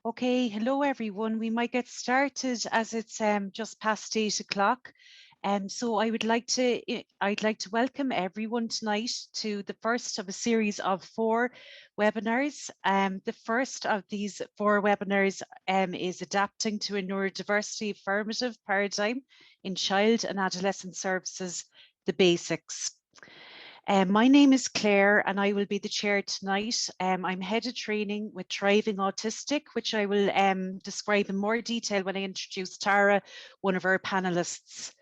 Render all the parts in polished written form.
Okay, hello everyone. We might get started as it's just past 8 o'clock. So I'd like to welcome everyone tonight to the first of a series of 4 webinars. The first of these 4 webinars is adapting to a neurodiversity affirmative paradigm in child and adolescent services, the basics. My name is Claire and I will be the chair tonight. I'm head of training with Reframing Autistic, which I will describe in more detail when I introduce Tara, one of our panelists.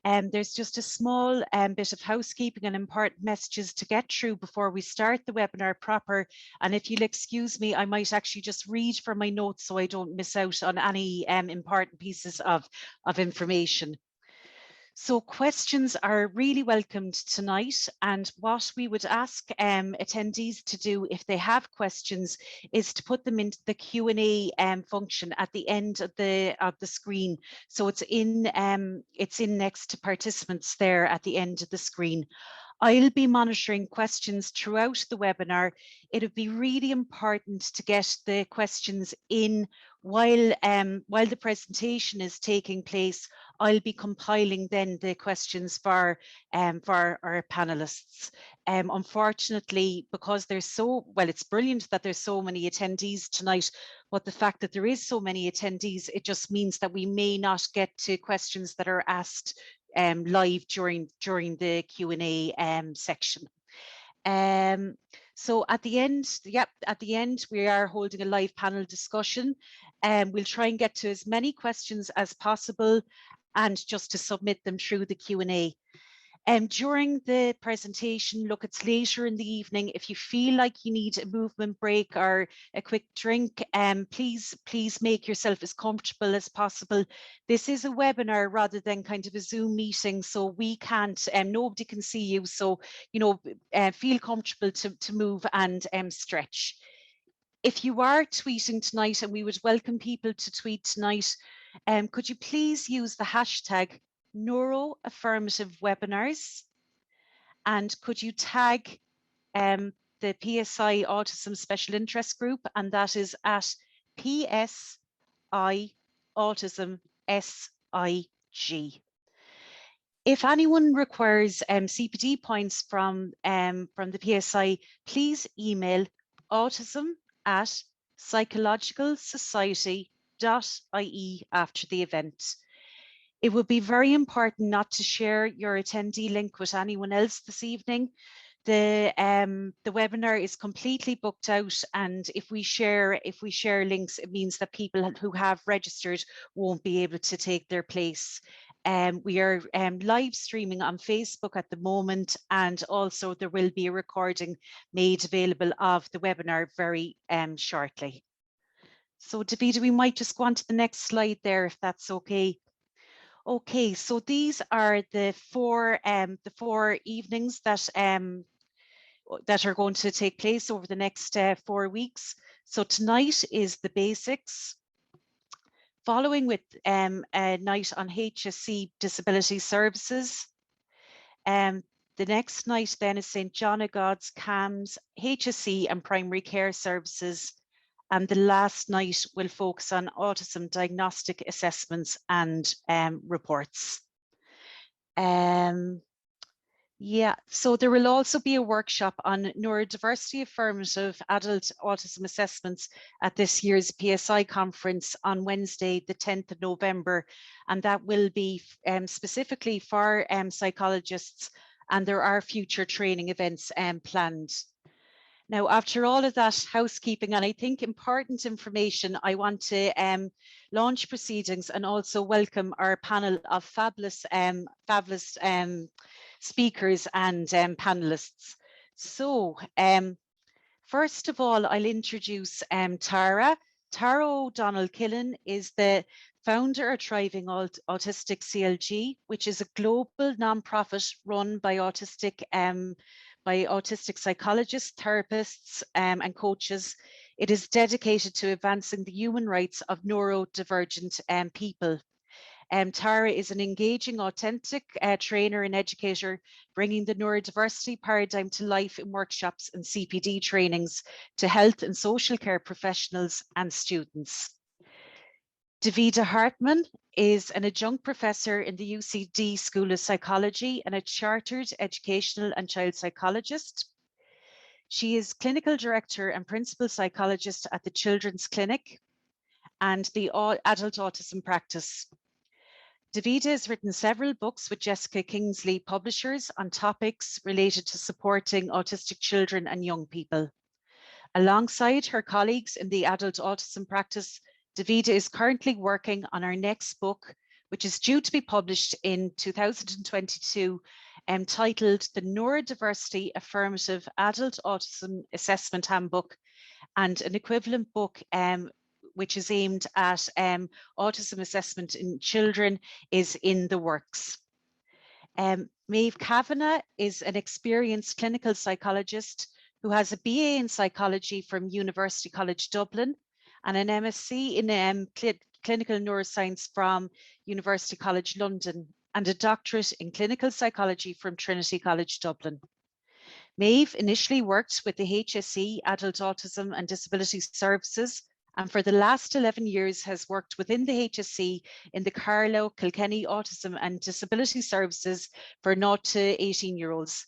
There's just a small bit of housekeeping and important messages to get through before we start the webinar proper. And if you'll excuse me, I might actually just read from my notes so I don't miss out on any important pieces of information. So questions are really welcomed tonight, and what we would ask attendees to do if they have questions is to put them into the Q&A function at the end of the screen. So it's in next to participants there at the end of the screen. I'll be monitoring questions throughout the webinar. It would be really important to get the questions in while the presentation is taking place. I'll be compiling then the questions for our panelists. Unfortunately, because it's brilliant that there's so many attendees tonight, but the fact that there is so many attendees, it just means that we may not get to questions that are asked live during the Q&A section. So at the end, we are holding a live panel discussion, and we'll try and get to as many questions as possible and just to submit them through the Q&A. During the presentation, look, it's later in the evening. If you feel like you need a movement break or a quick drink, please make yourself as comfortable as possible. This is a webinar rather than kind of a Zoom meeting, so we can't, nobody can see you. So, feel comfortable to move and stretch. If you are tweeting tonight, and we would welcome people to tweet tonight, could you please use the hashtag neuroaffirmative webinars, and could you tag the PSI Autism Special Interest Group, and that is at PSI Autism SIG. If anyone requires CPD points from the PSI, please email autism@psychologicalsociety.ie after the event. It would be very important not to share your attendee link with anyone else this evening. The webinar is completely booked out, and if we share links, it means that people who have registered won't be able to take their place. We are live streaming on Facebook at the moment, and also there will be a recording made available of the webinar very shortly. So Davida, we might just go on to the next slide there, if that's okay. Okay, so these are the four evenings that are going to take place over the next 4 weeks. So tonight is the basics, following with a night on HSC Disability Services. The next night then is St. John of God's, CAMS, HSC and Primary Care Services. And the last night will focus on autism diagnostic assessments and reports. Yeah, so there will also be a workshop on neurodiversity affirmative adult autism assessments at this year's PSI conference on Wednesday, the 10th of November. And that will be specifically for psychologists, and there are future training events planned. Now, after all of that housekeeping, and I think important information, I want to launch proceedings and also welcome our panel of fabulous speakers and panelists. So, first of all, I'll introduce Tara. Tara O'Donnell-Killen is the founder of Thriving Autistic CLG, which is a global nonprofit run by autistic psychologists, therapists, and coaches. It is dedicated to advancing the human rights of neurodivergent people. Tara is an engaging, authentic trainer and educator, bringing the neurodiversity paradigm to life in workshops and CPD trainings to health and social care professionals and students. Davida Hartman is an adjunct professor in the UCD School of Psychology and a chartered educational and child psychologist. She is clinical director and principal psychologist at the Children's Clinic and the Adult Autism Practice. Davida has written several books with Jessica Kingsley Publishers on topics related to supporting autistic children and young people. Alongside her colleagues in the Adult Autism Practice, Davida is currently working on her next book, which is due to be published in 2022, titled The Neurodiversity Affirmative Adult Autism Assessment Handbook, and an equivalent book which is aimed at autism assessment in children is in the works. Maeve Kavanagh is an experienced clinical psychologist who has a BA in psychology from University College Dublin and an MSc in clinical neuroscience from University College London and a doctorate in clinical psychology from Trinity College Dublin. Maeve initially worked with the HSE Adult Autism and Disability Services, and for the last 11 years has worked within the HSE in the Carlow Kilkenny Autism and Disability Services for 0 to 18-year-olds.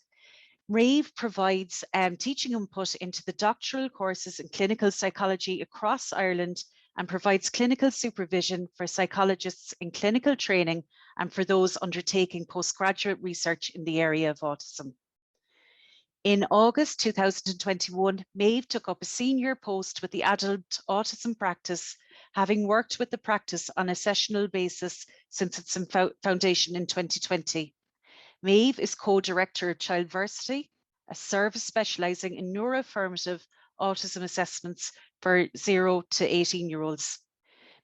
Maeve provides teaching input into the doctoral courses in clinical psychology across Ireland and provides clinical supervision for psychologists in clinical training and for those undertaking postgraduate research in the area of autism. In August 2021, Maeve took up a senior post with the Adult Autism Practice, having worked with the practice on a sessional basis since its foundation in 2020. Maeve is co-director of Childversity, a service specialising in neuroaffirmative autism assessments for 0 to 18-year-olds.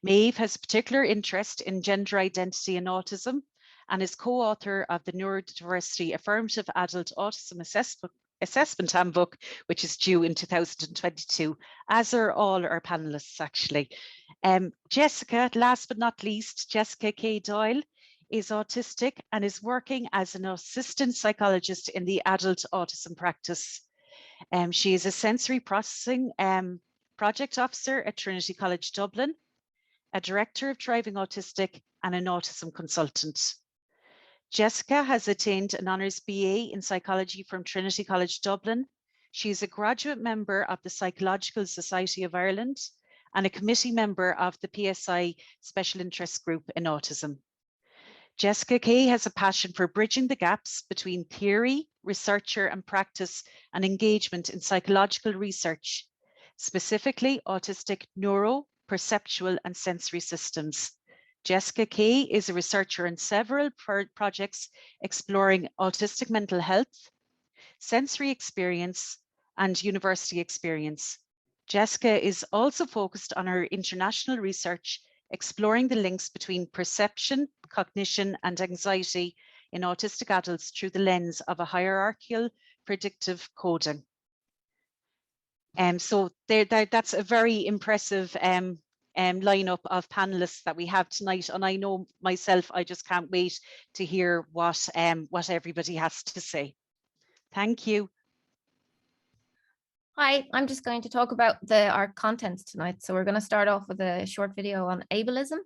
Maeve has a particular interest in gender identity and autism and is co-author of the Neurodiversity Affirmative Adult Autism Assessment Handbook, which is due in 2022, as are all our panelists actually. Jessica, last but not least, Jessica K. Doyle is autistic and is working as an assistant psychologist in the Adult Autism Practice. She is a sensory processing project officer at Trinity College Dublin, a director of Thriving Autistic and an autism consultant. Jessica has attained an honours BA in psychology from Trinity College Dublin. She is a graduate member of the Psychological Society of Ireland and a committee member of the PSI Special Interest Group in Autism. Jessica Kay has a passion for bridging the gaps between theory, researcher and practice and engagement in psychological research, specifically autistic neuro, perceptual and sensory systems. Jessica Kay is a researcher in several projects exploring autistic mental health, sensory experience, and university experience. Jessica is also focused on her international research, exploring the links between perception, cognition, and anxiety in autistic adults through the lens of a hierarchical predictive coding. So that's a very impressive lineup of panelists that we have tonight, and I know myself, I just can't wait to hear what everybody has to say. Thank you. Hi, I'm just going to talk about our content tonight. So we're going to start off with a short video on ableism,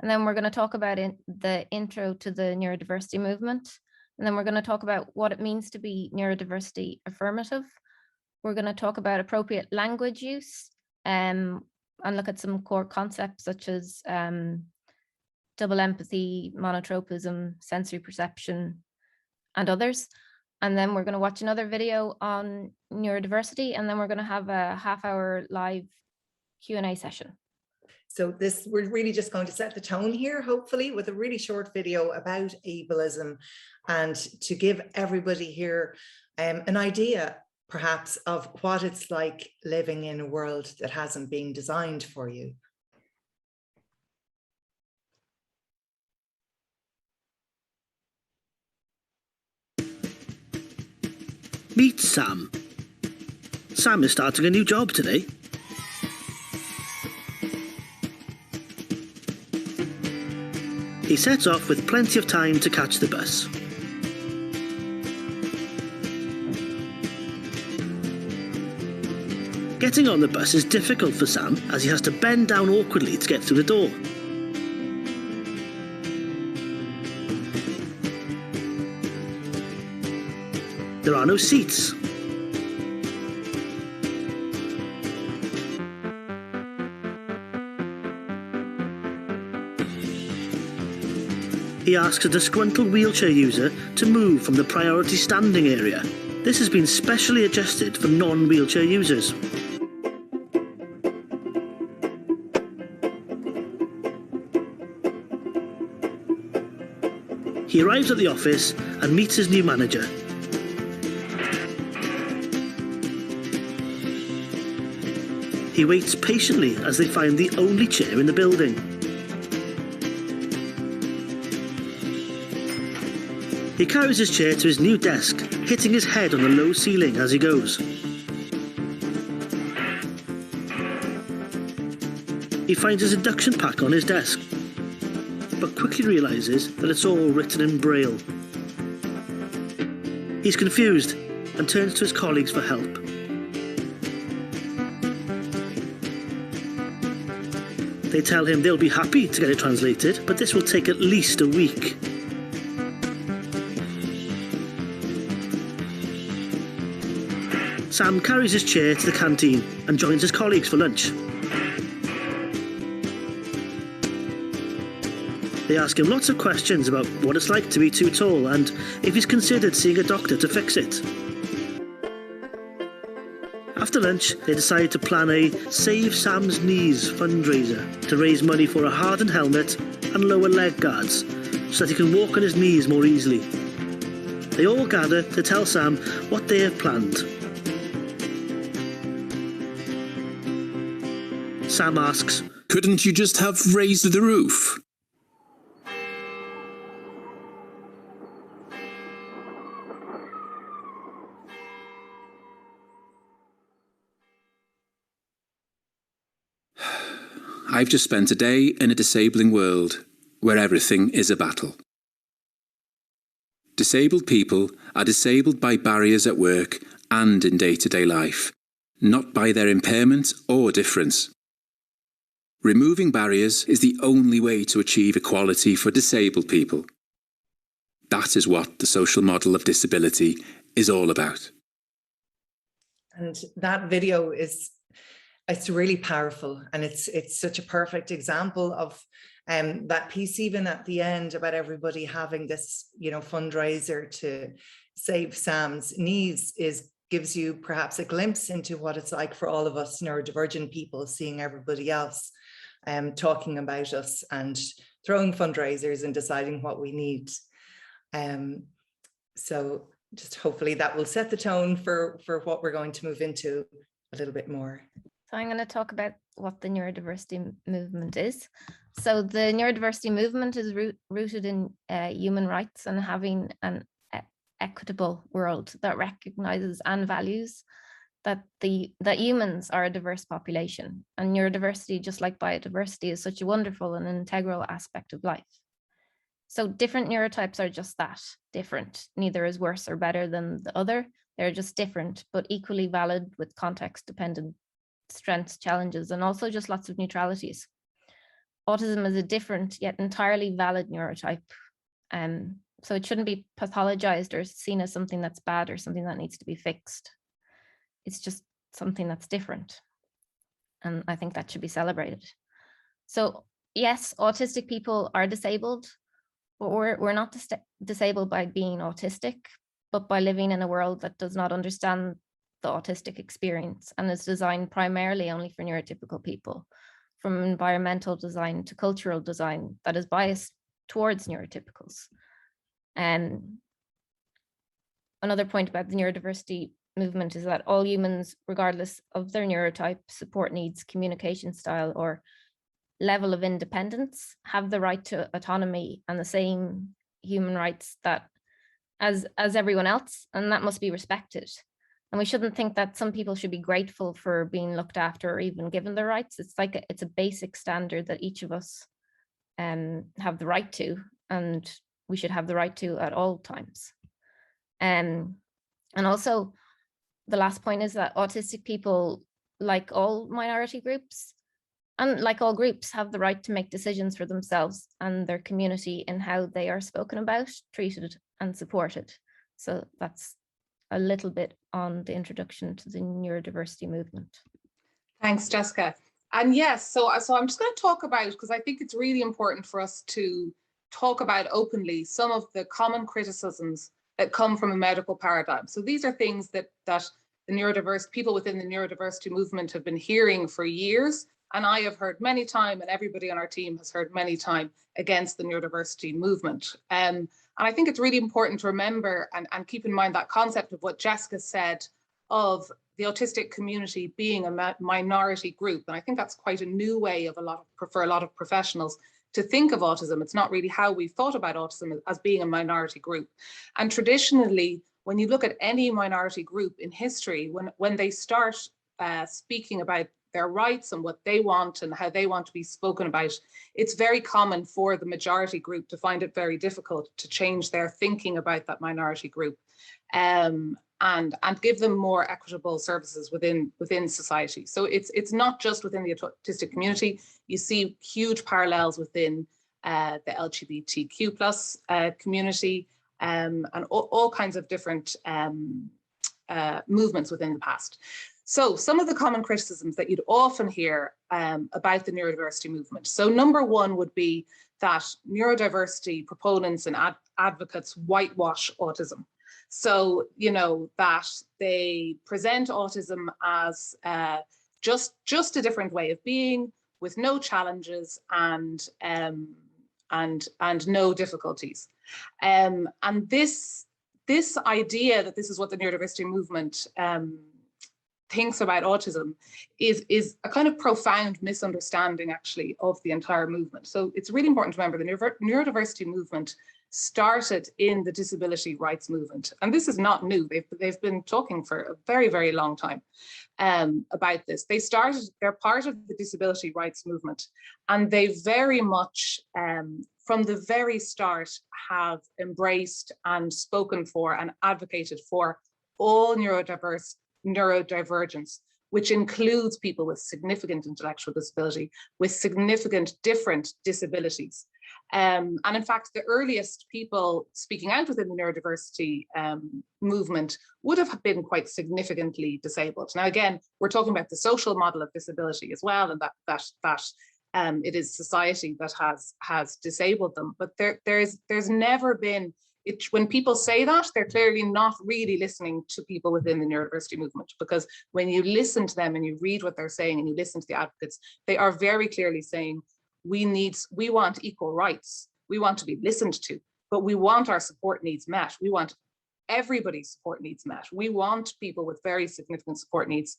and then we're going to talk about the intro to the neurodiversity movement, and then we're going to talk about what it means to be neurodiversity affirmative. We're going to talk about appropriate language use and look at some core concepts such as double empathy, monotropism, sensory perception, and others. And then we're going to watch another video on neurodiversity, and then we're going to have a half-hour live Q&A session. So we're really just going to set the tone here, hopefully, with a really short video about ableism, and to give everybody here an idea, perhaps, of what it's like living in a world that hasn't been designed for you. Meet Sam. Sam is starting a new job today. He sets off with plenty of time to catch the bus. Getting on the bus is difficult for Sam, as he has to bend down awkwardly to get through the door. There are no seats. He asks a disgruntled wheelchair user to move from the priority standing area. This has been specially adjusted for non-wheelchair users. He arrives at the office and meets his new manager. He waits patiently as they find the only chair in the building. He carries his chair to his new desk, hitting his head on the low ceiling as he goes. He finds his induction pack on his desk, but quickly realises that it's all written in Braille. He's confused and turns to his colleagues for help. They tell him they'll be happy to get it translated, but this will take at least a week. Sam carries his chair to the canteen and joins his colleagues for lunch. They ask him lots of questions about what it's like to be too tall and if he's considered seeing a doctor to fix it. After lunch, they decide to plan a Save Sam's Knees fundraiser to raise money for a hardened helmet and lower leg guards so that he can walk on his knees more easily. They all gather to tell Sam what they have planned. Sam asks, "Couldn't you just have raised the roof?" I've just spent a day in a disabling world where everything is a battle. Disabled people are disabled by barriers at work and in day-to-day life, not by their impairment or difference. Removing barriers is the only way to achieve equality for disabled people. That is what the social model of disability is all about. And that video it's really powerful, and it's such a perfect example of that piece even at the end about everybody having this, fundraiser to save Sam's knees gives you perhaps a glimpse into what it's like for all of us neurodivergent people, seeing everybody else talking about us and throwing fundraisers and deciding what we need. So just hopefully that will set the tone for what we're going to move into a little bit more. So I'm going to talk about what the neurodiversity movement is. So the neurodiversity movement is rooted in human rights and having an equitable world that recognizes and values that humans are a diverse population, and neurodiversity, just like biodiversity, is such a wonderful and integral aspect of life. So different neurotypes are just that, different. Neither is worse or better than the other. They're just different, but equally valid with context-dependent strengths, challenges, and also just lots of neutralities. Autism is a different yet entirely valid neurotype. So it shouldn't be pathologized or seen as something that's bad or something that needs to be fixed. It's just something that's different. And I think that should be celebrated. So yes, autistic people are disabled, but we're not disabled by being autistic, but by living in a world that does not understand the autistic experience and is designed primarily only for neurotypical people, from environmental design to cultural design that is biased towards neurotypicals. And another point about the neurodiversity movement is that all humans, regardless of their neurotype, support needs, communication style, or level of independence, have the right to autonomy and the same human rights that as everyone else, and that must be respected. And we shouldn't think that some people should be grateful for being looked after or even given their rights. It's a basic standard that each of us have the right to, and we should have the right to at all times. And also the last point is that autistic people, like all minority groups, and like all groups, have the right to make decisions for themselves and their community in how they are spoken about, treated and supported. So that's a little bit on the introduction to the neurodiversity movement. Thanks, Jessica. And yes, so I'm just going to talk about, because I think it's really important for us to talk about openly some of the common criticisms that come from a medical paradigm. So these are things that the neurodiverse people within the neurodiversity movement have been hearing for years, and I have heard many times, and everybody on our team has heard many times, against the neurodiversity movement. And I think it's really important to remember and keep in mind that concept of what Jessica said of the autistic community being a minority group. And I think that's quite a new way of for a lot of professionals to think of autism. It's not really how we've thought about autism as being a minority group. And traditionally, when you look at any minority group in history, when they start speaking about their rights and what they want and how they want to be spoken about, it's very common for the majority group to find it very difficult to change their thinking about that minority group, and give them more equitable services within society. So it's not just within the autistic community. You see huge parallels within the LGBTQ plus community, and all kinds of different movements within the past. So some of the common criticisms that you'd often hear about the neurodiversity movement. So number one would be that neurodiversity proponents and advocates whitewash autism. So, you know, that they present autism as just a different way of being, with no challenges and no difficulties. And this idea that this is what the neurodiversity movement thinks about autism is a kind of profound misunderstanding, actually, of the entire movement. So it's really important to remember the neurodiversity movement started in the disability rights movement. And this is not new. They've been talking for a very, very long time about this. They're part of the disability rights movement, and they very much, from the very start, have embraced and spoken for and advocated for all neurodivergence, which includes people with significant intellectual disability, with significant different disabilities. And in fact, the earliest people speaking out within the neurodiversity movement would have been quite significantly disabled. Now, again, we're talking about the social model of disability as well, and that it is society that has disabled them. But there's never been, when people say that, they're clearly not really listening to people within the neurodiversity movement, because when you listen to them and you read what they're saying and you listen to the advocates, they are very clearly saying, we want equal rights. We want to be listened to, but we want our support needs met. We want everybody's support needs met. We want people with very significant support needs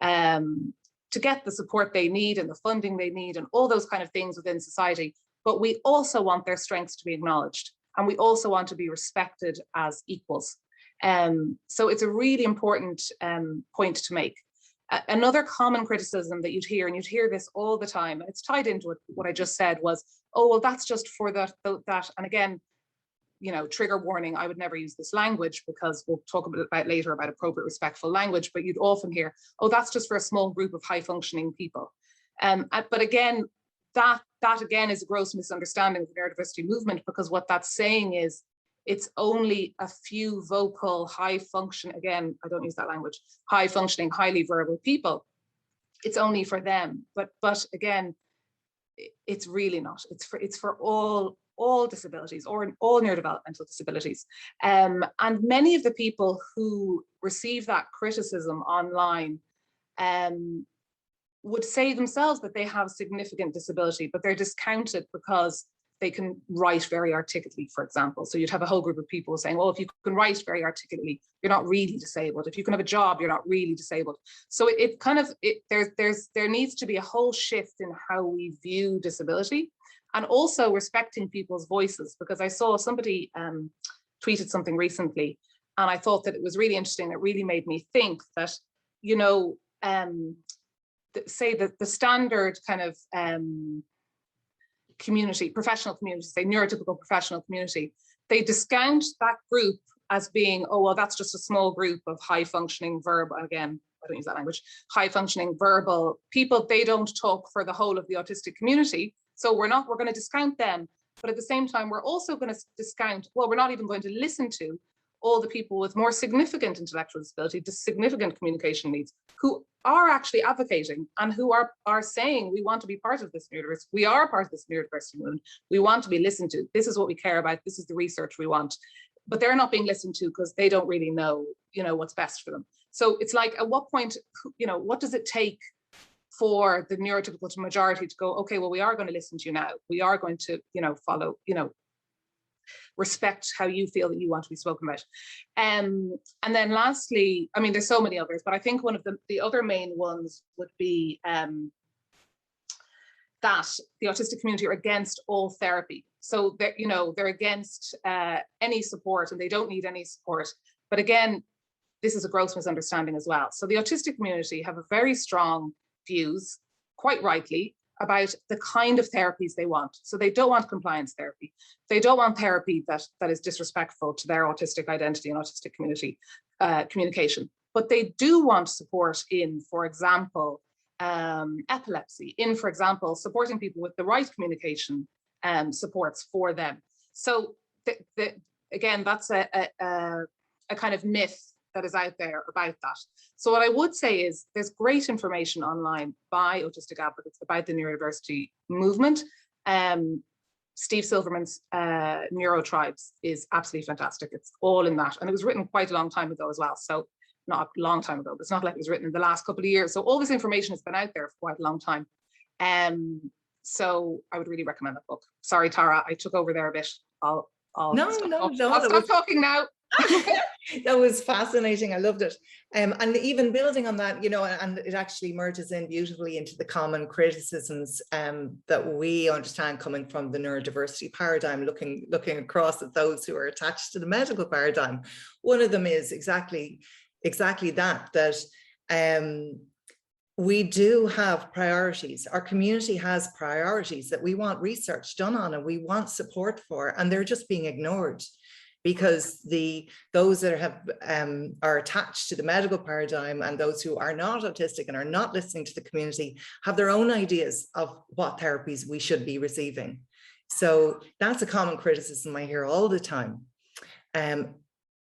to get the support they need and the funding they need and all those kind of things within society. But we also want their strengths to be acknowledged. And we also want to be respected as equals. So it's a really important point to make. Another common criticism that you'd hear, and you'd hear this all the time, and it's tied into what I just said, was, oh, well, that's just for that. And again, you know, trigger warning, I would never use this language, because we'll talk about later about appropriate, respectful language, but you'd often hear, oh, that's just for a small group of high functioning people. But again, that again is a gross misunderstanding of the neurodiversity movement, because what that's saying is it's only a few vocal, high function, again, I don't use that language, high functioning, highly verbal people. It's only for them. But again, it's really not. It's for all disabilities, or all neurodevelopmental disabilities. And many of the people who receive that criticism online would say themselves that they have significant disability, but they're discounted because they can write very articulately, for example. So you'd have a whole group of people saying, well, if you can write very articulately, you're not really disabled. If you can have a job, you're not really disabled. So there needs to be a whole shift in how we view disability, and also respecting people's voices, because I saw somebody tweeted something recently, and I thought that it was really interesting. It really made me think that, you know, say that the standard kind of community, professional community, say neurotypical professional community, they discount that group as being, oh, well, that's just a small group of high functioning verbal, again, I don't use that language, high functioning verbal people. They don't talk for the whole of the autistic community. So we're going to discount them. But at the same time, we're also going to discount, well, we're not even going to listen to all the people with more significant intellectual disability, significant communication needs, who are actually advocating and who are saying, we want to be part of this neurodiversity. We are part of this neurodiversity movement. We want to be listened to. This is what we care about. This is the research we want. But they're not being listened to because they don't really know, what's best for them. So it's like, at what point, what does it take for the neurotypical majority to go, okay, well, we are going to listen to you now. We are going to, follow, respect how you feel that you want to be spoken about. And then lastly, I mean, there's so many others, but I think one of the other main ones would be that the autistic community are against all therapy. So they're against any support, and they don't need any support. But again, this is a gross misunderstanding as well. So the autistic community have a very strong views, quite rightly, about the kind of therapies they want. So they don't want compliance therapy. They don't want therapy that is disrespectful to their autistic identity and autistic community communication. But they do want support in, for example, epilepsy, in, for example, supporting people with the right communication supports for them. So again, that's a kind of myth that is out there about that. So what I would say is there's great information online by autistic advocates about the neurodiversity movement. Steve Silverman's Neurotribes is absolutely fantastic. It's all in that. And it was written quite a long time ago as well. So not a long time ago, but it's not like it was written in the last couple of years. So all this information has been out there for quite a long time. So I would really recommend that book. Sorry, Tara, I took over there a bit. I'll stop talking now. That was fascinating. I loved it. And even building on that, and it actually merges in beautifully into the common criticisms that we understand coming from the neurodiversity paradigm, looking across at those who are attached to the medical paradigm. One of them is exactly that we do have priorities. Our community has priorities that we want research done on and we want support for, and they're just being ignored because those that are attached to the medical paradigm and those who are not autistic and are not listening to the community have their own ideas of what therapies we should be receiving. So that's a common criticism I hear all the time.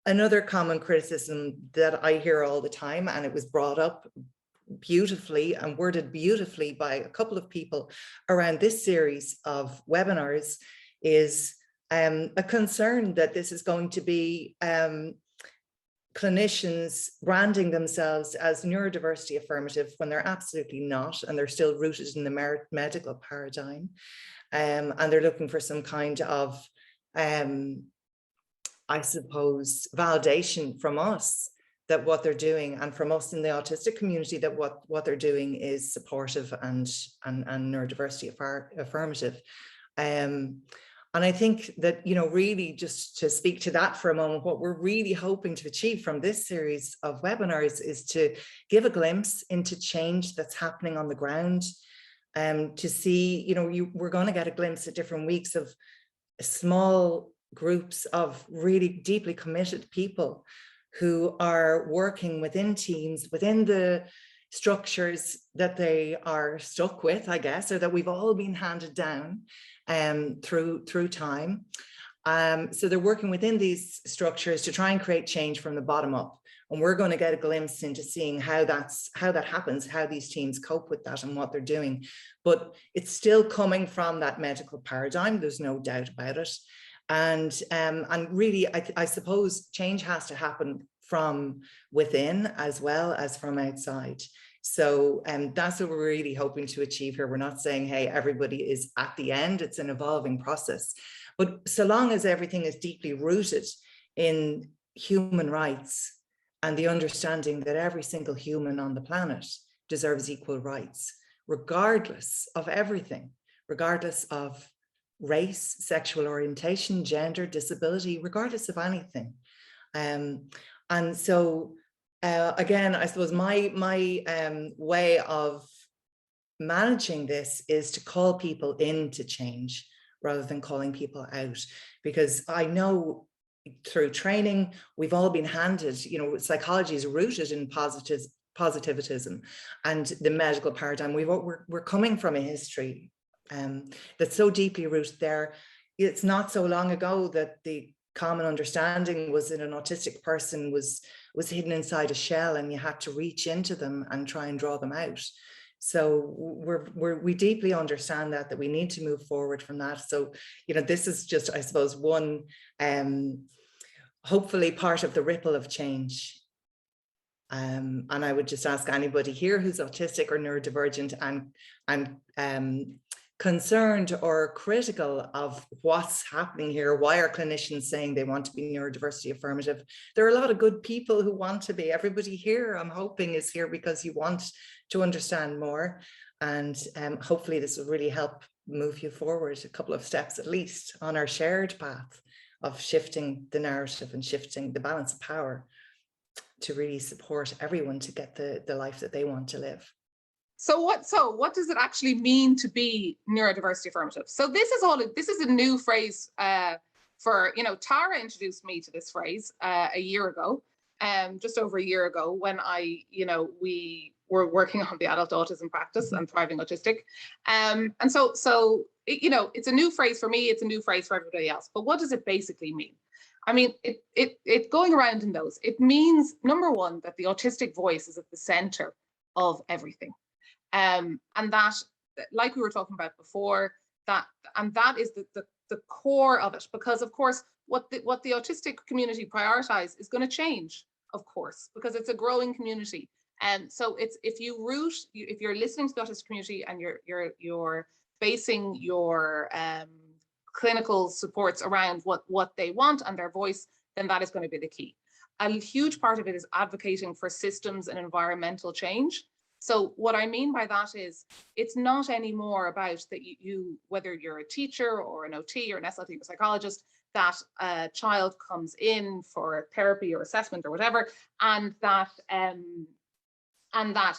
Another common criticism that I hear all the time, and it was brought up beautifully and worded beautifully by a couple of people around this series of webinars, is a concern that this is going to be clinicians branding themselves as neurodiversity affirmative when they're absolutely not, and they're still rooted in the medical paradigm. And they're looking for some kind of, I suppose, validation from us that what they're doing, and from us in the autistic community, that what they're doing is supportive and neurodiversity affirmative. And I think that, really just to speak to that for a moment, what we're really hoping to achieve from this series of webinars is to give a glimpse into change that's happening on the ground, to see, we're going to get a glimpse at different weeks of small groups of really deeply committed people who are working within teams, within the structures that they are stuck with, I guess, or that we've all been handed down through time. So they're working within these structures to try and create change from the bottom up. And we're going to get a glimpse into seeing how that happens, how these teams cope with that and what they're doing. But it's still coming from that medical paradigm, there's no doubt about it. And really, I suppose change has to happen from within as well as from outside. So that's what we're really hoping to achieve here. We're not saying, hey, everybody is at the end. It's an evolving process. But so long as everything is deeply rooted in human rights and the understanding that every single human on the planet deserves equal rights, regardless of everything, regardless of race, sexual orientation, gender, disability, regardless of anything. And so again, I suppose my way of managing this is to call people into change rather than calling people out. Because I know through training, we've all been handed, you know, psychology is rooted in positivism and the medical paradigm. We're coming from a history that's so deeply rooted there. It's not so long ago that the common understanding was that an autistic person was hidden inside a shell and you had to reach into them and try and draw them out. So we deeply understand that we need to move forward from that. So, you know, this is just, I suppose, one hopefully part of the ripple of change. And I would just ask anybody here who's autistic or neurodivergent and concerned or critical of what's happening here. Why are clinicians saying they want to be neurodiversity affirmative? There are a lot of good people who want to be. Everybody here, I'm hoping, is here because you want to understand more. And hopefully this will really help move you forward a couple of steps at least on our shared path of shifting the narrative and shifting the balance of power to really support everyone to get the life that they want to live. So what does it actually mean to be neurodiversity affirmative? So this is a new phrase for, you know, Tara introduced me to this phrase a year ago, just over a year ago, when we were working on the adult autism practice and Thriving Autistic. And so you know, it's a new phrase for me, it's a new phrase for everybody else. But what does it basically mean? I mean, it going around in those, it means, number one, that the autistic voice is at the center of everything. And that, like we were talking about before, that is the core of it, because of course what the autistic community prioritize is going to change, of course, because it's a growing community. And so it's, if you're listening to the autistic community and you're basing your clinical supports around what they want and their voice, then that is going to be the key. A huge part of it is advocating for systems and environmental change. So what I mean by that is, it's not anymore about that you whether you're a teacher or an OT or an SLT or psychologist, that a child comes in for therapy or assessment or whatever, and that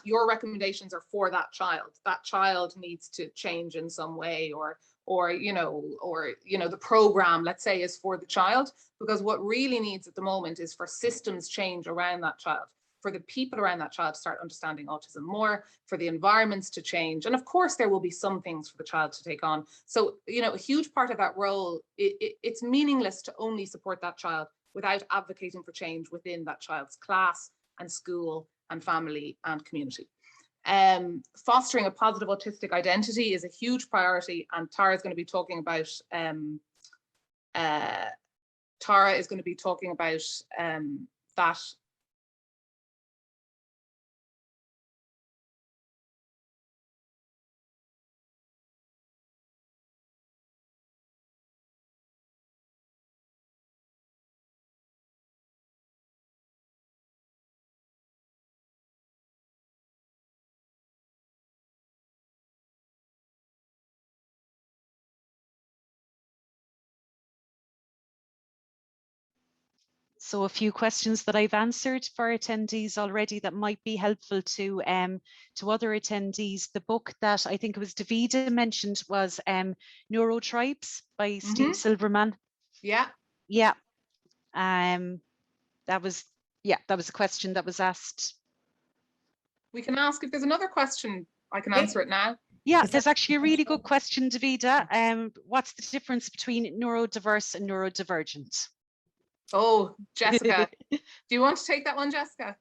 your recommendations are for that child. That child needs to change in some way, or the program, let's say, is for the child, because what really needs at the moment is for systems change around that child, for the people around that child to start understanding autism more, for the environments to change. And of course, there will be some things for the child to take on. So, you know, a huge part of that role, it's meaningless to only support that child without advocating for change within that child's class and school and family and community. Fostering a positive autistic identity is a huge priority, and Tara is going to be talking about that. So a few questions that I've answered for attendees already that might be helpful to other attendees. The book that I think it was Davida mentioned was Neurotribes by Steve Silverman. Yeah. Yeah. That was a question that was asked. We can ask if there's another question. I can answer it now. Yeah, there's actually a really good question, Davida. What's the difference between neurodiverse and neurodivergent? Oh, Jessica, do you want to take that one, Jessica,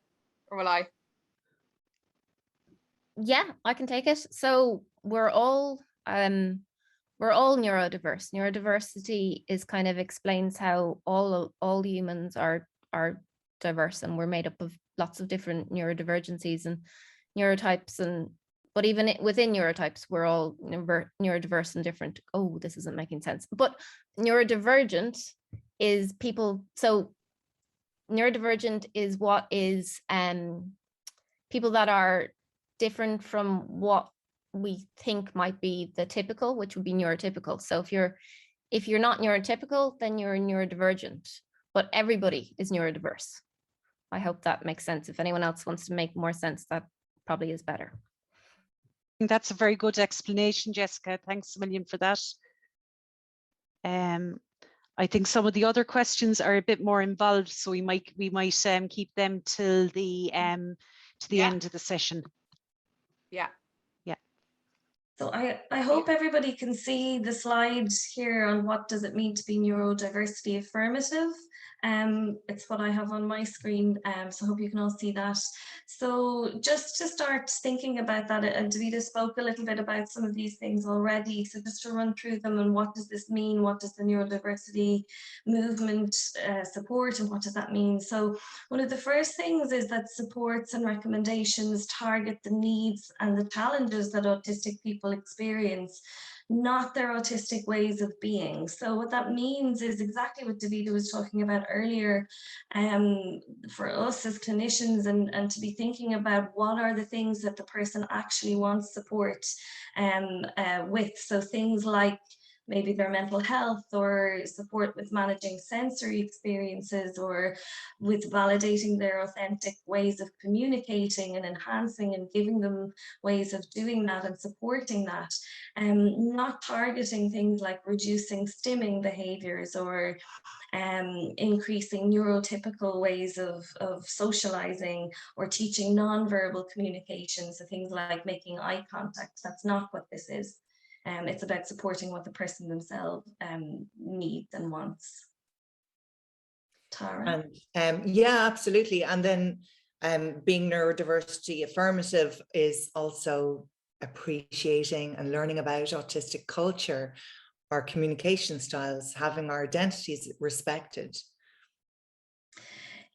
or will I? Yeah, I can take it. So we're all neurodiverse. Neurodiversity is kind of explains how all humans are diverse, and we're made up of lots of different neurodivergencies and neurotypes, but even within neurotypes, we're all neurodiverse and different. Oh, this isn't making sense. But neurodivergent is people. So neurodivergent is what is people that are different from what we think might be the typical, which would be neurotypical. So if you're not neurotypical, then you're neurodivergent, but everybody is neurodiverse. I hope that makes sense. If anyone else wants to make more sense, that probably is better. think that's a very good explanation, Jessica. Thanks a million for that. I think some of the other questions are a bit more involved, so we might keep them till the end of the session. Yeah. So I hope everybody can see the slides here on what does it mean to be neurodiversity affirmative. It's what I have on my screen, so I hope you can all see that. So just to start thinking about that, and Davida spoke a little bit about some of these things already, so just to run through them and what does this mean, what does the neurodiversity movement support, and what does that mean? So one of the first things is that supports and recommendations target the needs and the challenges that autistic people experience, not their autistic ways of being. So what that means is exactly what Davida was talking about earlier, for us as clinicians, and to be thinking about what are the things that the person actually wants support with. So things like maybe their mental health, or support with managing sensory experiences, or with validating their authentic ways of communicating and enhancing and giving them ways of doing that and supporting that. Not targeting things like reducing stimming behaviors, or increasing neurotypical ways of socializing, or teaching non-verbal communication, so things like making eye contact. That's not what this is. It's about supporting what the person themselves needs and wants. Tara? And yeah, absolutely. And then being neurodiversity affirmative is also appreciating and learning about autistic culture, our communication styles, having our identities respected.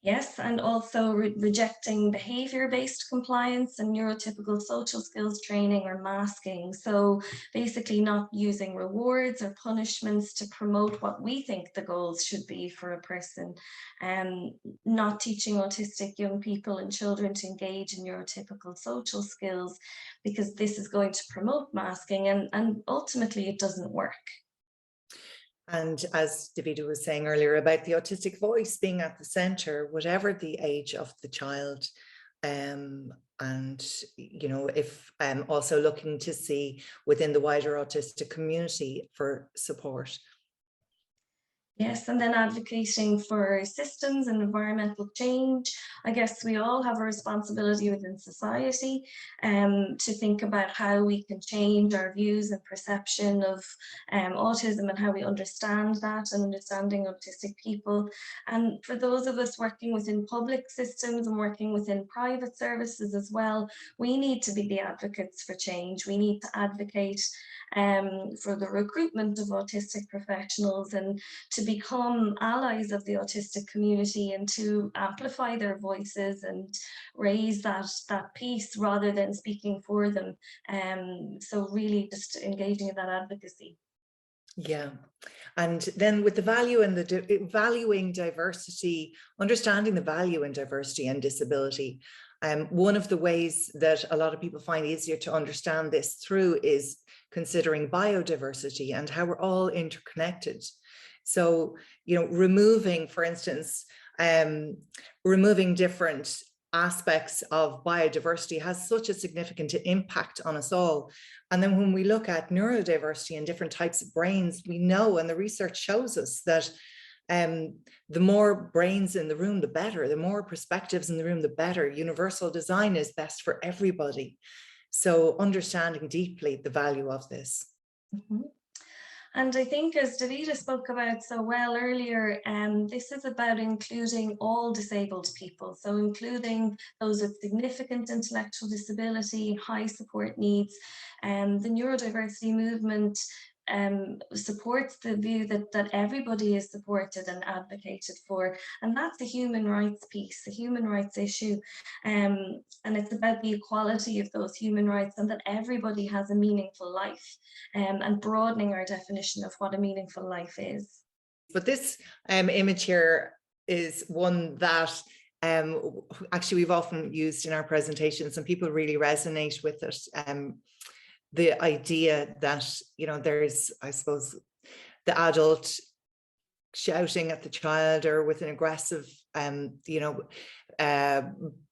Yes, and also rejecting behavior-based compliance and neurotypical social skills training or masking. So basically not using rewards or punishments to promote what we think the goals should be for a person, and not teaching autistic young people and children to engage in neurotypical social skills, because this is going to promote masking, and ultimately it doesn't work. And as Davida was saying earlier about the autistic voice being at the center, whatever the age of the child, and you know, if also looking to see within the wider autistic community for support. Yes, and then advocating for systems and environmental change. I guess we all have a responsibility within society to think about how we can change our views and perception of autism, and how we understand that, and understanding autistic people. And for those of us working within public systems and working within private services as well, we need to be the advocates for change. We need to advocate for the recruitment of autistic professionals, and to become allies of the autistic community, and to amplify their voices and raise that piece rather than speaking for them. So really just engaging in that advocacy. Yeah, and then with the value and the valuing diversity, understanding the value in diversity and disability. One of the ways that a lot of people find easier to understand this through is considering biodiversity and how we're all interconnected. So, you know, removing, for instance, removing different aspects of biodiversity has such a significant impact on us all. And then when we look at neurodiversity and different types of brains, we know, and the research shows us that the more brains in the room, the better. The more perspectives in the room, the better. Universal design is best for everybody. So understanding deeply the value of this. Mm-hmm. And I think, as Davida spoke about so well earlier, this is about including all disabled people. So including those with significant intellectual disability, high support needs. The neurodiversity movement supports the view that everybody is supported and advocated for, and that's a human rights piece, a human rights issue, and it's about the equality of those human rights, and that everybody has a meaningful life, and broadening our definition of what a meaningful life is. But this image here is one that actually we've often used in our presentations, and people really resonate with it. The idea that, you know, there's, I suppose, the adult shouting at the child, or with an aggressive, you know,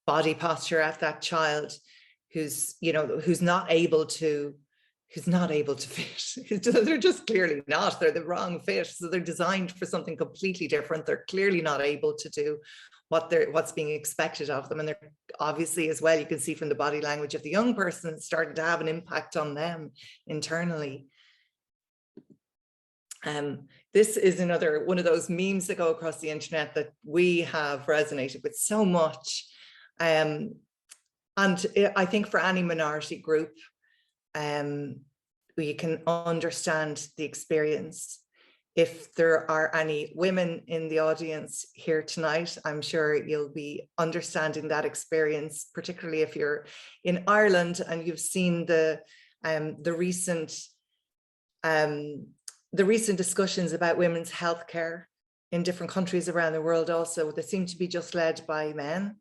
body posture at that child, who's, you know, who's not able to fit. They're just clearly not. They're the wrong fit. So they're designed for something completely different. They're clearly not able to do what's being expected of them. And they're obviously, as well, you can see from the body language of the young person, it's starting to have an impact on them internally. This is another one of those memes that go across the internet that we have resonated with so much. And I think for any minority group, we can understand the experience. If there are any women in the audience here tonight, I'm sure you'll be understanding that experience, particularly if you're in Ireland and you've seen the recent discussions about women's healthcare in different countries around the world. Also, they seem to be just led by men.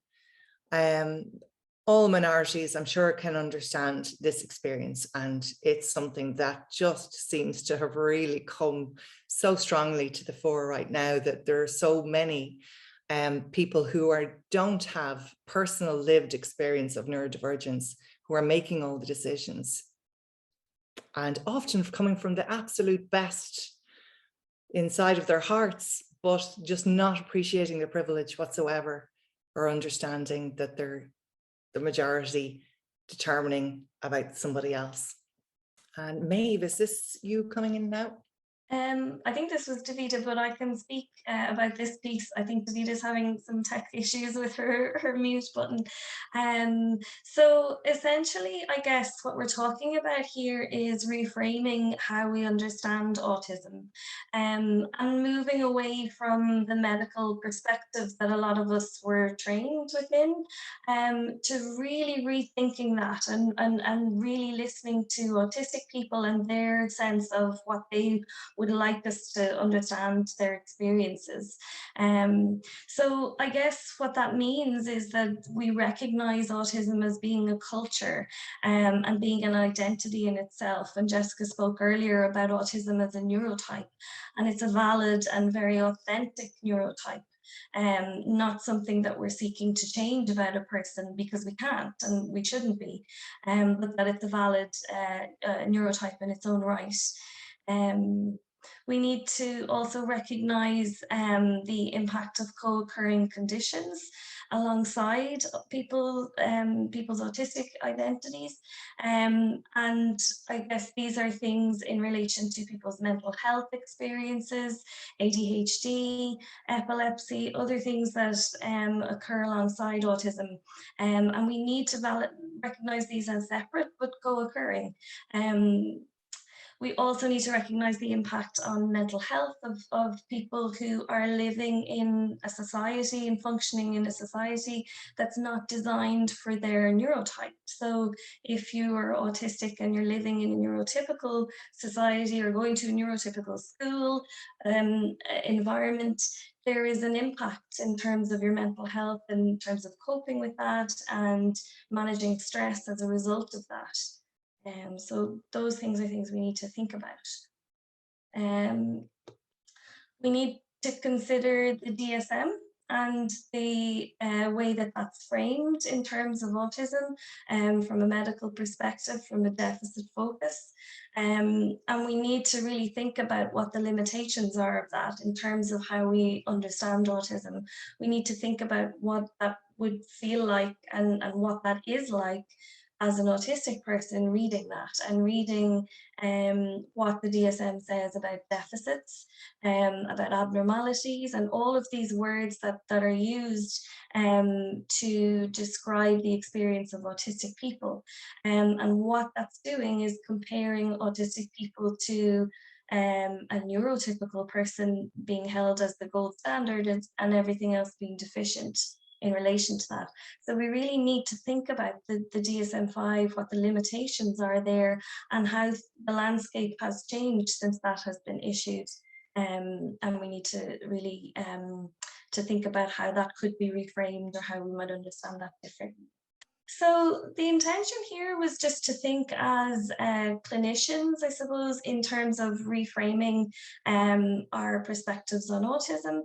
All minorities, I'm sure, can understand this experience, and it's something that just seems to have really come so strongly to the fore right now, that there are so many people who don't have personal lived experience of neurodivergence who are making all the decisions, and often coming from the absolute best inside of their hearts, but just not appreciating the privilege whatsoever, or understanding that they're the majority determining about somebody else. And Maeve, is this you coming in now? I think this was Davida, but I can speak about this piece. I think Davita's having some tech issues with her mute button. So essentially, I guess what we're talking about here is reframing how we understand autism, and moving away from the medical perspective that a lot of us were trained within, to really rethinking that and really listening to autistic people and their sense of what they would like us to understand their experiences. So I guess what that means is that we recognize autism as being a culture, and being an identity in itself. And Jessica spoke earlier about autism as a neurotype, and it's a valid and very authentic neurotype. Not something that we're seeking to change about a person, because we can't and we shouldn't be, but that it's a valid neurotype in its own right. We need to also recognise the impact of co-occurring conditions alongside people's autistic identities. And I guess these are things in relation to people's mental health experiences, ADHD, epilepsy, other things that occur alongside autism. And we need to recognise these as separate but co-occurring. We also need to recognise the impact on mental health of people who are living in a society and functioning in a society that's not designed for their neurotype. So if you are autistic and you're living in a neurotypical society or going to a neurotypical school environment, there is an impact in terms of your mental health, in terms of coping with that and managing stress as a result of that. So those things are things we need to think about. We need to consider the DSM and the way that that's framed in terms of autism, from a medical perspective, from a deficit focus. And we need to really think about what the limitations are of that in terms of how we understand autism. We need to think about what that would feel like and what that is like as an autistic person reading that, and reading what the DSM says about deficits, about abnormalities, and all of these words that are used to describe the experience of autistic people. And what that's doing is comparing autistic people to a neurotypical person being held as the gold standard, and everything else being deficient in relation to that. So we really need to think about the DSM-5, what the limitations are there, and how the landscape has changed since that has been issued. And we need to really to think about how that could be reframed, or how we might understand that differently. So the intention here was just to think as clinicians, I suppose, in terms of reframing our perspectives on autism,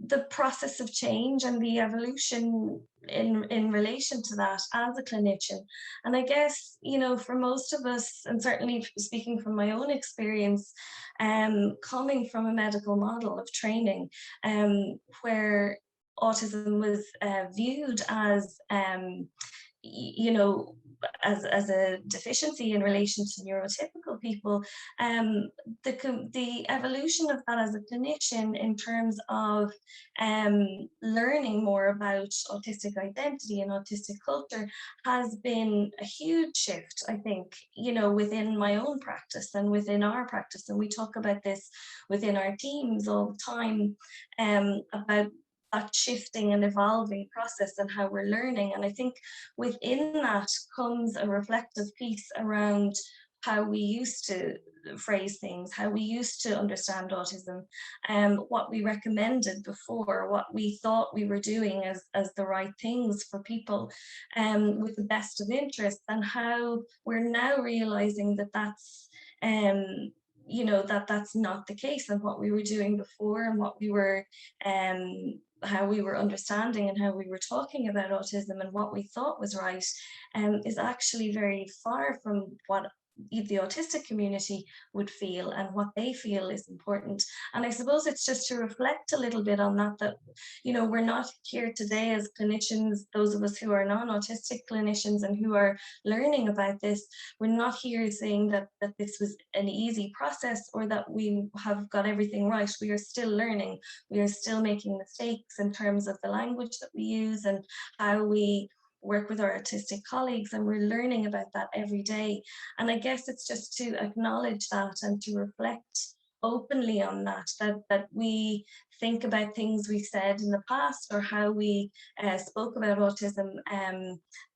the process of change and the evolution in relation to that as a clinician. And I guess, you know, for most of us, and certainly speaking from my own experience, coming from a medical model of training, where autism was viewed as, you know, as a deficiency in relation to neurotypical people, the evolution of that as a clinician in terms of learning more about autistic identity and autistic culture has been a huge shift, I think, you know, within my own practice and within our practice. And we talk about this within our teams all the time, about that shifting and evolving process and how we're learning. And I think within that comes a reflective piece around how we used to phrase things, how we used to understand autism, what we recommended before, what we thought we were doing as the right things for people, with the best of interest, and how we're now realizing that that's you know, that's not the case, and what we were doing before and what we were how we were understanding and how we were talking about autism and what we thought was right, is actually very far from what the autistic community would feel and what they feel is important. And I suppose it's just to reflect a little bit on that, you know, we're not here today as clinicians, those of us who are non-autistic clinicians and who are learning about this, we're not here saying that this was an easy process or that we have got everything right. We are still learning. We are still making mistakes in terms of the language that we use and how we work with our autistic colleagues, and we're learning about that every day. And I guess it's just to acknowledge that and to reflect openly on that we think about things we said in the past or how we spoke about autism,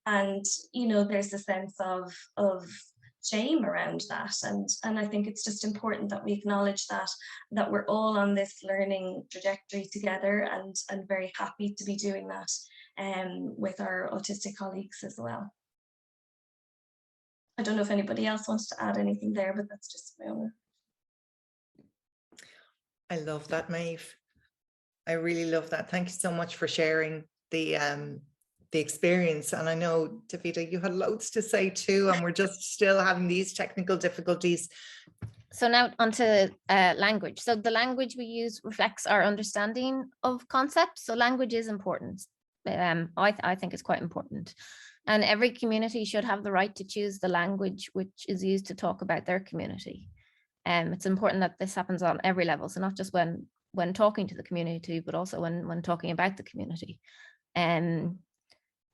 and you know, there's a sense of shame around that, and I think it's just important that we acknowledge that we're all on this learning trajectory together, and very happy to be doing that with our autistic colleagues as well. I don't know if anybody else wants to add anything there, but that's just my own. I love that, Maeve. I really love that. Thank you so much for sharing the experience. And I know, Davida, you had loads to say too, and we're just still having these technical difficulties. So now onto language. So the language we use reflects our understanding of concepts. So language is important. I think it's quite important. And every community should have the right to choose the language which is used to talk about their community. It's important that this happens on every level. So not just when talking to the community, but also when talking about the community. And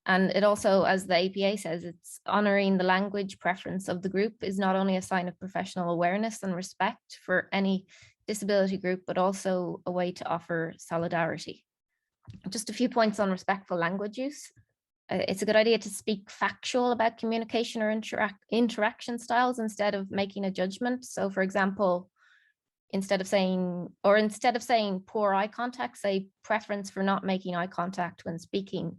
it also, as the APA says, it's honoring the language preference of the group is not only a sign of professional awareness and respect for any disability group, but also a way to offer solidarity. Just a few points on respectful language use. It's a good idea to speak factual about communication or interaction styles instead of making a judgment. So for example, instead of saying poor eye contact, say preference for not making eye contact when speaking.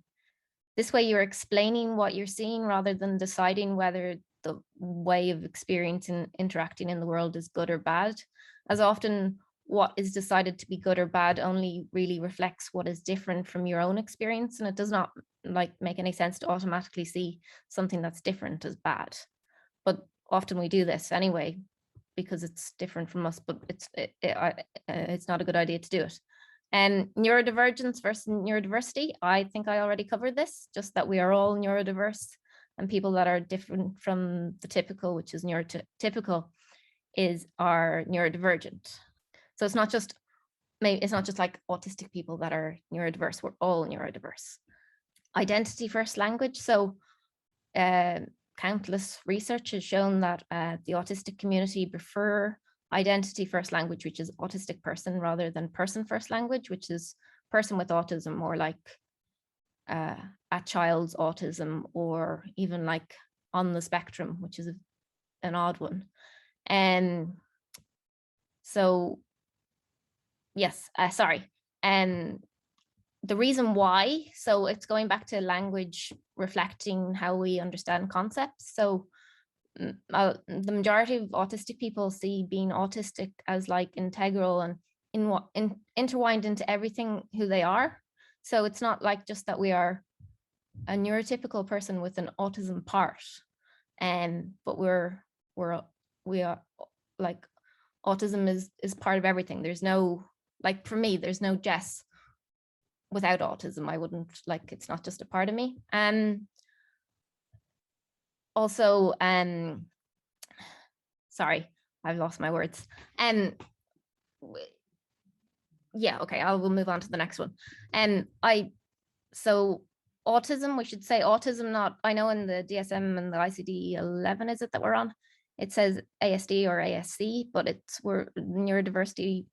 This way you're explaining what you're seeing rather than deciding whether the way of experiencing interacting in the world is good or bad. As often what is decided to be good or bad only really reflects what is different from your own experience, and it does not make any sense to automatically see something that's different as bad. But often we do this anyway because it's different from us, but it's not a good idea to do it. And neurodivergence versus neurodiversity, I think I already covered this, just that we are all neurodiverse, and people that are different from the typical, which is neurotypical, are neurodivergent. So it's not just like autistic people that are neurodiverse, we're all neurodiverse. Identity first language. So countless research has shown that the autistic community prefer identity first language, which is autistic person, rather than person first language, which is person with autism, or like a child's autism, or even like on the spectrum, which is an odd one. And so yes, sorry. And the reason why, so it's going back to language reflecting how we understand concepts. So the majority of autistic people see being autistic as like integral and intertwined into everything who they are. So it's not like just that we are a neurotypical person with an autism part, but we are like, autism is part of everything. There's no, like for me, there's no Jess without autism. I wouldn't, like, it's not just a part of me. Also, sorry, I've lost my words. Yeah, okay, we'll move on to the next one. So autism, we should say autism, not, I know in the DSM and the ICD-11, is it that we're on? It says ASD or ASC, but we're neurodiversity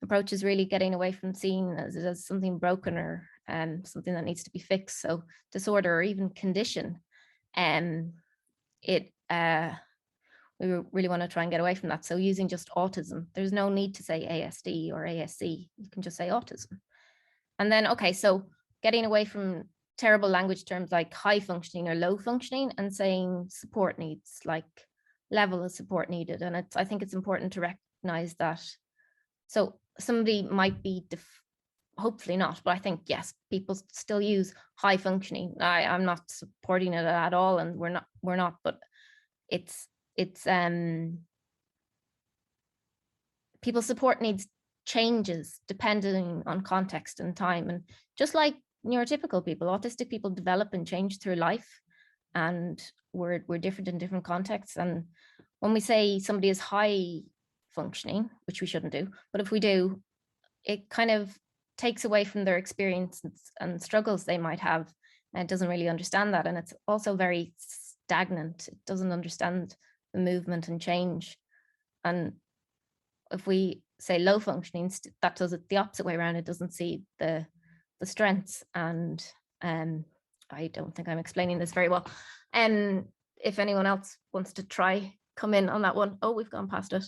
approach is really getting away from seeing as something broken or something that needs to be fixed. So disorder or even condition, we really want to try and get away from that. So using just autism, there's no need to say ASD or ASC. You can just say autism. And then, okay, so getting away from terrible language terms like high functioning or low functioning and saying support needs, like level of support needed. And I think it's important to recognize that. So somebody might be, hopefully not, but I think, yes, people still use high functioning. I'm not supporting it at all, and we're not, but it's people's support needs changes depending on context and time. And just like neurotypical people, autistic people develop and change through life, and we're different in different contexts. And when we say somebody is high functioning, which we shouldn't do, but if we do, it kind of takes away from their experience and struggles they might have, and it doesn't really understand that. And it's also very stagnant. It doesn't understand the movement and change. And if we say low functioning, that does it the opposite way around. It doesn't see the strengths. And I don't think I'm explaining this very well. And if anyone else wants to try, come in on that one. Oh, we've gone past it.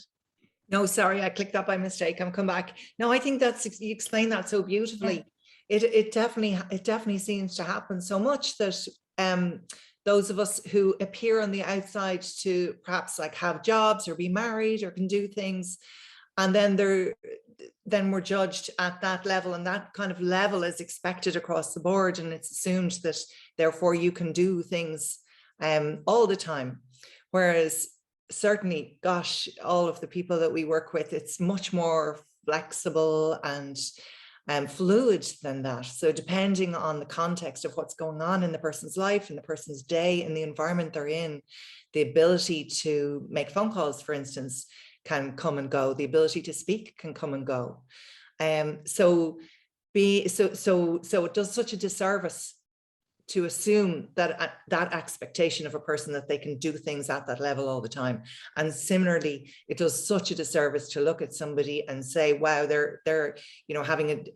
No, sorry, I clicked that by mistake. I'm come back. No, I think you explained that so beautifully. Yeah. It definitely seems to happen so much that those of us who appear on the outside to perhaps like have jobs or be married or can do things, and then we're judged at that level, and that kind of level is expected across the board, and it's assumed that therefore you can do things all the time. Whereas certainly, gosh, all of the people that we work with, it's much more flexible and fluid than that. So depending on the context of what's going on in the person's life, in the person's day, in the environment they're in, the ability to make phone calls, for instance, can come and go. The ability to speak can come and go. So it does such a disservice to assume that that expectation of a person that they can do things at that level all the time. And similarly, it does such a disservice to look at somebody and say, wow, they're having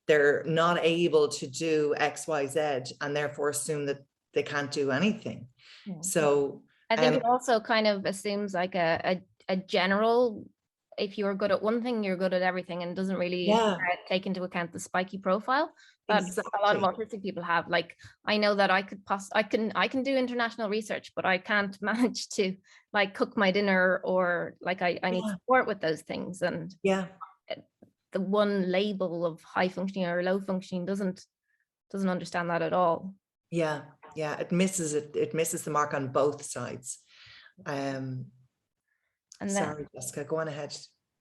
they're not able to do X, Y, Z, and therefore assume that they can't do anything. Yeah. So I think it also kind of assumes like a general, if you're good at one thing, you're good at everything, and doesn't really take into account the spiky profile that a lot of autistic people have. Like, I know that I can do international research, but I can't manage to like cook my dinner, or like I need support with those things. And the one label of high functioning or low functioning doesn't understand that at all. It misses the mark on both sides. And sorry, Jessica, go on ahead.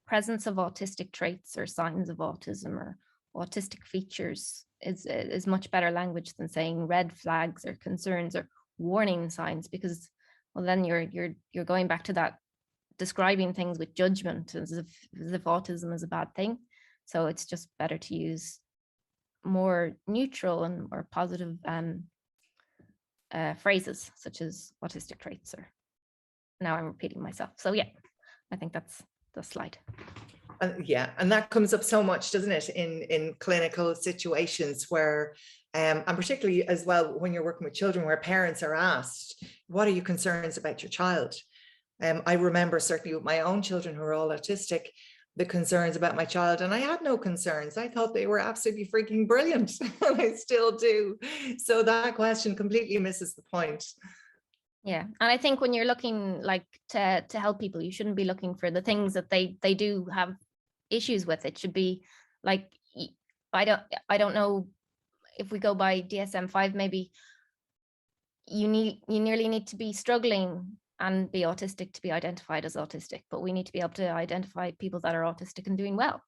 Presence of autistic traits or signs of autism or autistic features is much better language than saying red flags or concerns or warning signs, because, well, then you're going back to that describing things with judgment as if autism is a bad thing. So it's just better to use more neutral and more positive phrases such as autistic traits. Or now I'm repeating myself. So yeah, I think that's the slide. And that comes up so much, doesn't it, in clinical situations where, and particularly as well when you're working with children, where parents are asked, what are your concerns about your child? I remember certainly with my own children who are all autistic, the concerns about my child, and I had no concerns. I thought they were absolutely freaking brilliant, and I still do. So that question completely misses the point. Yeah, and I think when you're looking like to help people, you shouldn't be looking for the things that they do have issues with. It should be like, I don't know if we go by DSM-5, maybe you nearly need to be struggling and be autistic to be identified as autistic, but we need to be able to identify people that are autistic and doing well.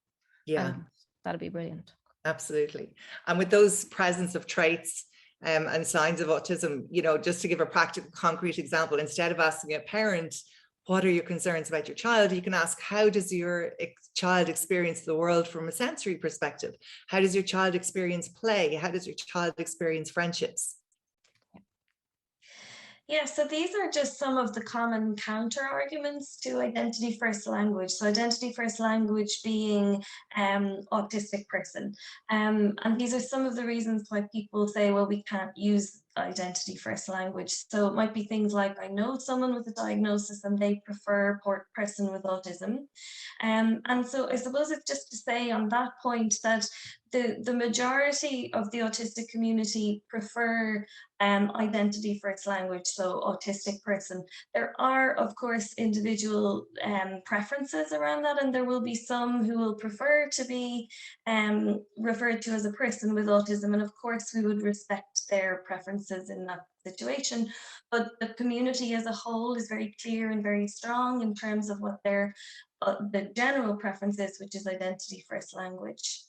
Yeah, and that'd be brilliant. Absolutely. And with those presence of traits and signs of autism, you know, just to give a practical, concrete example, instead of asking a parent, what are your concerns about your child? You can ask, how does your child experience the world from a sensory perspective? How does your child experience play? How does your child experience friendships? Yeah, so these are just some of the common counter arguments to identity first language. So identity first language being autistic person. And these are some of the reasons why people say, well, we can't use identity first language. So it might be things like, I know someone with a diagnosis and they prefer person with autism. And so I suppose it's just to say on that point that the majority of the autistic community prefer identity first language, so autistic person. There are, of course, individual preferences around that, and there will be some who will prefer to be referred to as a person with autism, and of course we would respect their preferences in that situation. But the community as a whole is very clear and very strong in terms of what their the general preference is, which is identity first language.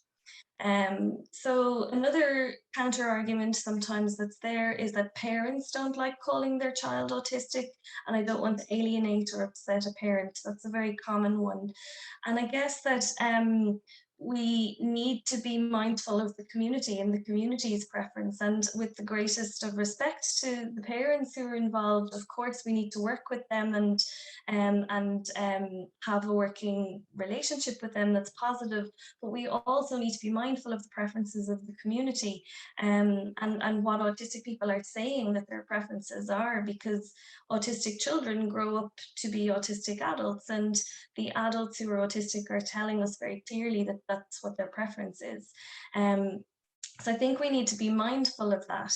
So another counter argument sometimes that's there is that parents don't like calling their child autistic, and I don't want to alienate or upset a parent. That's a very common one. And I guess that we need to be mindful of the community and the community's preference, and with the greatest of respect to the parents who are involved, of course we need to work with them and have a working relationship with them that's positive, but we also need to be mindful of the preferences of the community and what autistic people are saying that their preferences are, because autistic children grow up to be autistic adults, and the adults who are autistic are telling us very clearly that that's what their preference is. So I think we need to be mindful of that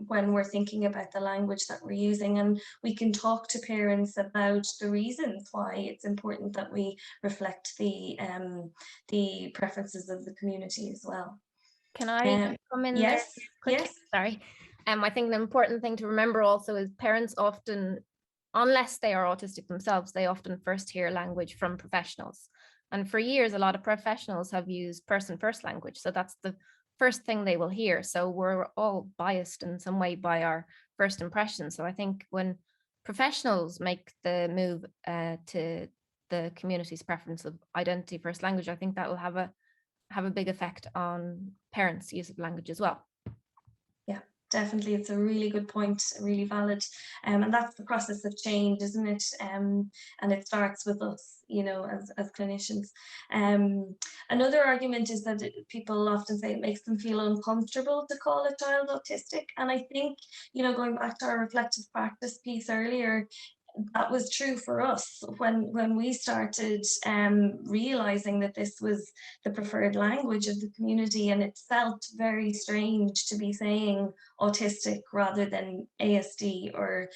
when we're thinking about the language that we're using, and we can talk to parents about the reasons why it's important that we reflect the preferences of the community as well. Can I come in there quickly? Yes. Sorry. I think the important thing to remember also is parents often, unless they are autistic themselves, they often first hear language from professionals. And for years, a lot of professionals have used person first language. So that's the first thing they will hear. So we're all biased in some way by our first impression. So I think when professionals make the move to the community's preference of identity first language, I think that will have a big effect on parents' use of language as well. Yeah, definitely. It's a really good point, really valid. And that's the process of change, isn't it? And it starts with us, you know, as clinicians. Another argument is that people often say it makes them feel uncomfortable to call a child autistic. And I think, you know, going back to our reflective practice piece earlier, that was true for us when we started realizing that this was the preferred language of the community, and it felt very strange to be saying autistic rather than ASD or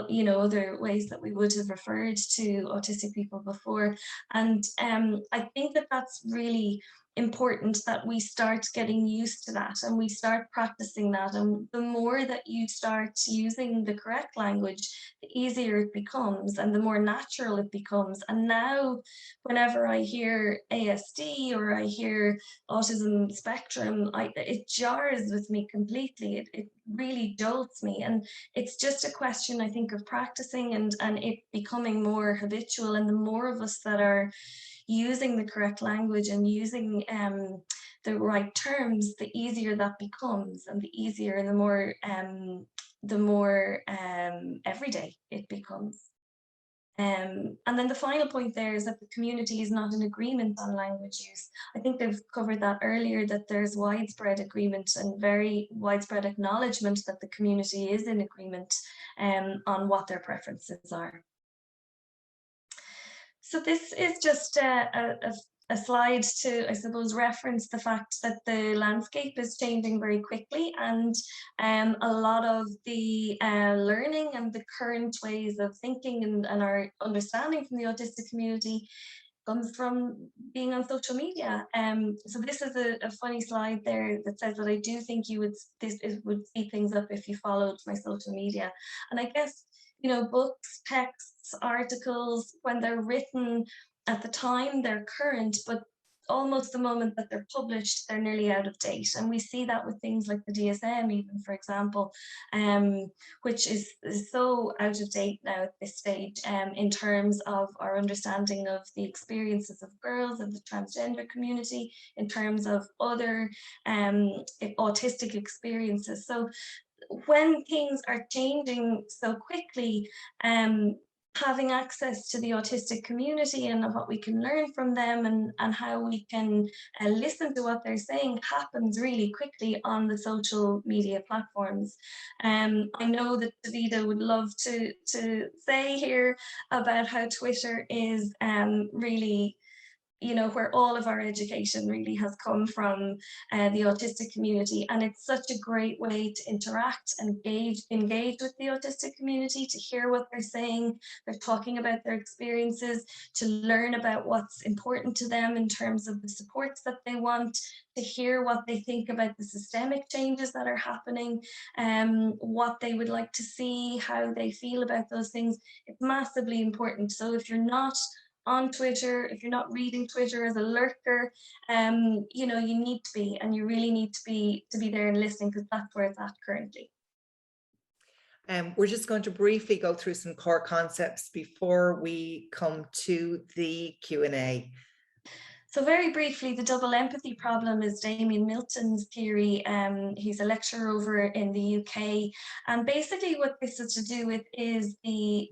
you know, other ways that we would have referred to autistic people before. And I think that that's really important, that we start getting used to that and we start practicing that, and the more that you start using the correct language, the easier it becomes and the more natural it becomes. And now whenever I hear ASD or I hear autism spectrum, it jars with me completely. It really jolts me, and it's just a question, I think, of practicing and it becoming more habitual. And the more of us that are using the correct language and using the right terms, the easier that becomes, and the easier and the more everyday it becomes. And then the final point there is that the community is not in agreement on language use. I think they've covered that earlier, that there's widespread agreement and very widespread acknowledgement that the community is in agreement on what their preferences are. So this is just a slide to, I suppose, reference the fact that the landscape is changing very quickly, and a lot of the learning and the current ways of thinking and our understanding from the autistic community comes from being on social media. So this is a funny slide there that says that I do think this would speed things up if you followed my social media. And I guess, you know, books, texts, articles, when they're written at the time, they're current, but almost the moment that they're published, they're nearly out of date. And we see that with things like the DSM, even, for example, which is so out of date now at this stage, in terms of our understanding of the experiences of girls and the transgender community, in terms of other autistic experiences. So when things are changing so quickly, having access to the autistic community and what we can learn from them and how we can listen to what they're saying happens really quickly on the social media platforms. I know that Davida would love to say here about how Twitter is really, you know, where all of our education really has come from the autistic community. And it's such a great way to interact and engage with the autistic community, to hear what they're saying. They're talking about their experiences, to learn about what's important to them in terms of the supports that they want, to hear what they think about the systemic changes that are happening, what they would like to see, how they feel about those things. It's massively important. So if you're not on Twitter, if you're not reading Twitter as a lurker, you know, you need to be, and you really need to be there and listening, because that's where it's at currently. We're just going to briefly go through some core concepts before we come to the Q&A. So very briefly, the double empathy problem is Damien Milton's theory. He's a lecturer over in the UK. And basically what this is to do with is the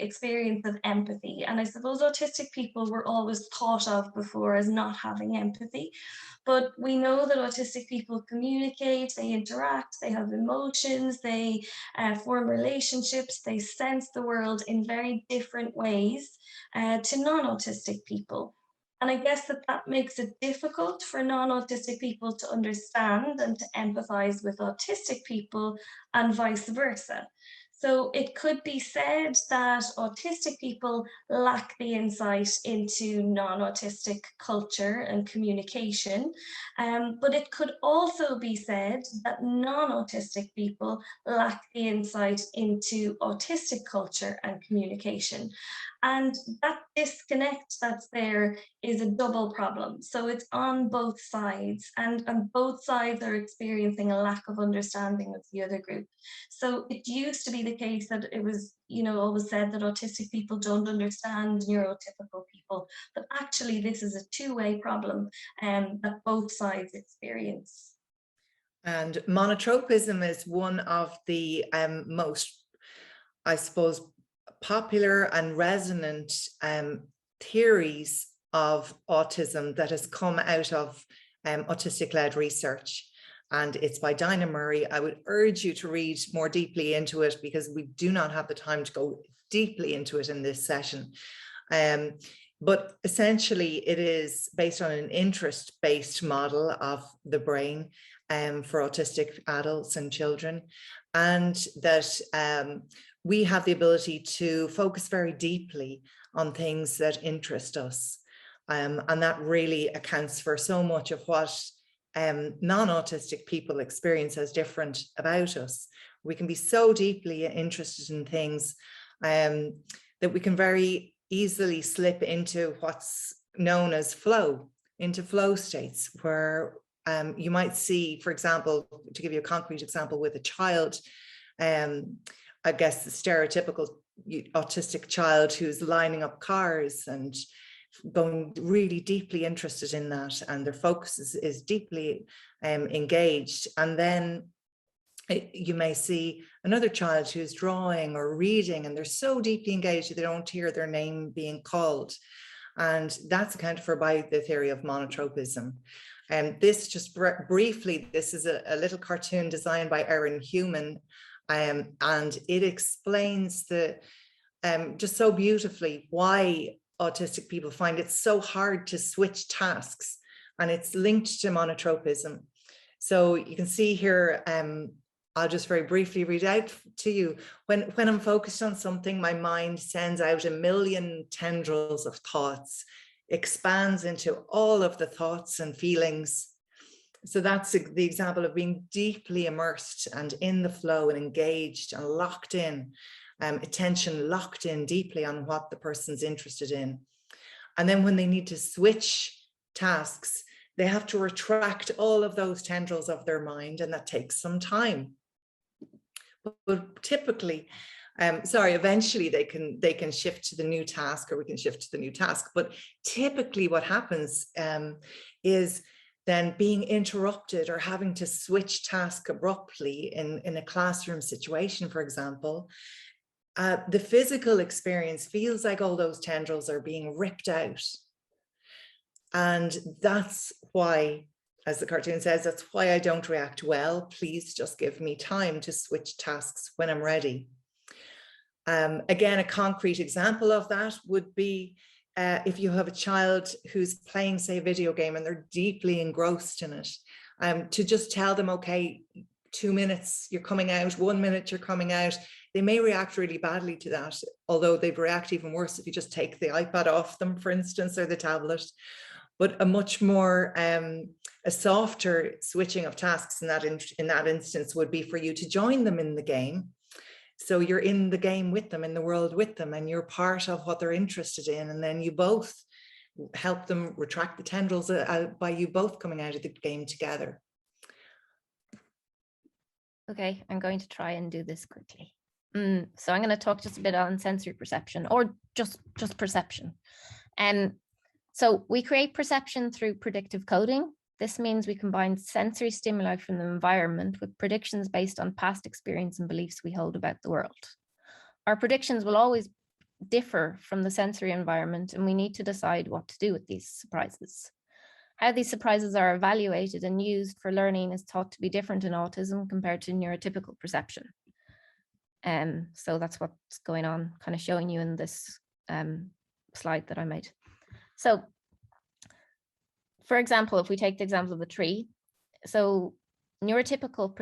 experience of empathy. And I suppose autistic people were always thought of before as not having empathy. But we know that autistic people communicate, they interact, they have emotions, they form relationships, they sense the world in very different ways to non-autistic people. And I guess that makes it difficult for non-autistic people to understand and to empathize with autistic people, and vice versa. So it could be said that autistic people lack the insight into non-autistic culture and communication, but it could also be said that non-autistic people lack the insight into autistic culture and communication. And that disconnect that's there is a double problem. So it's on both sides, and both sides are experiencing a lack of understanding of the other group. So it used to be the case that it was, you know, always said that autistic people don't understand neurotypical people, but actually this is a two-way problem that both sides experience. And monotropism is one of the most, I suppose, popular and resonant theories of autism that has come out of autistic-led research. And it's by Dinah Murray. I would urge you to read more deeply into it, because we do not have the time to go deeply into it in this session. But essentially, it is based on an interest-based model of the brain for autistic adults and children, and that we have the ability to focus very deeply on things that interest us. And that really accounts for so much of what non-autistic people experience as different about us. We can be so deeply interested in things that we can very easily slip into what's known as flow states, where you might see, for example, to give you a concrete example with a child, I guess the stereotypical autistic child who's lining up cars and going really deeply interested in that, and their focus is deeply engaged. And then you may see another child who's drawing or reading, and they're so deeply engaged that they don't hear their name being called. And that's accounted for by the theory of monotropism. And this, just briefly, this is a little cartoon designed by Erin Human, and it explains just so beautifully why autistic people find it so hard to switch tasks, and it's linked to monotropism. So you can see here, I'll just very briefly read out to you. When I'm focused on something, my mind sends out a million tendrils of thoughts, expands into all of the thoughts and feelings. So that's the example of being deeply immersed and in the flow and engaged and locked in, attention locked in deeply on what the person's interested in. And then when they need to switch tasks, they have to retract all of those tendrils of their mind, and that takes some time. But typically, eventually they can shift to the new task, or we can shift to the new task. But typically what happens is then being interrupted or having to switch task abruptly in a classroom situation, for example. The physical experience feels like all those tendrils are being ripped out. And that's why, as the cartoon says, that's why I don't react well. Please just give me time to switch tasks when I'm ready. Again, a concrete example of that would be if you have a child who's playing, say, a video game and they're deeply engrossed in it, to just tell them, okay, 2 minutes, you're coming out, 1 minute, you're coming out. They may react really badly to that, although they'd react even worse if you just take the iPad off them, for instance, or the tablet. But a much more, a softer switching of tasks in that instance would be for you to join them in the game. So you're in the game with them, in the world with them, and you're part of what they're interested in. And then you both help them retract the tendrils by you both coming out of the game together. Okay, I'm going to try and do this quickly. So I'm going to talk just a bit on sensory perception, or just perception. So we create perception through predictive coding. This means we combine sensory stimuli from the environment with predictions based on past experience and beliefs we hold about the world. Our predictions will always differ from the sensory environment, and we need to decide what to do with these surprises. How these surprises are evaluated and used for learning is thought to be different in autism compared to neurotypical perception. So that's what's going on, kind of showing you in this slide that I made. So, for example, if we take the example of a tree, so neurotypical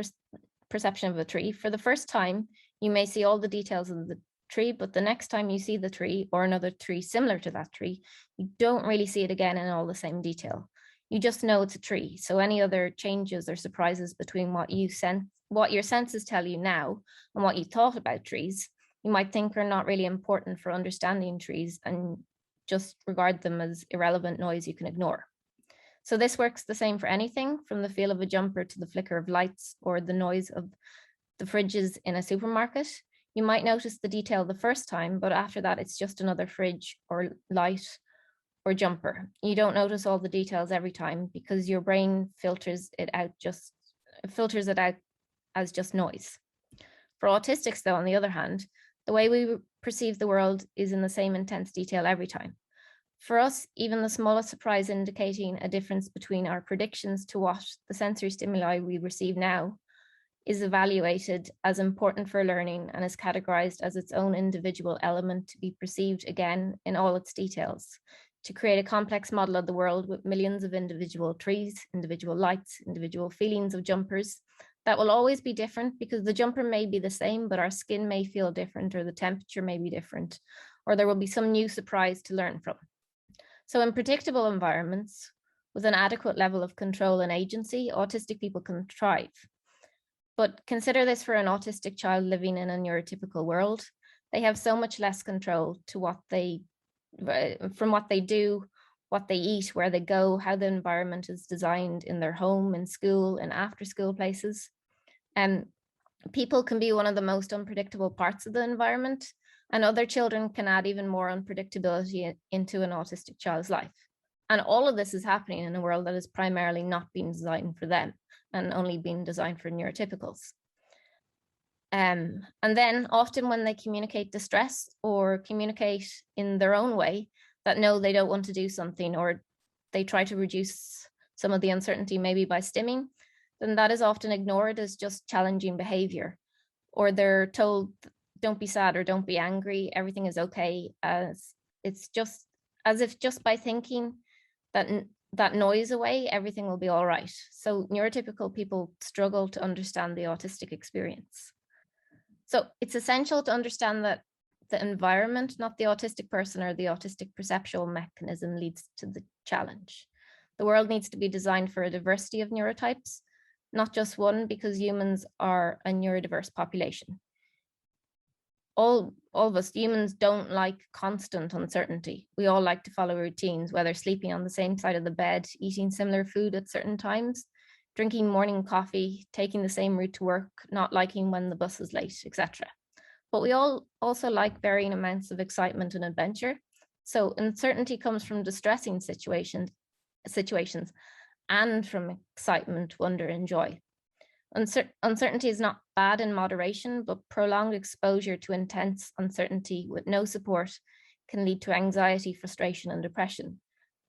perception of a tree, for the first time, you may see all the details of the tree, but the next time you see the tree or another tree similar to that tree, you don't really see it again in all the same detail. You just know it's a tree. So any other changes or surprises between what your senses tell you now and what you thought about trees, you might think are not really important for understanding trees and just regard them as irrelevant noise you can ignore. So this works the same for anything from the feel of a jumper to the flicker of lights or the noise of the fridges in a supermarket. You might notice the detail the first time, but after that, it's just another fridge or light or jumper. You don't notice all the details every time because your brain filters it out as just noise. For autistics, though, on the other hand, the way we perceive the world is in the same intense detail every time. For us, even the smallest surprise indicating a difference between our predictions to what the sensory stimuli we receive now is evaluated as important for learning and is categorized as its own individual element to be perceived again in all its details, to create a complex model of the world with millions of individual trees, individual lights, individual feelings of jumpers that will always be different because the jumper may be the same, but our skin may feel different or the temperature may be different, or there will be some new surprise to learn from. So in predictable environments, with an adequate level of control and agency, autistic people can thrive. But consider this for an autistic child living in a neurotypical world. They have so much less control to from what they do, what they eat, where they go, how the environment is designed in their home, in school, and after school places. And people can be one of the most unpredictable parts of the environment, and other children can add even more unpredictability into an autistic child's life. And all of this is happening in a world that is primarily not being designed for them and only being designed for neurotypicals. And then often when they communicate distress or communicate in their own way that no, they don't want to do something, or they try to reduce some of the uncertainty maybe by stimming, then that is often ignored as just challenging behavior. Or they're told, don't be sad or don't be angry, everything is okay, as it's just as if just by thinking that noise away, everything will be all right. So neurotypical people struggle to understand the autistic experience. So it's essential to understand that the environment, not the autistic person or the autistic perceptual mechanism, leads to the challenge. The world needs to be designed for a diversity of neurotypes, not just one, because humans are a neurodiverse population. All of us humans don't like constant uncertainty. We all like to follow routines, whether sleeping on the same side of the bed, eating similar food at certain times, drinking morning coffee, taking the same route to work, not liking when the bus is late, etc. But we all also like varying amounts of excitement and adventure. So uncertainty comes from distressing situations and from excitement, wonder, and joy. Uncertainty is not bad in moderation, but prolonged exposure to intense uncertainty with no support can lead to anxiety, frustration, and depression.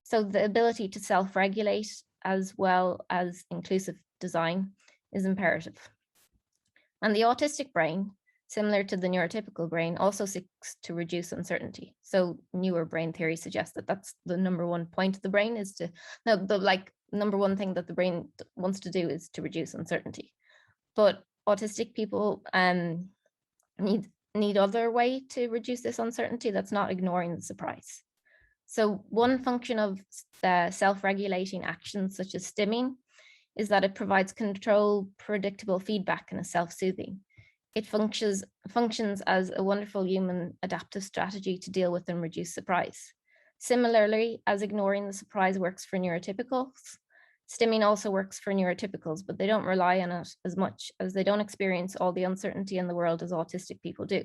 So the ability to self-regulate as well as inclusive design is imperative. And the autistic brain, similar to the neurotypical brain, also seeks to reduce uncertainty. So newer brain theory suggests that that's the number one point of the brain is to, number one thing that the brain wants to do is to reduce uncertainty. But autistic people need other way to reduce this uncertainty that's not ignoring the surprise. So one function of self-regulating actions such as stimming is that it provides control, predictable feedback, and is self-soothing. It functions as a wonderful human adaptive strategy to deal with and reduce surprise. Similarly, as ignoring the surprise works for neurotypicals, stimming also works for neurotypicals, but they don't rely on it as much as they don't experience all the uncertainty in the world as autistic people do.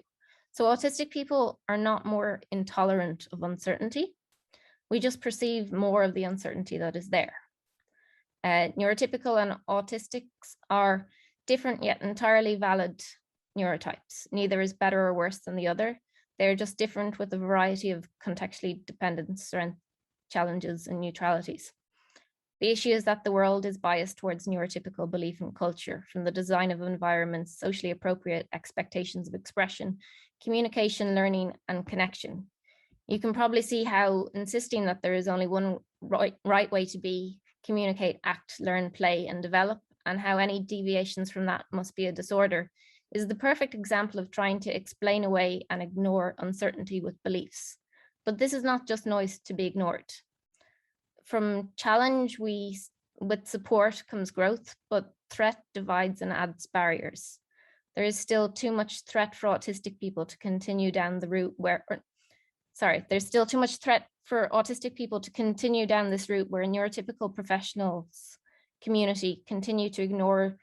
So autistic people are not more intolerant of uncertainty. We just perceive more of the uncertainty that is there. Neurotypical and autistics are different yet entirely valid neurotypes. Neither is better or worse than the other. They're just different with a variety of contextually dependent strengths, challenges, and neutralities. The issue is that the world is biased towards neurotypical belief and culture, from the design of environments, socially appropriate expectations of expression, communication, learning, and connection. You can probably see how insisting that there is only one right way to be, communicate, act, learn, play, and develop, and how any deviations from that must be a disorder, is the perfect example of trying to explain away and ignore uncertainty with beliefs. But this is not just noise to be ignored. From challenge with support comes growth, but threat divides and adds barriers. There is still too much threat for autistic people to continue down the route there's still too much threat for autistic people to continue down this route where neurotypical professionals community continue to ignore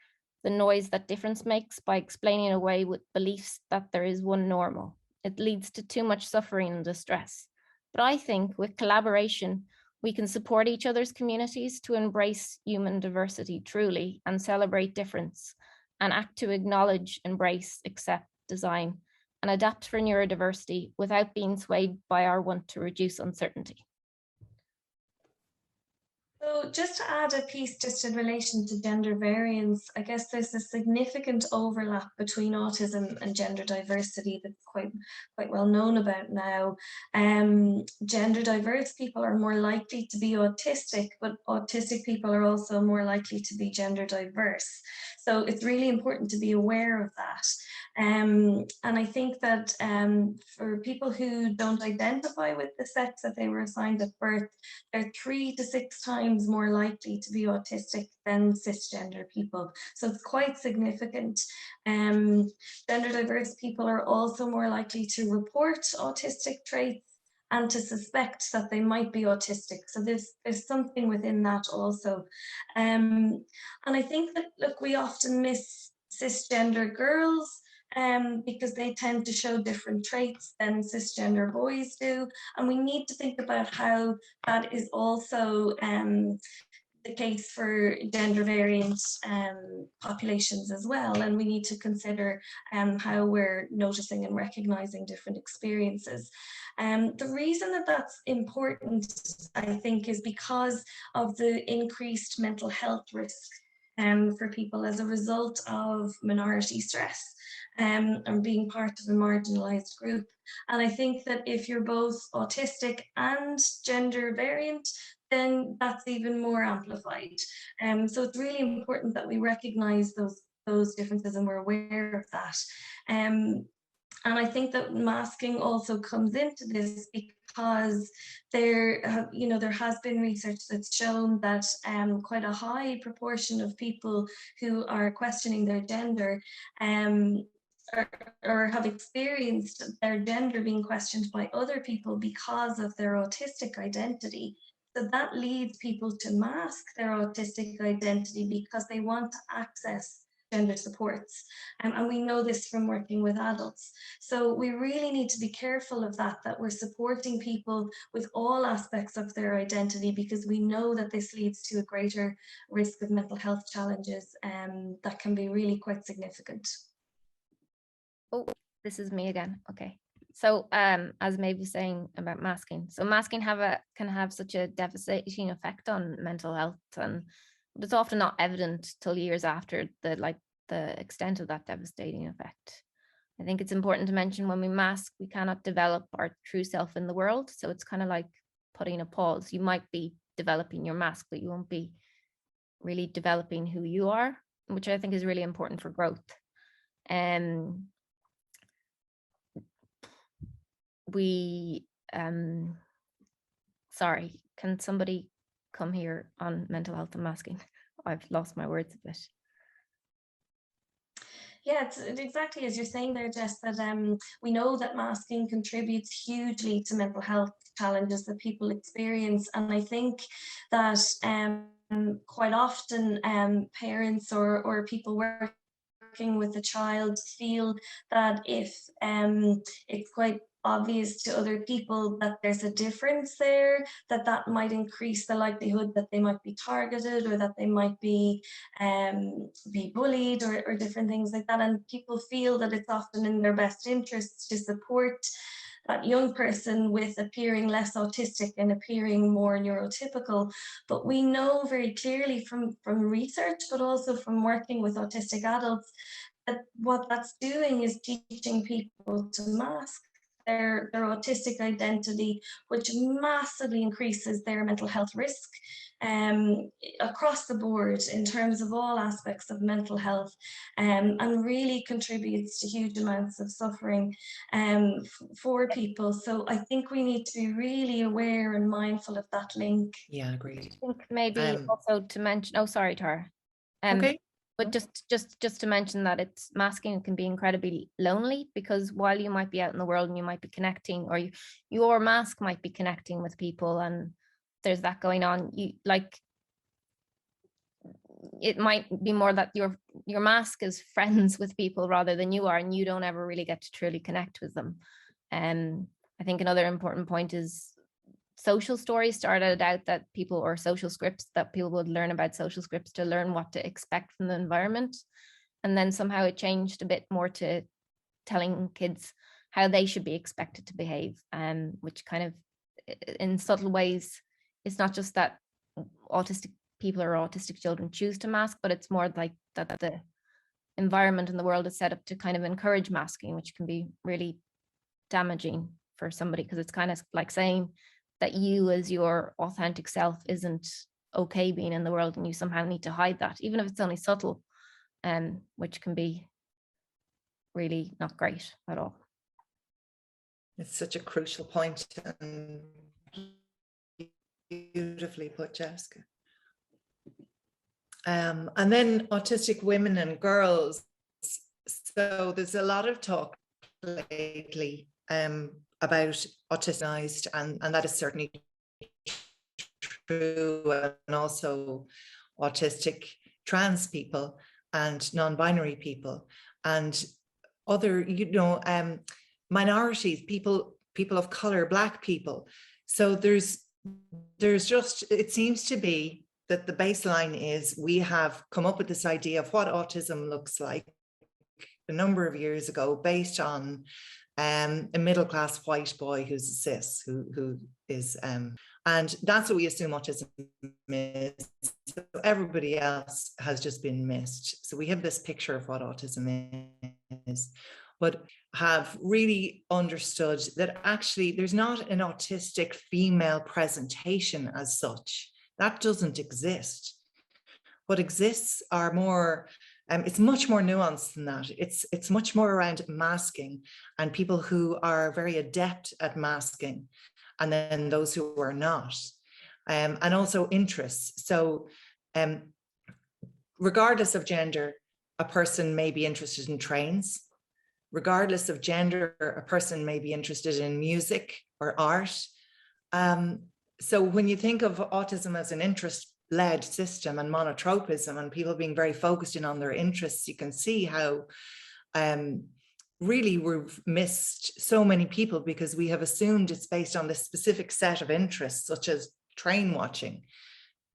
the noise that difference makes by explaining away with beliefs that there is one normal. It leads to too much suffering and distress. But I think with collaboration, we can support each other's communities to embrace human diversity truly and celebrate difference and act to acknowledge, embrace, accept, design, and adapt for neurodiversity without being swayed by our want to reduce uncertainty. So just to add a piece just in relation to gender variance, I guess there's a significant overlap between autism and gender diversity that's quite well known about now. Gender diverse people are more likely to be autistic, but autistic people are also more likely to be gender diverse. So it's really important to be aware of that. And I think that for people who don't identify with the sex that they were assigned at birth, they're 3 to 6 times more likely to be autistic than cisgender people. So it's quite significant. Gender diverse people are also more likely to report autistic traits and to suspect that they might be autistic. So there's something within that also. And I think that, look, we often miss cisgender girls because they tend to show different traits than cisgender boys do. And we need to think about how that is also the case for gender variant populations as well. And we need to consider how we're noticing and recognizing different experiences. The reason that that's important, I think, is because of the increased mental health risk for people as a result of minority stress and being part of a marginalized group. And I think that if you're both autistic and gender variant, then that's even more amplified. So it's really important that we recognize those differences and we're aware of that. And I think that masking also comes into this because there has been research that's shown that quite a high proportion of people who are questioning their gender or have experienced their gender being questioned by other people because of their autistic identity. So that leads people to mask their autistic identity because they want to access gender supports. And we know this from working with adults. So we really need to be careful of that we're supporting people with all aspects of their identity, because we know that this leads to a greater risk of mental health challenges that can be really quite significant. Oh, this is me again. Okay. So as Maeve was saying about masking, so masking can have such a devastating effect on mental health, and it's often not evident till years after the extent of that devastating effect. I think it's important to mention when we mask, we cannot develop our true self in the world. So it's kind of like putting a pause. You might be developing your mask, but you won't be really developing who you are, which I think is really important for growth. Sorry, can somebody come here on mental health and masking? I've lost my words a bit. Yeah, it's exactly as you're saying there, Jess, that we know that masking contributes hugely to mental health challenges that people experience. And I think that quite often parents or people working with a child feel that if it's quite obvious to other people that there's a difference there, that might increase the likelihood that they might be targeted or that they might be bullied or different things like that. And people feel that it's often in their best interests to support that young person with appearing less autistic and appearing more neurotypical. But we know very clearly from research, but also from working with autistic adults, that what that's doing is teaching people to mask their autistic identity, which massively increases their mental health risk across the board in terms of all aspects of mental health, and really contributes to huge amounts of suffering for people. So I think we need to be really aware and mindful of that link. Yeah, agreed. I think maybe also to mention, oh, sorry, Tara. Okay. But just to mention that it's masking can be incredibly lonely, because while you might be out in the world and you might be connecting, or your mask might be connecting with people, and there's that going on, it might be more that your mask is friends with people rather than you are, and you don't ever really get to truly connect with them. I think another important point is social stories started out that people, or social scripts, that people would learn about social scripts to learn what to expect from the environment. And then somehow it changed a bit more to telling kids how they should be expected to behave, which kind of in subtle ways, it's not just that autistic people or autistic children choose to mask, but it's more like that the environment in the world is set up to kind of encourage masking, which can be really damaging for somebody, because it's kind of like saying that you as your authentic self isn't okay being in the world, and you somehow need to hide that, even if it's only subtle, which can be really not great at all. It's such a crucial point, and beautifully put, Jessica. And then autistic women and girls. So there's a lot of talk lately about autisticized, and that is certainly true, and also autistic trans people and non-binary people and other, minorities, people of color, Black people. So there's just, it seems to be that the baseline is we have come up with this idea of what autism looks like a number of years ago, based on a middle-class white boy who's a cis, who is And that's what we assume autism is. So everybody else has just been missed. So we have this picture of what autism is, but have really understood that actually there's not an autistic female presentation as such. That doesn't exist. What exists are more, it's much more nuanced than that. It's much more around masking and people who are very adept at masking, and then those who are not, and also interests. So regardless of gender, a person may be interested in trains. Regardless of gender, a person may be interested in music or art. So when you think of autism as an interest-led system and monotropism and people being very focused in on their interests, you can see how really we've missed so many people because we have assumed it's based on this specific set of interests, such as train watching,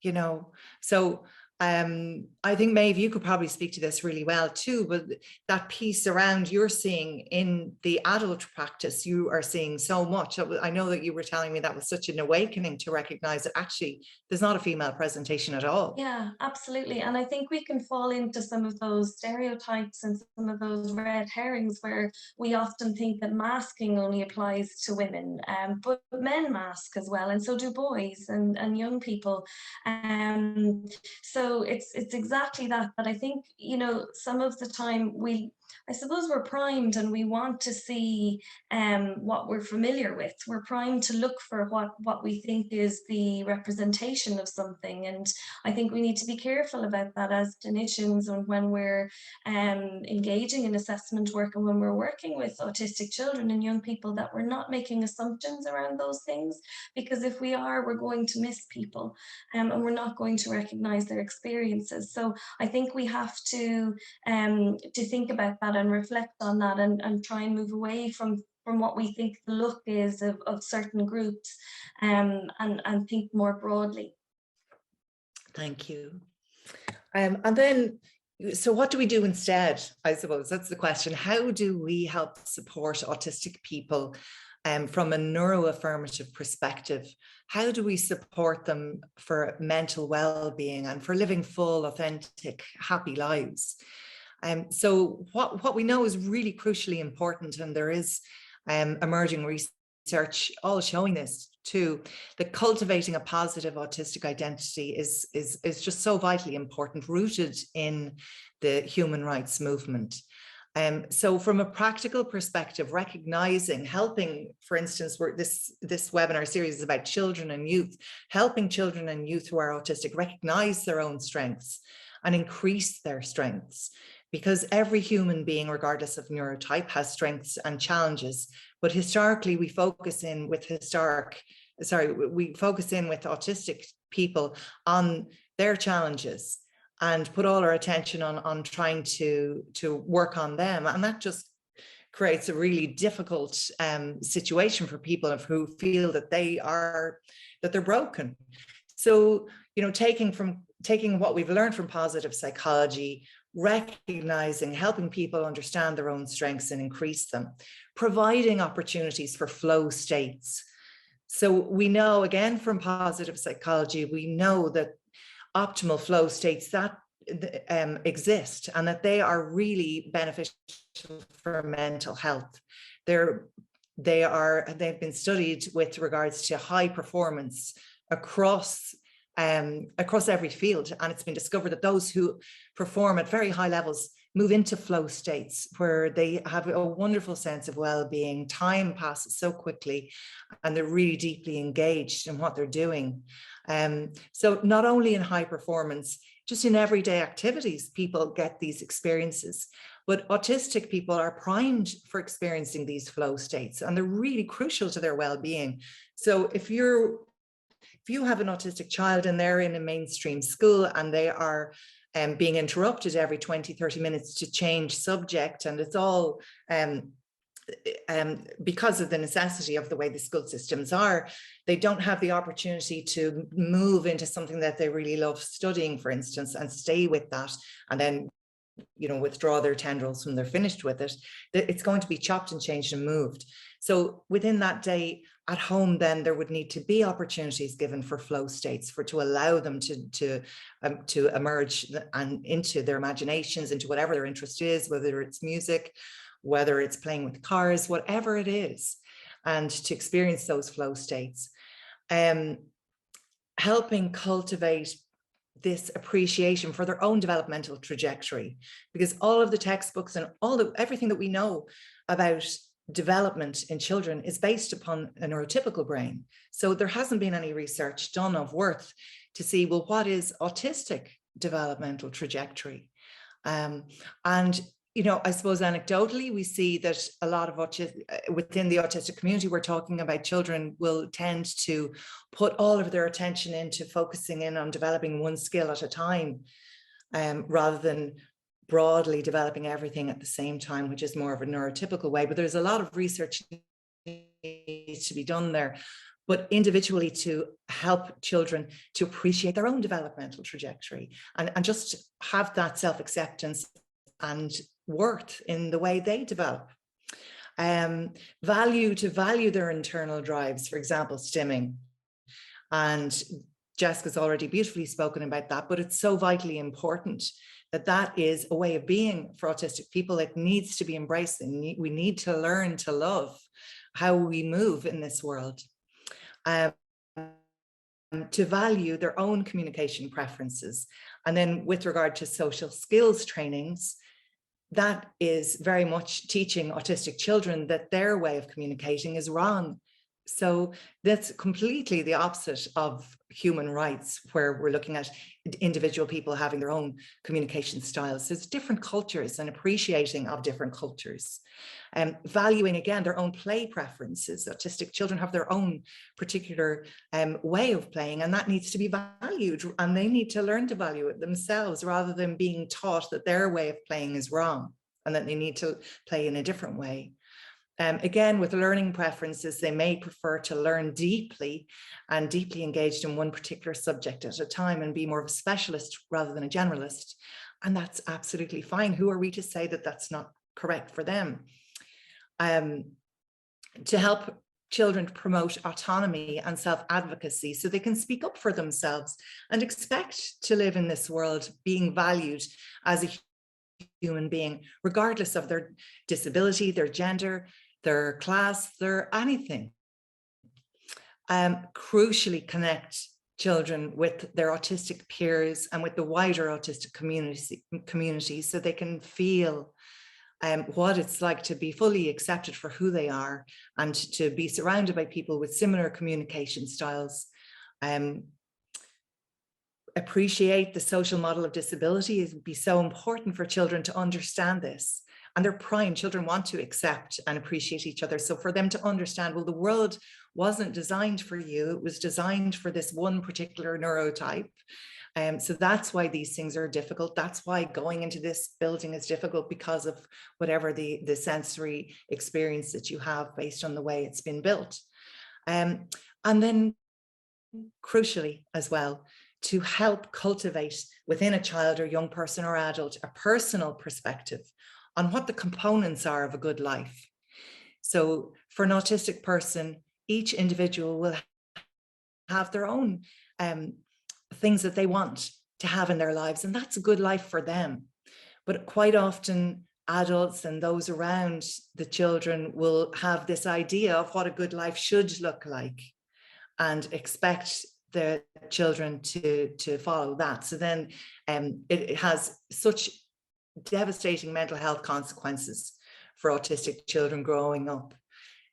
you know. So I think, Maeve, you could probably speak to this really well too, but that piece around you're seeing in the adult practice, you are seeing so much. I know that you were telling me that was such an awakening to recognize that actually there's not a female presentation at all. Yeah, absolutely. And I think we can fall into some of those stereotypes and some of those red herrings where we often think that masking only applies to women, but men mask as well, and so do boys and young people. So it's exactly that. But I think, you know, some of the time I suppose we're primed and we want to see what we're familiar with. We're primed to look for what we think is the representation of something. And I think we need to be careful about that as clinicians and when we're engaging in assessment work and when we're working with autistic children and young people, that we're not making assumptions around those things, because if we are, we're going to miss people and we're not going to recognize their experiences. So I think we have to think about that and reflect on that and try and move away from what we think the look is of certain groups and think more broadly. Thank you. And then, so what do we do instead? I suppose that's the question. How do we help support autistic people from a neuroaffirmative perspective? How do we support them for mental well-being and for living full, authentic, happy lives? So what we know is really crucially important, and there is emerging research all showing this too, that cultivating a positive autistic identity is just so vitally important, rooted in the human rights movement. So from a practical perspective, recognizing, helping, for instance, this webinar series is about children and youth, helping children and youth who are autistic recognize their own strengths and increase their strengths. Because every human being, regardless of neurotype, has strengths and challenges. But historically, we focus in with autistic people on their challenges and put all our attention on trying to work on them. And that just creates a really difficult situation for people who feel that they're broken. So, you know, taking what we've learned from positive psychology, recognizing, helping people understand their own strengths and increase them, providing opportunities for flow states. So we know, again, from positive psychology, we know that optimal flow states that exist and that they are really beneficial for mental health. They've been studied with regards to high performance across every field, and it's been discovered that those who perform at very high levels move into flow states where they have a wonderful sense of well-being. Time passes so quickly and they're really deeply engaged in what they're doing. So not only in high performance, just in everyday activities, people get these experiences. But autistic people are primed for experiencing these flow states, and they're really crucial to their well-being. So if you have an autistic child and they're in a mainstream school and they are being interrupted every 20-30 minutes to change subject, and it's all because of the necessity of the way the school systems are, they don't have the opportunity to move into something that they really love studying, for instance, and stay with that, and then, you know, withdraw their tendrils when they're finished with it. It's going to be chopped and changed and moved. So within that day, at home, then there would need to be opportunities given for flow states, to allow them to emerge and into their imaginations, into whatever their interest is, whether it's music, whether it's playing with cars, whatever it is, and to experience those flow states. Helping cultivate this appreciation for their own developmental trajectory, because all of the textbooks and everything that we know about development in children is based upon a neurotypical brain. So there hasn't been any research done of worth to see, well, what is autistic developmental trajectory? And you know, I suppose anecdotally, we see that a lot of within the autistic community, we're talking about children will tend to put all of their attention into focusing in on developing one skill at a time, rather than broadly developing everything at the same time, which is more of a neurotypical way. But there's a lot of research needs to be done there, but individually to help children to appreciate their own developmental trajectory and just have that self-acceptance and worth in the way they develop. Value their internal drives, for example, stimming. And Jessica's already beautifully spoken about that, but it's so vitally important that is a way of being for autistic people. It needs to be embraced. We need to learn to love how we move in this world. To value their own communication preferences. And then with regard to social skills trainings, that is very much teaching autistic children that their way of communicating is wrong. So that's completely the opposite of human rights, where we're looking at individual people having their own communication styles. There's different cultures and appreciating of different cultures. Valuing, again, their own play preferences. Autistic children have their own particular way of playing, and that needs to be valued, and they need to learn to value it themselves rather than being taught that their way of playing is wrong and that they need to play in a different way. Again, with learning preferences, they may prefer to learn deeply and deeply engaged in one particular subject at a time and be more of a specialist rather than a generalist. And that's absolutely fine. Who are we to say that that's not correct for them? To help children to promote autonomy and self-advocacy so they can speak up for themselves and expect to live in this world being valued as a human being, regardless of their disability, their gender, their class, their anything. Crucially connect children with their autistic peers and with the wider autistic community so they can feel what it's like to be fully accepted for who they are and to be surrounded by people with similar communication styles. Appreciate the social model of disability. It would be so important for children to understand this. And they're primed. Children want to accept and appreciate each other. So for them to understand, well, the world wasn't designed for you. It was designed for this one particular neurotype. So that's why these things are difficult. That's why going into this building is difficult, because of whatever the sensory experience that you have based on the way it's been built. And then crucially as well, to help cultivate within a child or young person or adult a personal perspective on what the components are of a good life. So for an autistic person, each individual will have their own things that they want to have in their lives, and that's a good life for them. But quite often adults and those around the children will have this idea of what a good life should look like and expect the children to follow that. So then it has such devastating mental health consequences for autistic children growing up,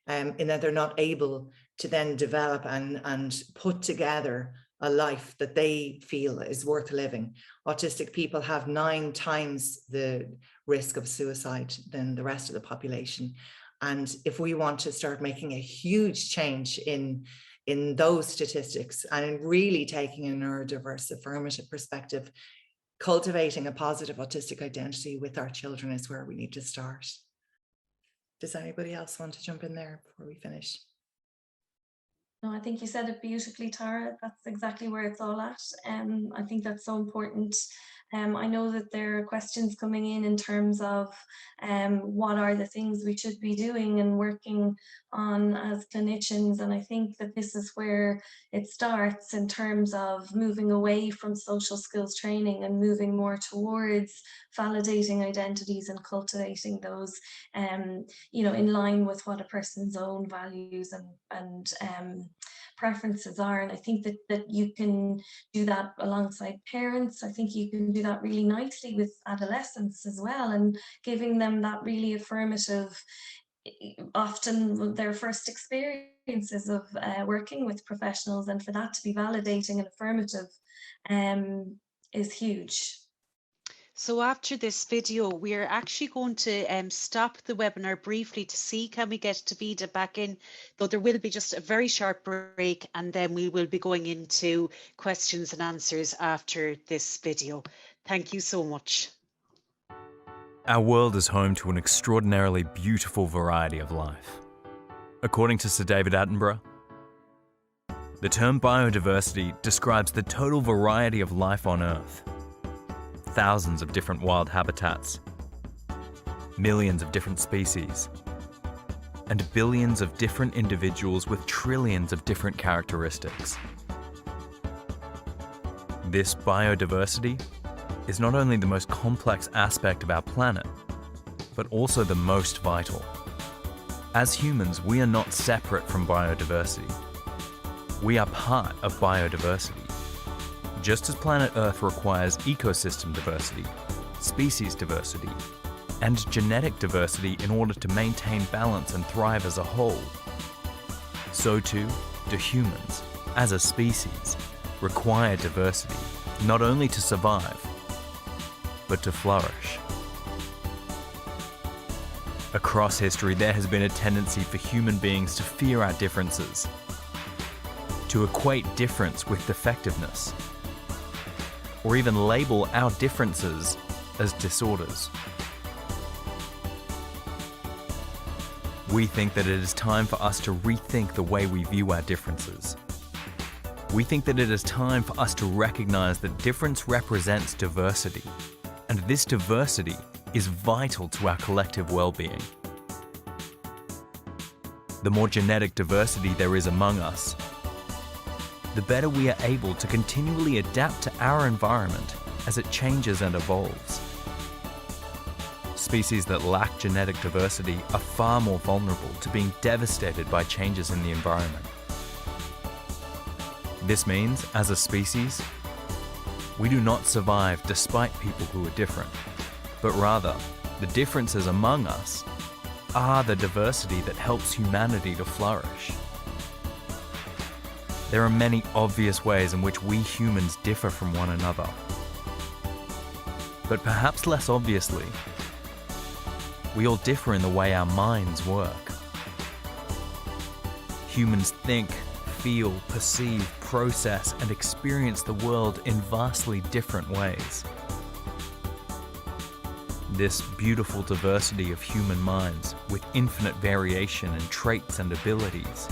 in that they're not able to then develop and put together a life that they feel is worth living. Autistic people have 9 times the risk of suicide than the rest of the population. And if we want to start making a huge change in those statistics and really taking a neurodiverse affirmative perspective, cultivating a positive autistic identity with our children is where we need to start. Does anybody else want to jump in there before we finish? No, I think you said it beautifully, Tara. That's exactly where it's all at. I think that's so important. I know that there are questions coming in terms of what are the things we should be doing and working on as clinicians. And I think that this is where it starts in terms of moving away from social skills training and moving more towards validating identities and cultivating those, you know, in line with what a person's own values and preferences are. And I think that you can do that alongside parents. I think you can do that really nicely with adolescents as well, and giving them that really affirmative, often their first experiences of working with professionals, and for that to be validating and affirmative is huge. So after this video, we're actually going to stop the webinar briefly to see can we get Davida back in, though there will be just a very short break, and then we will be going into questions and answers after this video. Thank you so much. Our world is home to an extraordinarily beautiful variety of life. According to Sir David Attenborough, the term biodiversity describes the total variety of life on Earth. Thousands of different wild habitats, millions of different species, and billions of different individuals with trillions of different characteristics. This biodiversity is not only the most complex aspect of our planet, but also the most vital. As humans, we are not separate from biodiversity. We are part of biodiversity. Just as planet Earth requires ecosystem diversity, species diversity, and genetic diversity in order to maintain balance and thrive as a whole, so too do humans, as a species, require diversity, not only to survive, but to flourish. Across history, there has been a tendency for human beings to fear our differences, to equate difference with defectiveness, or even label our differences as disorders. We think that it is time for us to rethink the way we view our differences. We think that it is time for us to recognize that difference represents diversity, and this diversity is vital to our collective well-being. The more genetic diversity there is among us, the better we are able to continually adapt to our environment as it changes and evolves. Species that lack genetic diversity are far more vulnerable to being devastated by changes in the environment. This means, as a species, we do not survive despite people who are different, but rather, the differences among us are the diversity that helps humanity to flourish. There are many obvious ways in which we humans differ from one another. But perhaps less obviously, we all differ in the way our minds work. Humans think, feel, perceive, process, and experience the world in vastly different ways. This beautiful diversity of human minds, with infinite variation in traits and abilities,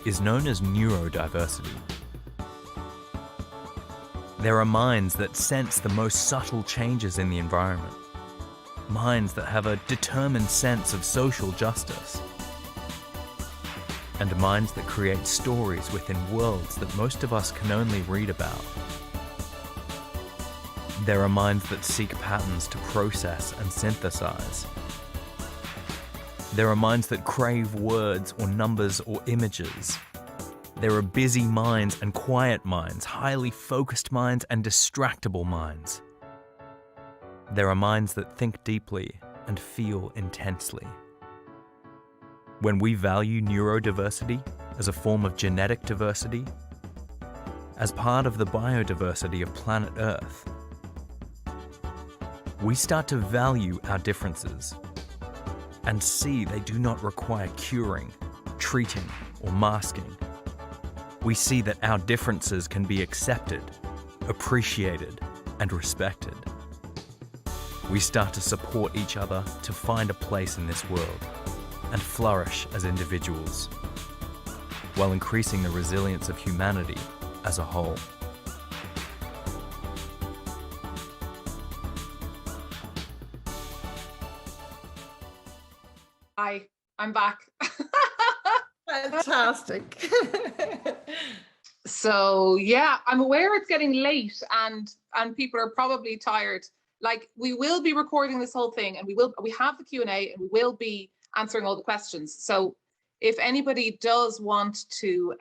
is known as neurodiversity. There are minds that sense the most subtle changes in the environment, minds that have a determined sense of social justice, and minds that create stories within worlds that most of us can only read about. There are minds that seek patterns to process and synthesize. There are minds that crave words or numbers or images. There are busy minds and quiet minds, highly focused minds and distractible minds. There are minds that think deeply and feel intensely. When we value neurodiversity as a form of genetic diversity, as part of the biodiversity of planet Earth, we start to value our differences and see they do not require curing, treating, or masking. We see that our differences can be accepted, appreciated, and respected. We start to support each other to find a place in this world and flourish as individuals, while increasing the resilience of humanity as a whole. Hi, I'm back. Fantastic. So yeah, I'm aware it's getting late and people are probably tired. Like, we will be recording this whole thing, and we have the Q&A, and we will be answering all the questions. So if anybody does want to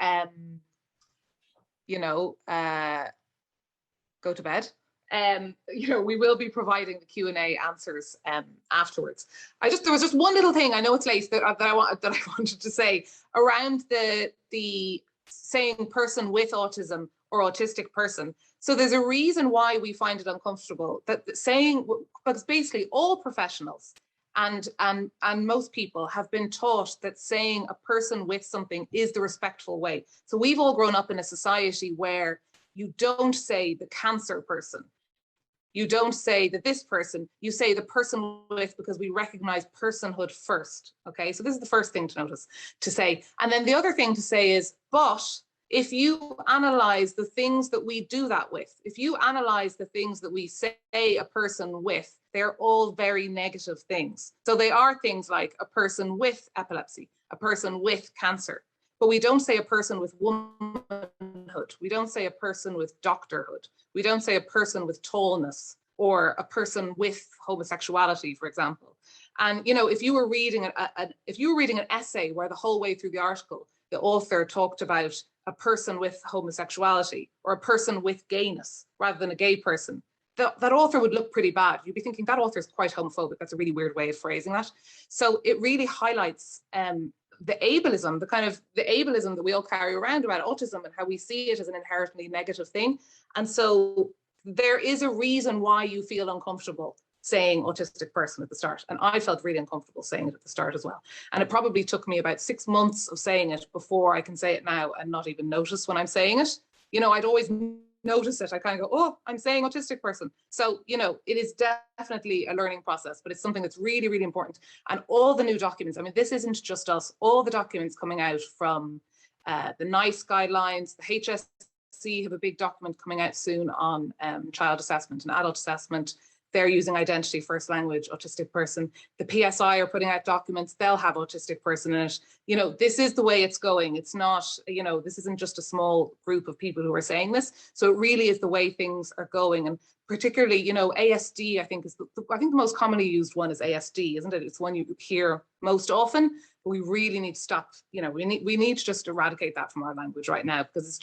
go to bed, we will be providing the Q&A answers afterwards. There was just one little thing, I know it's late, that I wanted to say around the saying person with autism or autistic person. So there's a reason why we find it uncomfortable, that saying, because basically all professionals and most people have been taught that saying a person with something is the respectful way. So we've all grown up in a society where you don't say the cancer person, you don't say that this person, you say the person with, because we recognize personhood first. Okay, so this is the first thing to say. And then the other thing to say is, but if you analyze the things that we do that with, if you analyze the things that we say a person with, they're all very negative things. So they are things like a person with epilepsy, a person with cancer, but we don't say a person with womanhood. We don't say a person with doctorhood. We don't say a person with tallness, or a person with homosexuality, for example. And if you were reading an essay where the whole way through the article the author talked about a person with homosexuality or a person with gayness rather than a gay person, that author would look pretty bad. You'd be thinking that author is quite homophobic. That's a really weird way of phrasing that. So it really highlights the ableism that we all carry around about autism, and how we see it as an inherently negative thing. And so there is a reason why you feel uncomfortable saying autistic person at the start. And I felt really uncomfortable saying it at the start as well. And it probably took me about 6 months of saying it before I can say it now and not even notice when I'm saying it. I'd always notice it. I kind of go, oh, I'm saying autistic person. So, it is definitely a learning process, but it's something that's really, really important. And all the new documents, I mean, this isn't just us, all the documents coming out from the NICE guidelines, the HSC have a big document coming out soon on child assessment and adult assessment. They're using identity first language, autistic person. The PSI are putting out documents, they'll have autistic person in it. This is the way it's going. It's not, this isn't just a small group of people who are saying this. So it really is the way things are going. And particularly, ASD, I think the most commonly used one is ASD, isn't it? It's one you hear most often, but we really need to stop, we need to just eradicate that from our language right now, because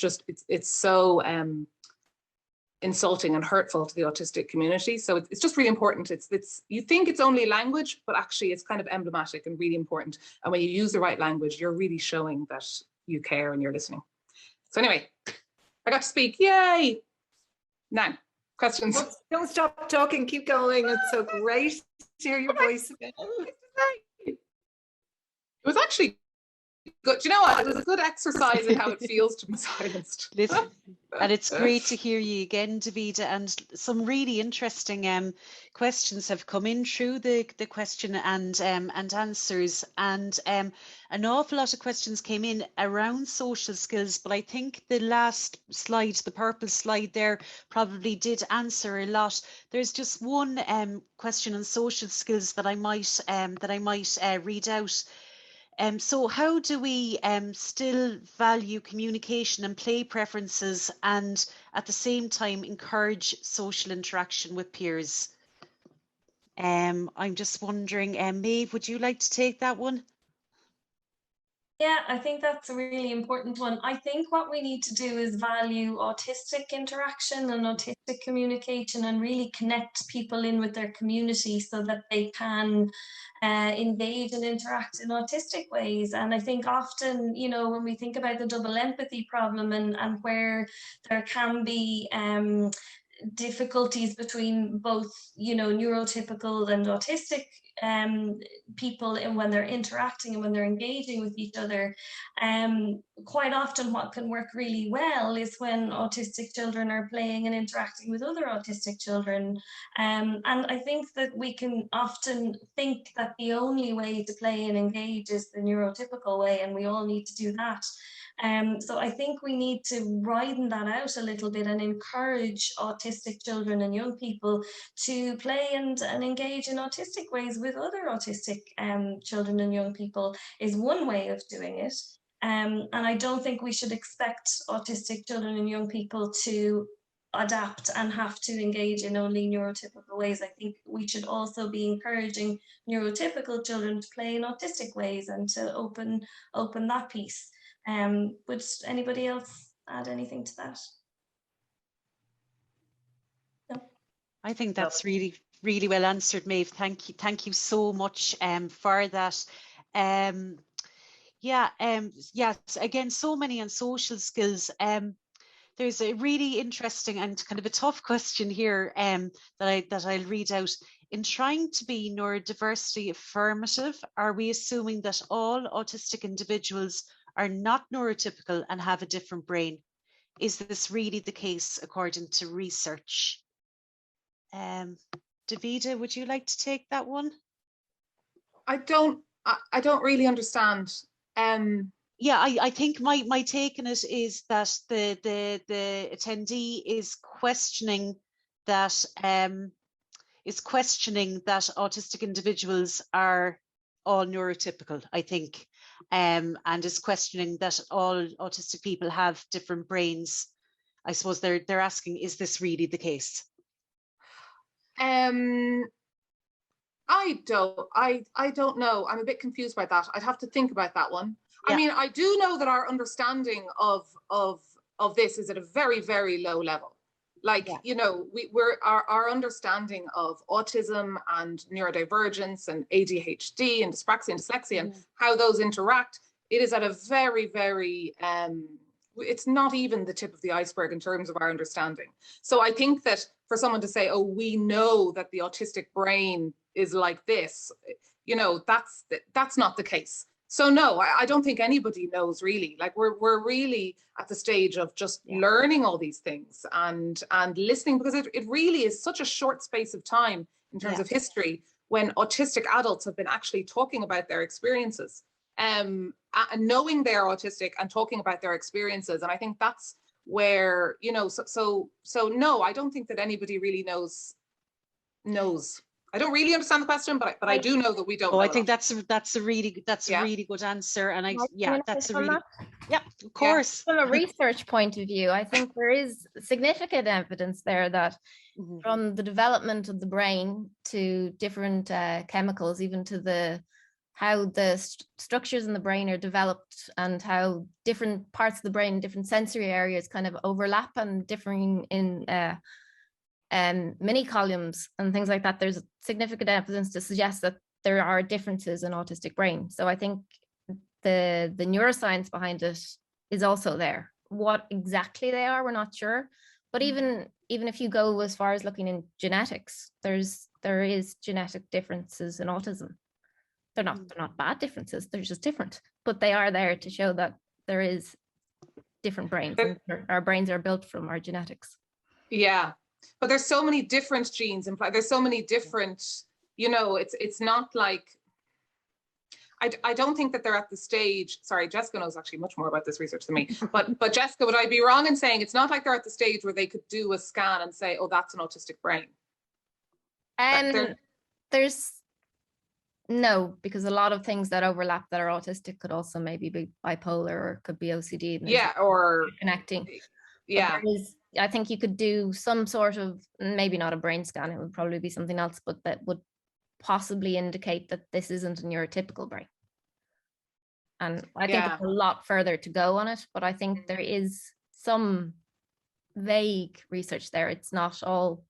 it's so, insulting and hurtful to the autistic community. So it's just really important. You think it's only language, but actually it's kind of emblematic and really important. And when you use the right language, you're really showing that you care and you're listening. So anyway, I got to speak. Yay! Now, questions. Don't stop talking. Keep going. It's so great to hear your voice again. It was actually good. Do you know what? It was a good exercise in how it feels to be silenced. Listen, and it's great to hear you again, Davida. And some really interesting questions have come in through the question and answers. And an awful lot of questions came in around social skills. But I think the last slide, the purple slide there, probably did answer a lot. There's just one question on social skills that I might read out. So how do we still value communication and play preferences, and at the same time encourage social interaction with peers? I'm just wondering, Maeve, would you like to take that one? Yeah, I think that's a really important one. I think what we need to do is value autistic interaction and autistic communication, and really connect people in with their community so that they can engage and interact in autistic ways. And I think often, when we think about the double empathy problem and where there can be difficulties between both, neurotypical and autistic people, and when they're interacting and when they're engaging with each other, quite often what can work really well is when autistic children are playing and interacting with other autistic children. And I think that we can often think that the only way to play and engage is the neurotypical way, and we all need to do that. So I think we need to widen that out a little bit and encourage autistic children and young people to play and engage in autistic ways with other autistic children and young people is one way of doing it. And I don't think we should expect autistic children and young people to adapt and have to engage in only neurotypical ways. I think we should also be encouraging neurotypical children to play in autistic ways and to open that piece. Would anybody else add anything to that? No. I think that's really, really well answered, Maeve. Thank you so much for that. Yes, again, so many on social skills. There's a really interesting and kind of a tough question here that I'll read out. In trying to be neurodiversity affirmative, are we assuming that all autistic individuals are not neurotypical and have a different brain? Is this really the case according to research? Davida, would you like to take that one? I don't really understand. Yeah, I think my take on it is that the attendee is questioning that autistic individuals are all neurotypical, I think, and is questioning that all autistic people have different brains. I suppose they're asking, is this really the case? I don't know. I'm a bit confused by that. I'd have to think about that one. Yeah. I mean, I do know that our understanding of this is at a very, very low level. Like, yeah. You know, our understanding of autism and neurodivergence and ADHD and dyspraxia and dyslexia and how those interact, it is at a very, very, it's not even the tip of the iceberg in terms of our understanding. So I think that for someone to say, oh, we know that the autistic brain is like this, you know, that's not the case. So no, I don't think anybody knows really. Like we're really at the stage of just learning all these things and listening, because it really is such a short space of time in terms of history when autistic adults have been actually talking about their experiences, and knowing they're autistic and talking about their experiences. And I think that's where, you know, so no, I don't think that anybody really knows. I don't really understand the question, but I do know that we don't. I think that's a really good answer, and that's a really of course. From a research point of view, I think there is significant evidence there that from the development of the brain to different chemicals, even to how the structures in the brain are developed and how different parts of the brain, different sensory areas kind of overlap and differing in mini columns and things like that. There's significant evidence to suggest that there are differences in autistic brain. So I think the neuroscience behind it is also there. What exactly they are, we're not sure. But even if you go as far as looking in genetics, there is genetic differences in autism. They're not bad differences, they're just different. But they are there to show that there is different brains. And our brains are built from our genetics. Yeah. But there's so many different genes implied. There's so many different, you know, it's not like, I don't think that they're at the stage, sorry, Jessica knows actually much more about this research than me, but Jessica, would I be wrong in saying it's not like they're at the stage where they could do a scan and say, oh, that's an autistic brain? No, because a lot of things that overlap that are autistic could also maybe be bipolar or could be OCD. Yeah, or connecting. Yeah. I think you could do some sort of, maybe not a brain scan, it would probably be something else, but that would possibly indicate that this isn't a neurotypical brain. And I think it's a lot further to go on it, but I think there is some vague research there. It's not all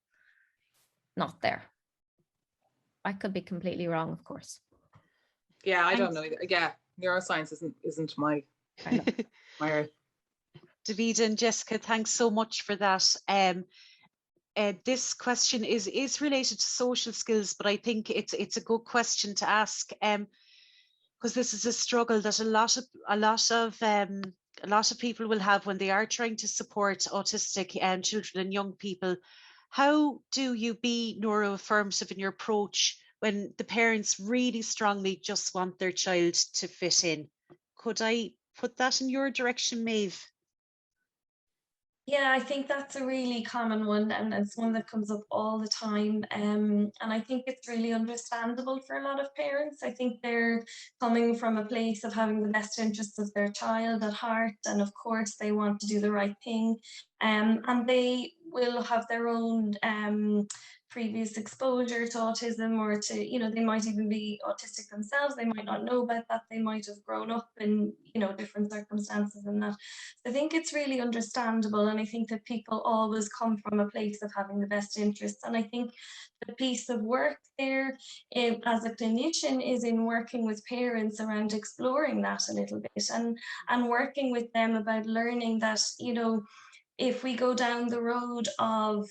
not there. I could be completely wrong, of course. Yeah, I don't know either. Yeah, neuroscience isn't my kind of my area. Davida and Jessica, thanks so much for that. This question is related to social skills, but I think it's a good question to ask, because this is a struggle that a lot of people will have when they are trying to support autistic children and young people. How do you be neuroaffirmative in your approach when the parents really strongly just want their child to fit in? Could I put that in your direction, Maeve? Yeah, I think that's a really common one, and it's one that comes up all the time. And I think it's really understandable for a lot of parents. I think they're coming from a place of having the best interests of their child at heart, and of course they want to do the right thing. And they will have their own previous exposure to autism, or to, you know, they might even be autistic themselves. They might not know about that. They might have grown up in, you know, different circumstances and that. I think it's really understandable, and I think that people always come from a place of having the best interests. And I think the piece of work there as a clinician is in working with parents around exploring that a little bit, and working with them about learning that, you know, if we go down the road of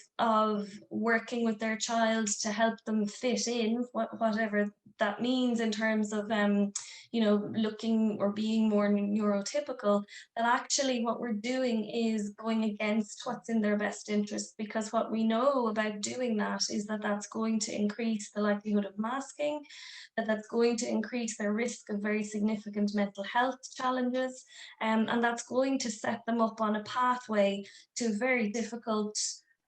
working with their child to help them fit in, whatever that means in terms of you know, looking or being more neurotypical, that actually what we're doing is going against what's in their best interest, because what we know about doing that is that that's going to increase the likelihood of masking, that that's going to increase their risk of very significant mental health challenges, and that's going to set them up on a pathway to very difficult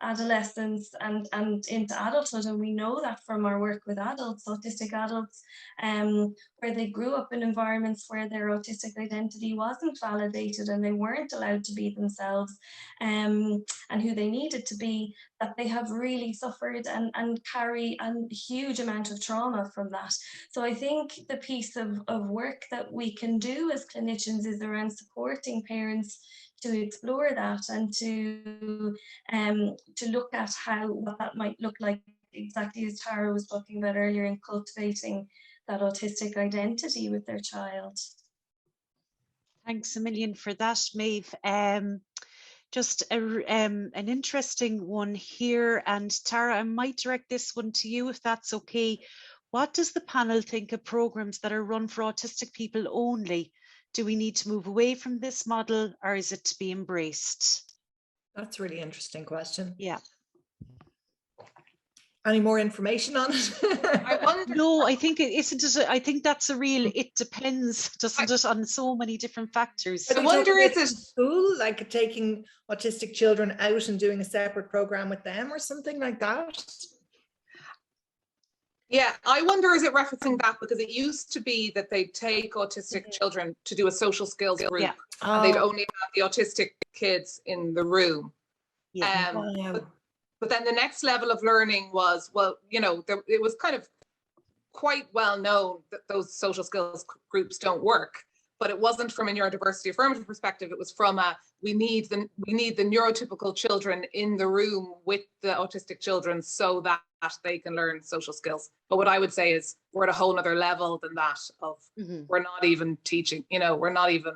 adolescence and into adulthood. And we know that from our work with adults, autistic adults, where they grew up in environments where their autistic identity wasn't validated and they weren't allowed to be themselves, and who they needed to be, that they have really suffered and carry a huge amount of trauma from that. So I think the piece of work that we can do as clinicians is around supporting parents to explore that, and to look at what that might look like, exactly as Tara was talking about earlier, in cultivating that autistic identity with their child. Thanks a million for that, Maeve. Just an interesting one here, and Tara, I might direct this one to you if that's okay. What does the panel think of programs that are run for autistic people only? Do we need to move away from this model, or is it to be embraced? That's a really interesting question. Yeah. Any more information on it? I wonder. No, I think it isn't. I think that's a real, it depends, doesn't it, on so many different factors. I wonder, is it school, like taking autistic children out and doing a separate program with them or something like that? Yeah, I wonder, is it referencing that? Because it used to be that they'd take autistic children to do a social skills group, Yeah. and they'd only have the autistic kids in the room. Yeah. But then the next level of learning was, well, you know, it was kind of quite well known that those social skills groups don't work. But it wasn't from a neurodiversity affirmative perspective. It was from a, we need the neurotypical children in the room with the autistic children so that they can learn social skills. But what I would say is we're at a whole other level than that of we're not even teaching, you know, we're not even,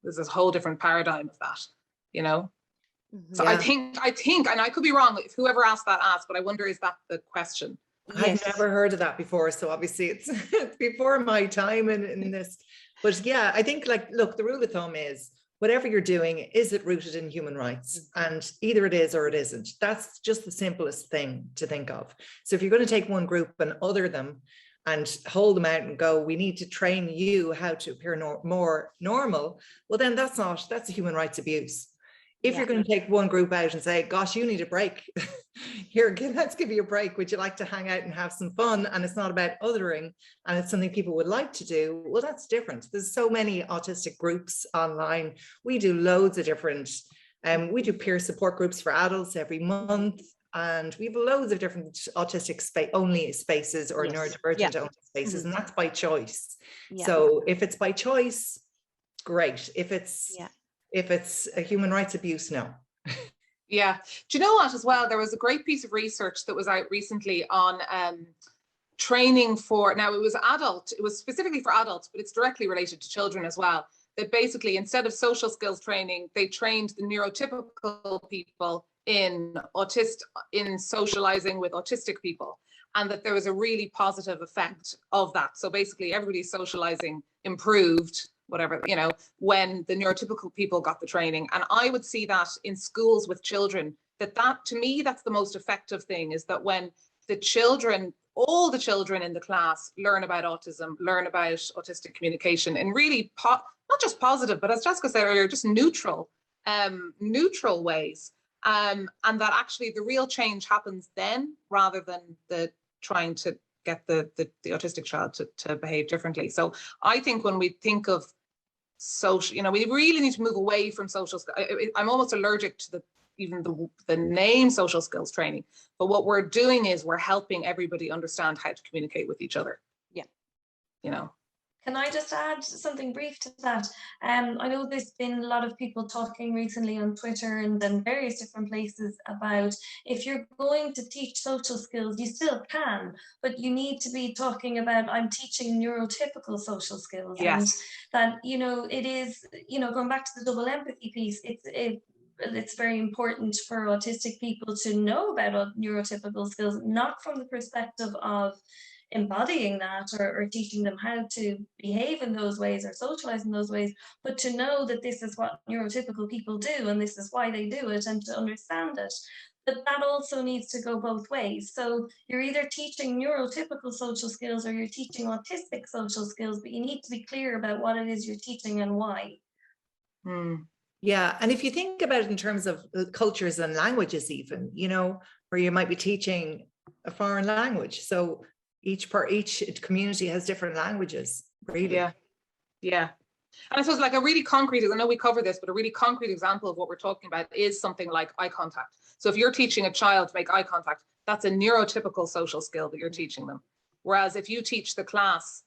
there's this whole different paradigm of that, you know? So yeah. I think, and I could be wrong, if whoever asked that asked, but I wonder, is that the question? Yes. I've never heard of that before. So obviously it's before my time in this. But yeah, I think, like, look, the rule of thumb is whatever you're doing, is it rooted in human rights? And either it is or it isn't. That's just the simplest thing to think of. So if you're going to take one group and other them and hold them out and go, we need to train you how to appear more normal, well, then that's a human rights abuse. If you're going to take one group out and say, gosh, you need a break, here, let's give you a break. Would you like to hang out and have some fun? And it's not about othering, and it's something people would like to do. Well, that's different. There's so many autistic groups online. We do loads of different, we do peer support groups for adults every month. And we have loads of different autistic only spaces or neurodivergent only spaces, and that's by choice. So if it's by choice, great. If it's a human rights abuse, no. Yeah. Do you know what, as well, there was a great piece of research that was out recently on training for, now it was specifically for adults, but it's directly related to children as well. That basically, instead of social skills training, they trained the neurotypical people in socializing with autistic people, and that there was a really positive effect of that. So basically everybody's socializing improved, whatever, you know, when the neurotypical people got the training. And I would see that in schools with children, that to me, that's the most effective thing, is that when the children all the children in the class learn about autism, learn about autistic communication in really not just positive, but as Jessica said earlier, just neutral ways. And that actually the real change happens then, rather than the trying to get the autistic child to behave differently. So I think when we think of social, you know, we really need to move away from social skills. I'm almost allergic to even the name social skills training, but what we're doing is we're helping everybody understand how to communicate with each other. Yeah. You know. Can I just add something brief to that? I know there's been a lot of people talking recently on Twitter and then various different places about if you're going to teach social skills, you still can, but you need to be talking about, I'm teaching neurotypical social skills. Yes. And that, you know, it is, you know, going back to the double empathy piece, it's very important for autistic people to know about neurotypical skills, not from the perspective of embodying that or teaching them how to behave in those ways or socialize in those ways, but to know that this is what neurotypical people do and this is why they do it, and to understand it. But that also needs to go both ways. So you're either teaching neurotypical social skills or you're teaching autistic social skills, but you need to be clear about what it is you're teaching and why. Yeah, and if you think about it in terms of cultures and languages, even, you know, where you might be teaching a foreign language, so each community has different languages, really. Yeah. And I suppose like a really concrete, I know we cover this, but a really concrete example of what we're talking about is something like eye contact. So if you're teaching a child to make eye contact, that's a neurotypical social skill that you're teaching them. Whereas if you teach the class,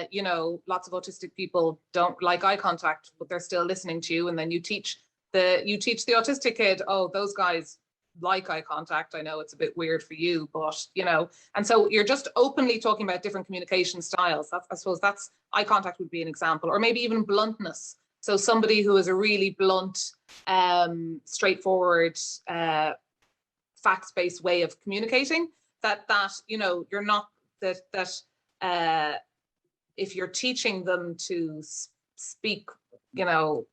you know, lots of autistic people don't like eye contact, but they're still listening to you, and then you teach the autistic kid, oh, those guys like eye contact. I know it's a bit weird for you, but you know, and so you're just openly talking about different communication styles. I suppose that's eye contact would be an example, or maybe even bluntness. So somebody who is a really blunt, straightforward, facts-based way of communicating, that you know, you're not that if you're teaching them to speak, you know,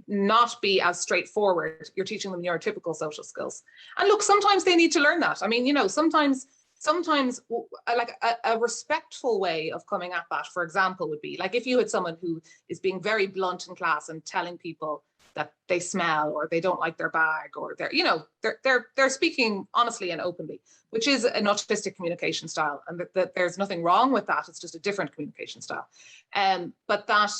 not be as straightforward, you're teaching them neurotypical social skills. And look, sometimes they need to learn that. I mean, you know, sometimes like a respectful way of coming at that, for example, would be like if you had someone who is being very blunt in class and telling people that they smell or they don't like their bag, or they're, you know, they're speaking honestly and openly, which is an autistic communication style, and that there's nothing wrong with that. It's just a different communication style. But that,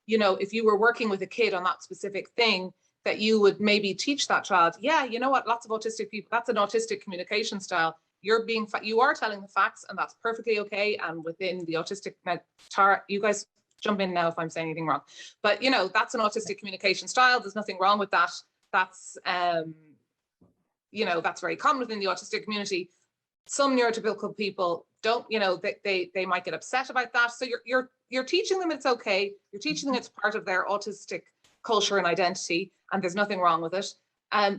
you know, if you were working with a kid on that specific thing, that you would maybe teach that child, yeah, you know what, lots of autistic people, that's an autistic communication style. You are telling the facts, and that's perfectly okay. And within the autistic, now, Tara, you guys jump in now if I'm saying anything wrong, but you know, that's an autistic communication style. There's nothing wrong with that. That's, you know, that's very common within the autistic community. Some neurotypical people don't, you know, they might get upset about that. So you're teaching them it's okay. You're teaching them it's part of their autistic culture and identity, and there's nothing wrong with it.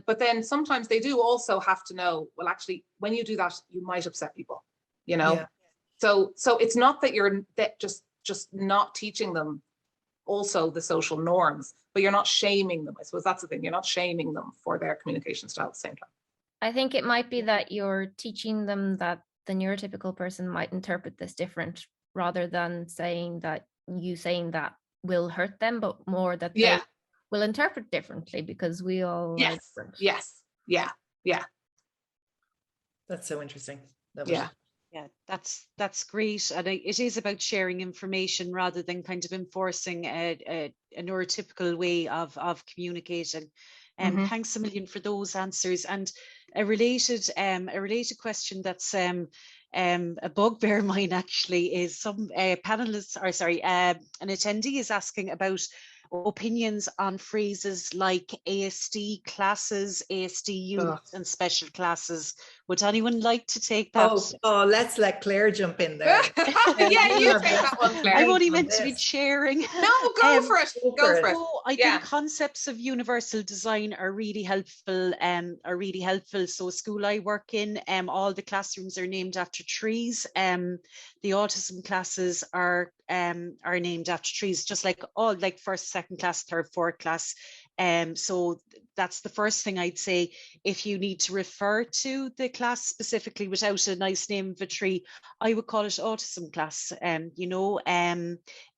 But then sometimes they do also have to know, well, actually, when you do that, you might upset people, you know? Yeah. So it's not that you're just not teaching them also the social norms, but you're not shaming them. I suppose that's the thing. You're not shaming them for their communication style at the same time. I think it might be that you're teaching them that the neurotypical person might interpret this different, rather than saying that will hurt them, but more that they will interpret differently, because we all are different. Yes. Yeah. That's so interesting. Yeah, that's great. And it is about sharing information rather than kind of enforcing a neurotypical way of communicating. Thanks a million for those answers. And a related question that's a bugbear of mine actually is some panelists, or sorry, an attendee is asking about opinions on phrases like ASD classes, ASD units, and special classes. Would anyone like to take that? Oh, let's let Claire jump in there. Yeah, you take that one, Claire. I'm only meant to be chairing. No, go for it. Go for it. So I think concepts of universal design are really helpful. So school I work in, all the classrooms are named after trees. The autism classes are named after trees, just like all, like first, second class, third, fourth class. So that's the first thing I'd say. If you need to refer to the class specifically without a nice name of a tree, I would call it autism class.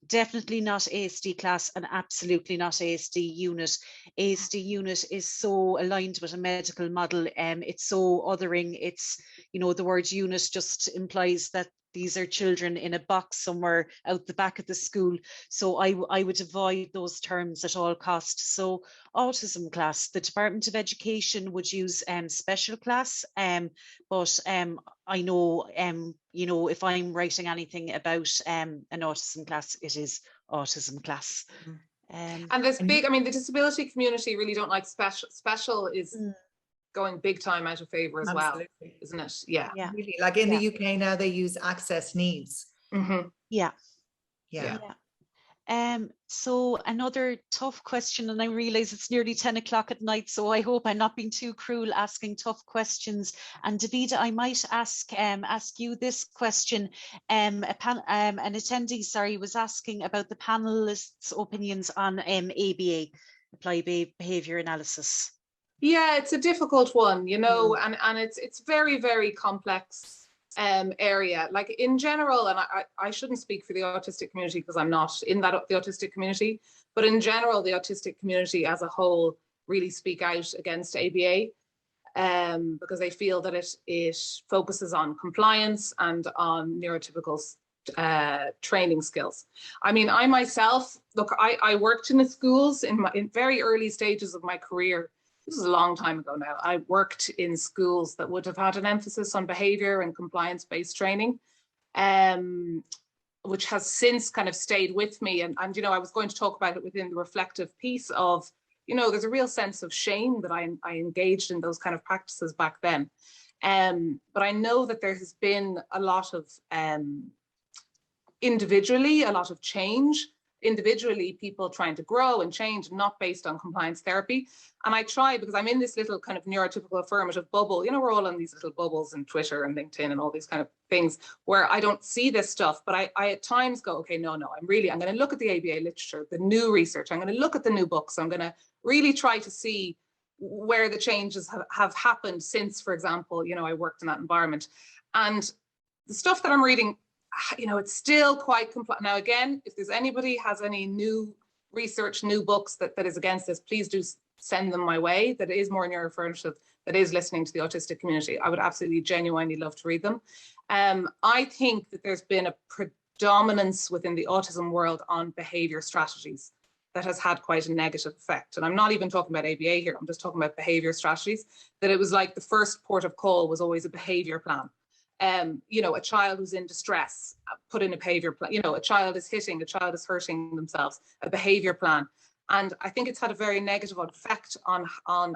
Definitely not ASD class, and absolutely not ASD unit. ASD unit is so aligned with a medical model. It's so othering. It's, the word unit just implies that these are children in a box somewhere out the back of the school. So I would avoid those terms at all costs. So autism class, the Department of Education would use special class, but I know, if I'm writing anything about an autism class, it is autism class. And there's big, I mean, the disability community really don't like special. Special is going big time out of favor as well, isn't it? Yeah. Really. Like in the UK now, they use access needs. Yeah. Yeah. So another tough question, and I realize it's nearly 10 o'clock at night, so I hope I'm not being too cruel asking tough questions. And Davida, I might ask you this question. An attendee, was asking about the panelists' opinions on ABA, Applied Behavior Analysis. Yeah, it's a difficult one, and it's very, very complex area. Like in general, and I shouldn't speak for the autistic community because I'm not in the autistic community, but in general, the autistic community as a whole really speak out against ABA because they feel that it focuses on compliance and on neurotypical training skills. I mean, I myself, look, I worked in the schools in very early stages of my career. This is a long time ago now. I worked in schools that would have had an emphasis on behavior and compliance-based training, which has since kind of stayed with me. And I was going to talk about it within the reflective piece of, there's a real sense of shame that I engaged in those kind of practices back then. But I know that there has been a lot of, individually, a lot of change. Individually, people trying to grow and change, not based on compliance therapy. And I try, because I'm in this little kind of neurotypical affirmative bubble, we're all in these little bubbles in Twitter and LinkedIn and all these kind of things where I don't see this stuff, but I at times go, okay, no, I'm going to look at the ABA literature, the new research, I'm going to look at the new books, I'm going to really try to see where the changes have happened since, for example, I worked in that environment. And the stuff that I'm reading, it's still quite complex. Now, again, if there's anybody has any new research, new books that is against this, please do send them my way. That is more neuroaffirmative, that is listening to the autistic community. I would absolutely genuinely love to read them. I think that there's been a predominance within the autism world on behavior strategies that has had quite a negative effect. And I'm not even talking about ABA here. I'm just talking about behavior strategies, that it was like the first port of call was always a behavior plan. A child who's in distress, put in a behavior plan. A child is hitting, a child is hurting themselves, a behavior plan. And I think it's had a very negative effect on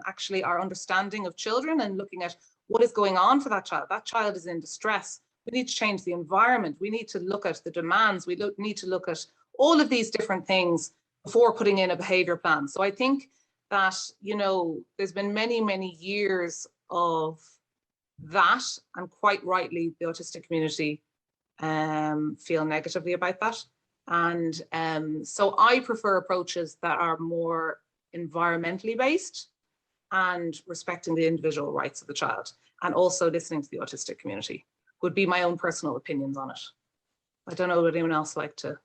actually our understanding of children and looking at what is going on for that child. That child is in distress. We need to change the environment. We need to look at the demands. We need to look at all of these different things before putting in a behavior plan. So I think that, there's been many, many years of that, and quite rightly the autistic community feel negatively about that. And so I prefer approaches that are more environmentally based and respecting the individual rights of the child, and also listening to the autistic community would be my own personal opinions on it. I don't know, would anyone else like to?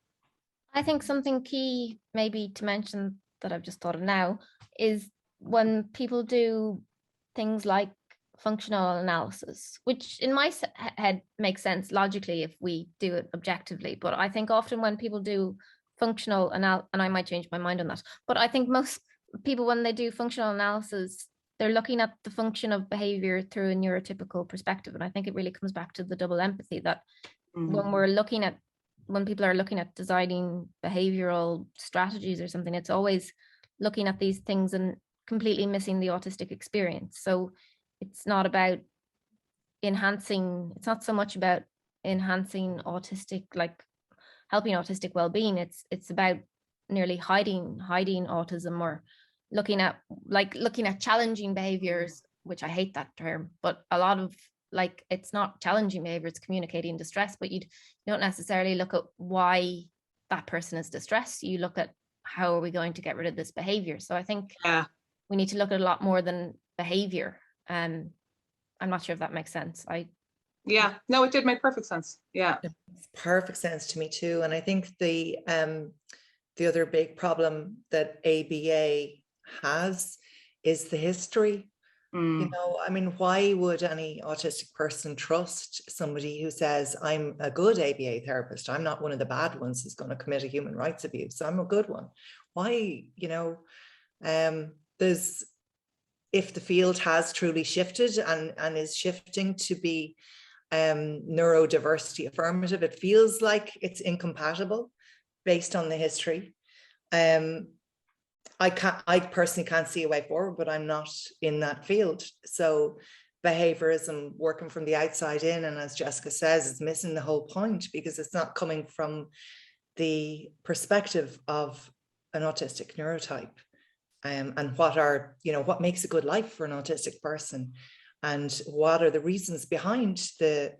I think something key maybe to mention that I've just thought of now is when people do things like functional analysis, which in my head makes sense logically if we do it objectively. But I think often when people do functional analysis, and I might change my mind on that, but I think most people, when they do functional analysis, they're looking at the function of behavior through a neurotypical perspective. And I think it really comes back to the double empathy that when people are looking at designing behavioral strategies or something, it's always looking at these things and completely missing the autistic experience. So it's not about enhancing, it's not so much about enhancing autistic, like helping autistic well-being. It's about nearly hiding autism, or looking at challenging behaviors, which I hate that term, but a lot of it's not challenging behavior, it's communicating distress, but you don't necessarily look at why that person is distressed. You look at how are we going to get rid of this behavior? So I think Yeah. we need to look at a lot more than behavior. I'm not sure if that makes sense. Yeah, no, it did make perfect sense. Yeah. It makes perfect sense to me too. And I think the other big problem that ABA has is the history. You know, I mean, why would any autistic person trust somebody who says, I'm a good ABA therapist, I'm not one of the bad ones who's going to commit a human rights abuse, I'm a good one? Why, you know, there's, if the field has truly shifted and is shifting to be neurodiversity affirmative, it feels like it's incompatible based on the history. I personally can't see a way forward, but I'm not in that field. So behaviorism, working from the outside in, and as Jessica says, is missing the whole point, because it's not coming from the perspective of an autistic neurotype, and what are, you know, what makes a good life for an autistic person, and what are the reasons behind the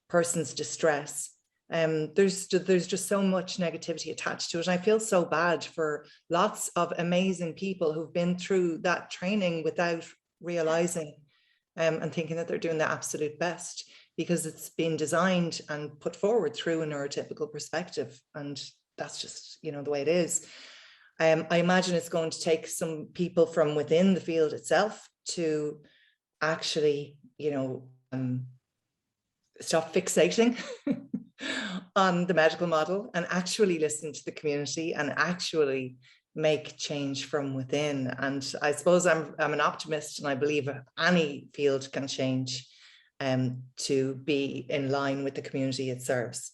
person's distress. There's just so much negativity attached to it. And I feel so bad for lots of amazing people who've been through that training without realizing and thinking that they're doing the absolute best, because it's been designed and put forward through a neurotypical perspective. And that's just, you know, the way it is. I imagine it's going to take some people from within the field itself to actually, you know, stop fixating on the medical model and actually listen to the community and actually make change from within. And I suppose I'm an optimist, and I believe any field can change to be in line with the community it serves.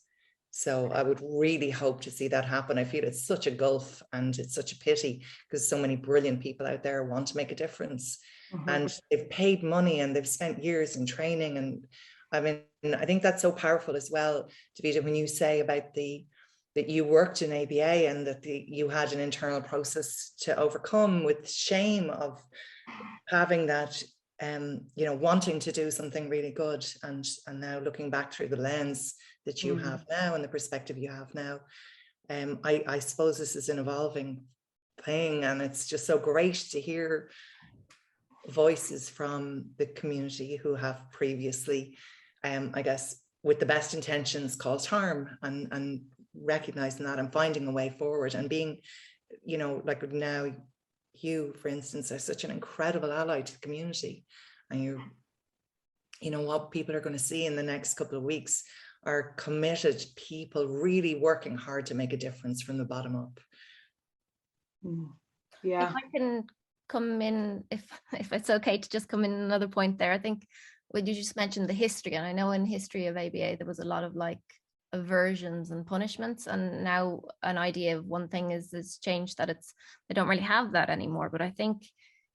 So I would really hope to see that happen. I feel it's such a gulf, and it's such a pity, because so many brilliant people out there want to make a difference. And they've paid money and they've spent years in training. And I mean, I think that's so powerful as well, Davida, when you say about that you worked in ABA and that you had an internal process to overcome with shame of having that, you know, wanting to do something really good, and now looking back through the lens that you have now and the perspective you have now. I suppose this is an evolving thing, and it's just so great to hear voices from the community who have previously, I guess, with the best intentions, caused harm, and recognizing that and finding a way forward, and being, you know, like now you, for instance, are such an incredible ally to the community. And you know, what people are going to see in the next couple of weeks are committed people really working hard to make a difference from the bottom up. Yeah. If I can come in, if it's okay to just come in another point there. I think when you just mentioned the history, and I know in history of ABA there was a lot of like aversions and punishments, and now an idea of one thing is changed, that they don't really have that anymore. But I think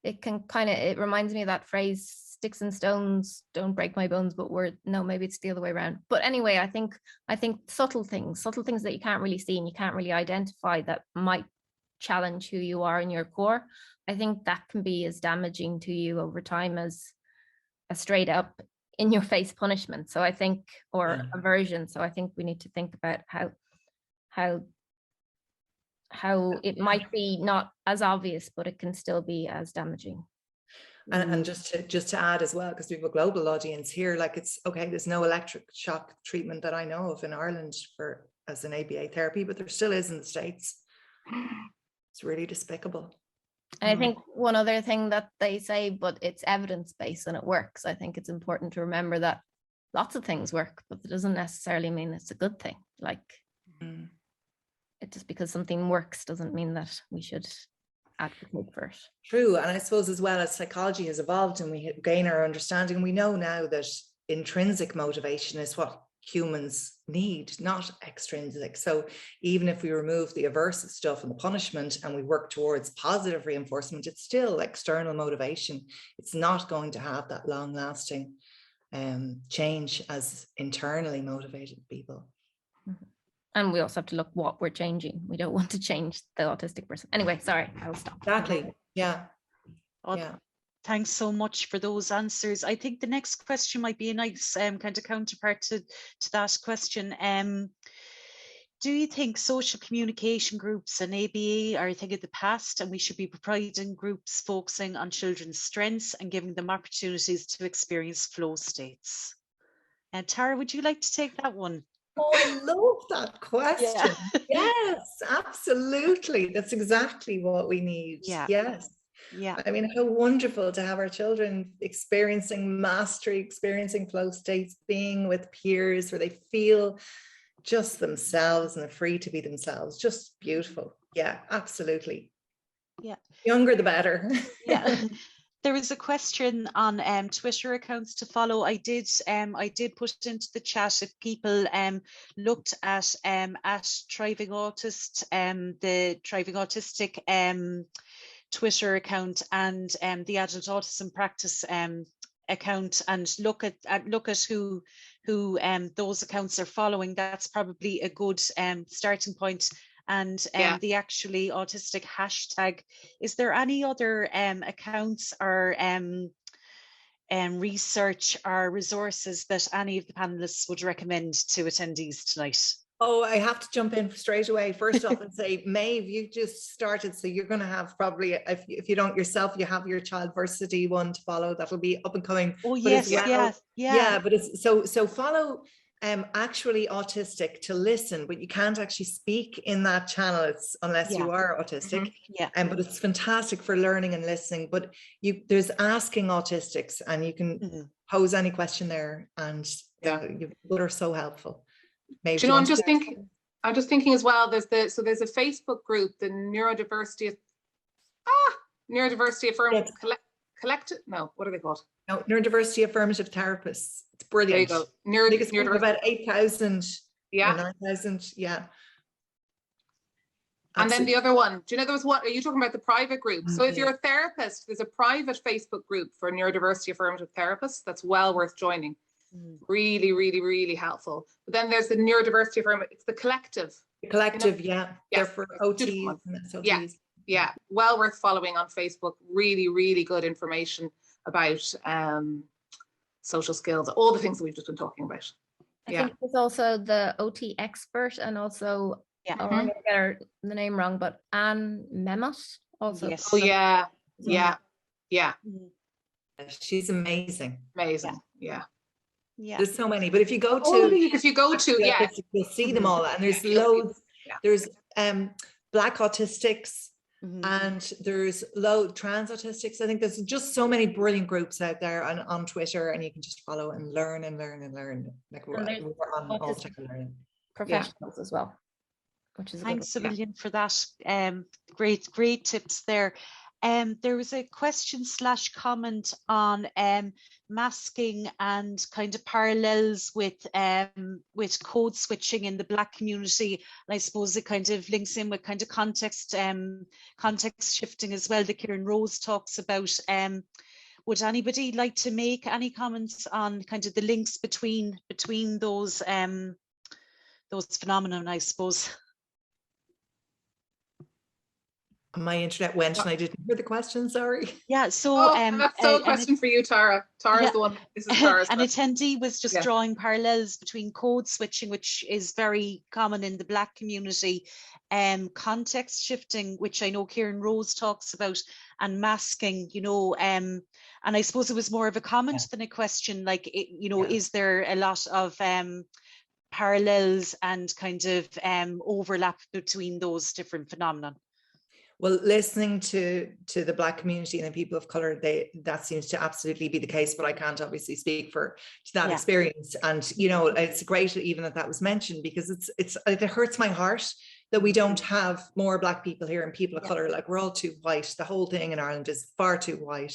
it can kind of, it reminds me of that phrase, sticks and stones don't break my bones, but maybe it's the other way around. But anyway, I think subtle things that you can't really see and you can't really identify, that might challenge who you are in your core, I think that can be as damaging to you over time as a straight up in your face punishment. So I think, or aversion. So I think we need to think about how it might be not as obvious, but it can still be as damaging. And just to add as well, because we have a global audience here, like, it's okay, there's no electric shock treatment that I know of in Ireland as an ABA therapy, but there still is in the States. It's really despicable. And I think one other thing that they say, but it's evidence-based and it works. I think it's important to remember that lots of things work, but it doesn't necessarily mean it's a good thing. Like, it just because something works doesn't mean that we should advocate for it. True. And I suppose as well as psychology has evolved and we gain our understanding, we know now that intrinsic motivation is what humans need, not extrinsic. So even if we remove the aversive stuff and the punishment and we work towards positive reinforcement, it's still external motivation. It's not going to have that long lasting change as internally motivated people. And we also have to look what we're changing. We don't want to change the autistic person. Anyway, sorry, I'll stop. Exactly. Yeah. Thanks so much for those answers. I think the next question might be a nice kind of counterpart to that question. Do you think social communication groups and ABA are a thing of the past, and we should be providing groups focusing on children's strengths and giving them opportunities to experience flow states? And Tara, would you like to take that one? Oh, I love that question. Yeah. Yes, absolutely. That's exactly what we need. Yeah. Yes. Yeah. I mean, how wonderful to have our children experiencing mastery, experiencing flow states, being with peers where they feel just themselves and are free to be themselves. Just beautiful. Yeah, absolutely. Yeah. Younger the better. Yeah. There was a question on Twitter accounts to follow. I did put into the chat if people looked at Thriving Autist, the Thriving Autistic Twitter account, and the Adult Autism Practice account, and look at who those accounts are following. That's probably a good starting point. And the actually autistic hashtag. Is there any other accounts or research or resources that any of the panelists would recommend to attendees tonight? Oh, I have to jump in straight away. First off and say, Maeve, you just started, so you're going to have probably, if you don't yourself, you have your Childversity one to follow. That'll be up and coming. Oh yes, well, yeah. But it's so follow actually Autistic to listen, but you can't actually speak in that channel. It's unless you are autistic. Yeah. But it's fantastic for learning and listening. But there's Asking Autistics, and you can pose any question there, and you are so helpful. Maybe do you know, I'm just thinking as well, there's a Facebook group, the Neurodiversity Affirmative Collective, no, what are they called? No, Neurodiversity Affirmative Therapists. It's brilliant. There you go. Neurodiversity, about 8,000. Yeah. 9,000. Yeah. And then the other one, do you know, there was what, are you talking about the private group? So if you're a therapist, there's a private Facebook group for Neurodiversity Affirmative Therapists that's well worth joining. Really, really, really helpful. But then there's the Neurodiversity Affirmative, it's the collective. The collective, you know? They're for OTs and SOTs. Yeah, well worth following on Facebook. Really, really good information about social skills, all the things that we've just been talking about. I think there's also the OT expert, and also I'm going to get the name wrong, but Anne Memmott also. Yes. Oh yeah. She's amazing. Yeah. There's so many, but if you go to you'll see them all, and there's loads. There's Black Autistics, and there's trans autistics. I think there's just so many brilliant groups out there on Twitter, and you can just follow and learn and learn and learn. Like we're on all the time learning. Professionals as well, which is thanks a million for that. Great tips there. There was a question / comment on masking and kind of parallels with code switching in the Black community, and I suppose it kind of links in with kind of context shifting as well that Kieran Rose talks about. Would anybody like to make any comments on kind of the links between those phenomena, I suppose? My internet went and I didn't hear the question, sorry. Yeah, so that's a question for you, Tara. Tara's the one. This is Tara's an attendee was just drawing parallels between code switching, which is very common in the Black community, context shifting, which I know Kieran Rose talks about, and masking, you know, and I suppose it was more of a comment than a question, like, is there a lot of parallels and kind of overlap between those different phenomena? Well, listening to the Black community and the people of color, that seems to absolutely be the case, but I can't obviously speak to that experience. And, you know, it's great even that was mentioned, because it hurts my heart that we don't have more Black people here and people of color. Like, we're all too white. The whole thing in Ireland is far too white.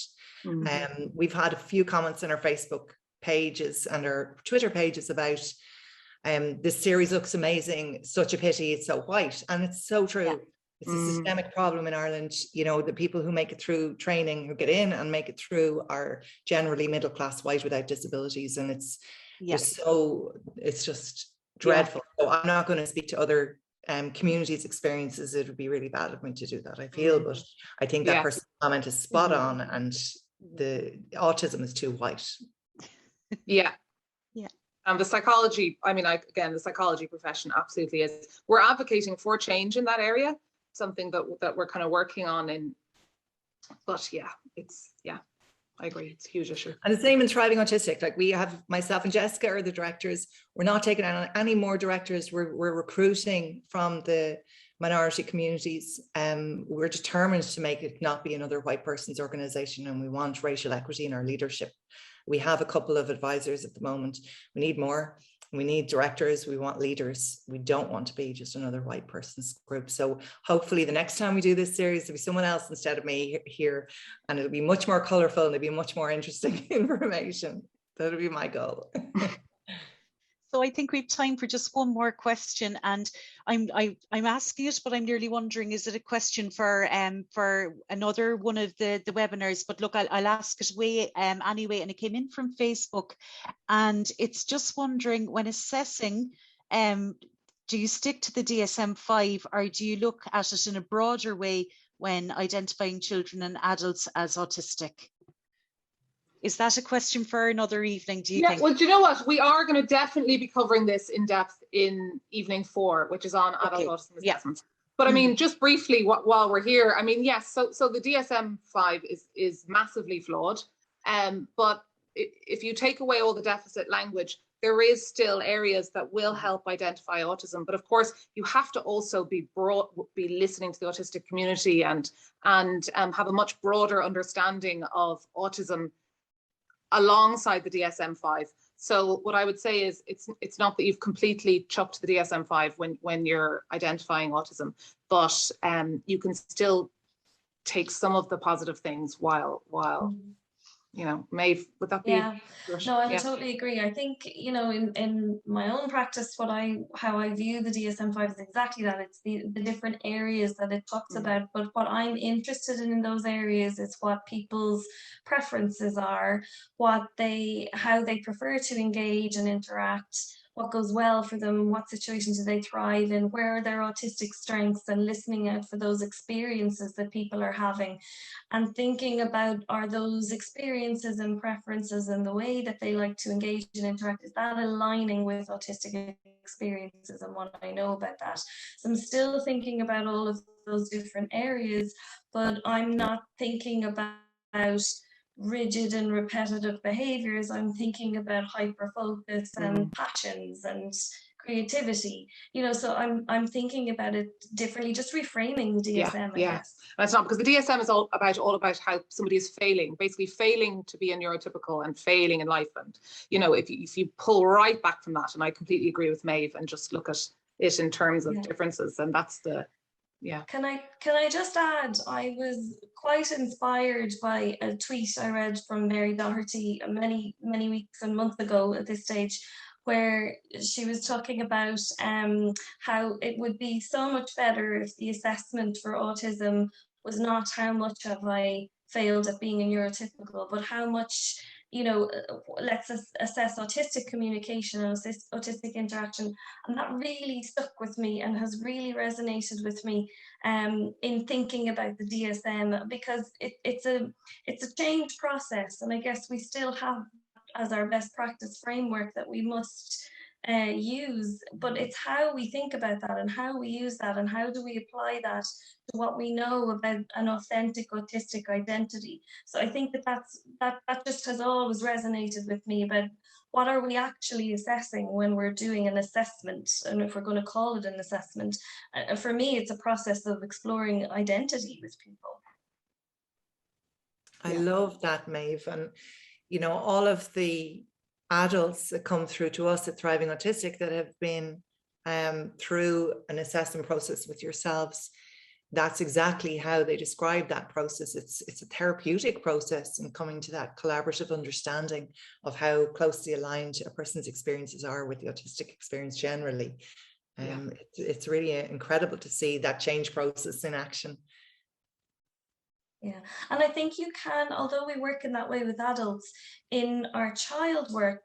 We've had a few comments on our Facebook pages and our Twitter pages about this series looks amazing, such a pity it's so white. And it's so true. It's a systemic problem in Ireland. You know, the people who make it through training, who get in and make it through, are generally middle class white without disabilities, and it's just dreadful. So I'm not going to speak to other communities' experiences. It would be really bad of me to do that, I feel, but I think that person's comment is spot on, and the autism is too white. And the psychology, I mean, again, the psychology profession absolutely is. We're advocating for change in that area, something that we're kind of working on in, but yeah, I agree, it's a huge issue. And the same in Thriving Autistic. Like, we have, myself and Jessica are the directors. We're not taking on any more directors. We're recruiting from the minority communities. We're determined to make it not be another white person's organization, and we want racial equity in our leadership. We have a couple of advisors at the moment. We need more. We need directors. We want leaders. We don't want to be just another white person's group. So hopefully the next time we do this series, there'll be someone else instead of me here, and it'll be much more colorful and it'll be much more interesting information. That'll be my goal. So I think we have time for just one more question, and I'm asking it, but I'm nearly wondering, is it a question for another one of the webinars? But look, I'll ask it anyway, and it came in from Facebook, and it's just wondering, when assessing, do you stick to the DSM-5, or do you look at it in a broader way when identifying children and adults as autistic? Is that a question for another evening, do you think? Well, do you know what? We are going to definitely be covering this in depth in evening 4, which is on adult autism assessment. But I mean, just briefly, while we're here, I mean, yes, so the DSM-5 is massively flawed. But if you take away all the deficit language, there is still areas that will help identify autism. But of course, you have to also be listening to the autistic community and have a much broader understanding of autism alongside the DSM-5. So what I would say is it's not that you've completely chucked the DSM-5 when you're identifying autism, but you can still take some of the positive things while you know, Maeve, would that be? Yeah, no, I totally agree. I think, you know, in my own practice, how I view the DSM-5 is exactly that. It's the different areas that it talks about, but what I'm interested in those areas is what people's preferences are, how they prefer to engage and interact, what goes well for them, what situations do they thrive in, where are their autistic strengths, and listening out for those experiences that people are having, and thinking about, are those experiences and preferences and the way that they like to engage and interact, is that aligning with autistic experiences and what I know about that? So I'm still thinking about all of those different areas, but I'm not thinking about rigid and repetitive behaviors. I'm thinking about hyper focus and passions and creativity, you know, so I'm thinking about it differently, just reframing the DSM. I guess. That's not, because the DSM is all about how somebody is failing, basically failing to be a neurotypical and failing in life. And you know, if you pull right back from that, and I completely agree with Maeve, and just look at it in terms of differences, and that's the Can I just add, I was quite inspired by a tweet I read from Mary Doherty many weeks and months ago at this stage, where she was talking about how it would be so much better if the assessment for autism was not how much have I failed at being a neurotypical, but how much, you know, let's assess autistic communication and autistic interaction. And that really stuck with me and has really resonated with me in thinking about the DSM, because it's a change process, and I guess we still have as our best practice framework that we must use, but it's how we think about that and how we use that and how do we apply that to what we know about an authentic autistic identity. So I think that just has always resonated with me about what are we actually assessing when we're doing an assessment, and if we're going to call it an assessment. For me, it's a process of exploring identity with people. I love that, Maeve. And you know, all of the adults that come through to us at Thriving Autistic that have been through an assessment process with yourselves, that's exactly how they describe that process. It's a therapeutic process, and coming to that collaborative understanding of how closely aligned a person's experiences are with the autistic experience generally. It's really incredible to see that change process in action. Yeah, and I think you can, although we work in that way with adults, in our child work,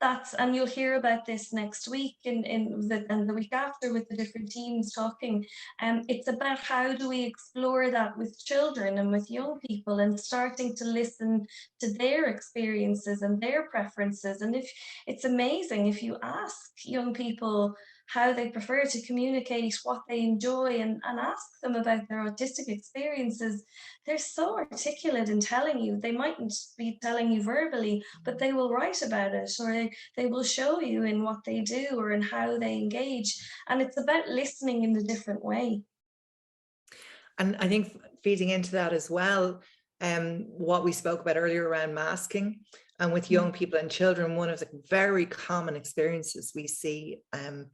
and you'll hear about this next week and the week after with the different teams talking. It's about how do we explore that with children and with young people, and starting to listen to their experiences and their preferences. And if it's amazing if you ask young people how they prefer to communicate, what they enjoy, and ask them about their autistic experiences, they're so articulate in telling you. They mightn't be telling you verbally, but they will write about it, or they will show you in what they do or in how they engage. And it's about listening in a different way. And I think feeding into that as well, what we spoke about earlier around masking, and with young people and children, one of the very common experiences we see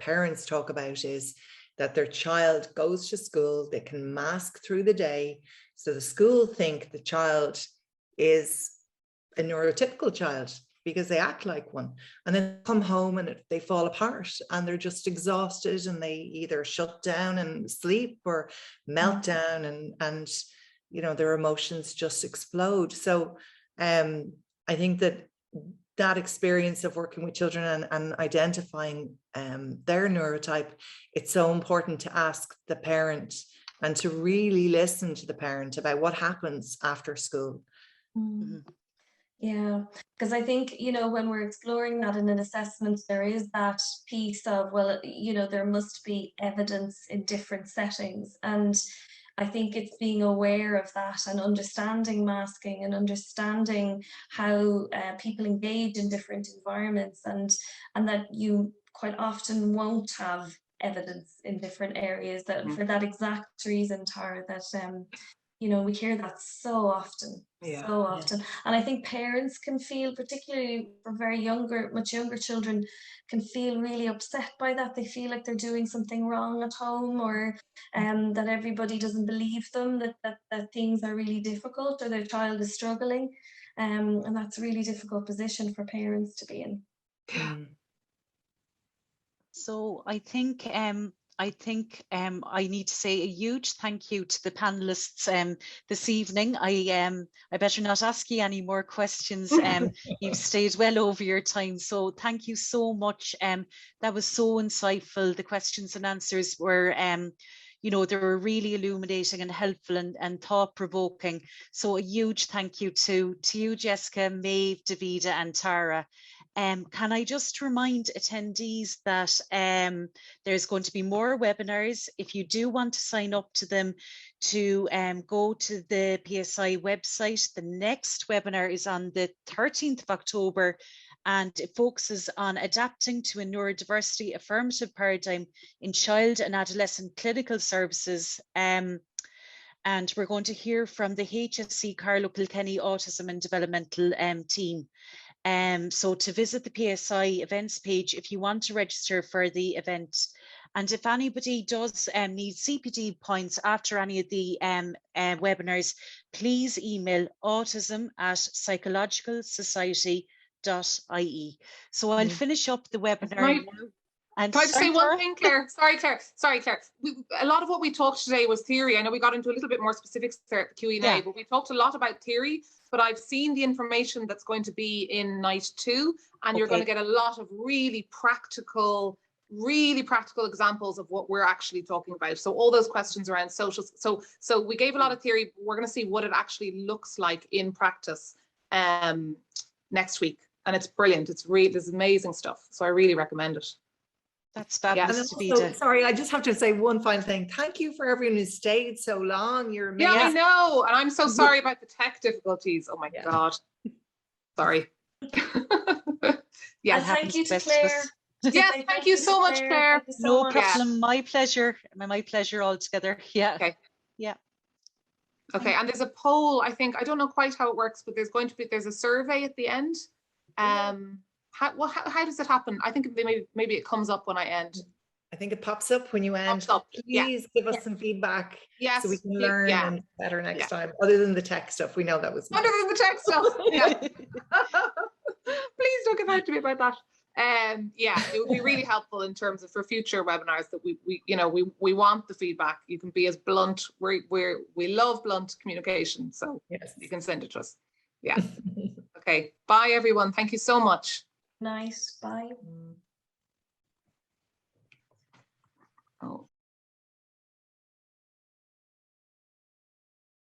parents talk about is that their child goes to school, they can mask through the day. So the school think the child is a neurotypical child because they act like one, and then come home and they fall apart and they're just exhausted, and they either shut down and sleep or melt down, and you know, their emotions just explode. So I think that experience of working with children and identifying their neurotype, it's so important to ask the parent and to really listen to the parent about what happens after school. Yeah, because I think, you know, when we're exploring that in an assessment, there is that piece of, well, you know, there must be evidence in different settings. And I think it's being aware of that and understanding masking and understanding how people engage in different environments, and that you quite often won't have evidence in different areas, that for that exact reason, Tara, that you know, we hear that so often, so often. And I think parents can feel, particularly for much younger children, can feel really upset by that. They feel like they're doing something wrong at home, or that everybody doesn't believe them, that things are really difficult, or their child is struggling. And that's a really difficult position for parents to be in. So I think I need to say a huge thank you to the panelists this evening. I better not ask you any more questions. You've stayed well over your time, so thank you so much. That was so insightful. The questions and answers were, you know, they were really illuminating and helpful and thought-provoking. So a huge thank you to you, Jessica, Maeve, Davida, and Tara. Can I just remind attendees that there's going to be more webinars. If you do want to sign up to them, to go to the PSI website. The next webinar is on the 13th of October, and it focuses on adapting to a neurodiversity affirmative paradigm in child and adolescent clinical services. And we're going to hear from the HSC Carlow Kilkenny Autism and Developmental team. So to visit the PSI events page if you want to register for the event. And if anybody does need CPD points after any of the webinars, please email autism@psychologicalsociety.ie. So I'll finish up the webinar now. And can I just say one thing, Claire? Sorry, Claire. A lot of what we talked today was theory. I know we got into a little bit more specifics there at the Q&A, but we talked a lot about theory. But I've seen the information that's going to be in night 2, and you're going to get a lot of really practical examples of what we're actually talking about. So all those questions around social. So we gave a lot of theory, but we're going to see what it actually looks like in practice next week. And it's brilliant. It's amazing stuff. So I really recommend it. That's fabulous. Sorry, I just have to say one final thing. Thank you for everyone who stayed so long. You're amazing. Yeah, I know. And I'm so sorry about the tech difficulties. Oh my God. Sorry. And thank you to Claire. Yes, thank you so much, Claire. No problem. My pleasure. My pleasure altogether. Yeah. Okay. Yeah. Okay. And there's a poll, I think. I don't know quite how it works, but there's a survey at the end. How does it happen? I think maybe it comes up when I end. I think it pops up when you end. Please give us some feedback so we can learn better next time. Other than the tech stuff, we know that was other than the tech stuff. Yeah. Please don't get mad to me about that. It would be really helpful in terms of for future webinars that we want the feedback. You can be as blunt. We love blunt communication, so you can send it to us. Yeah. Okay. Bye everyone. Thank you so much. night. Bye.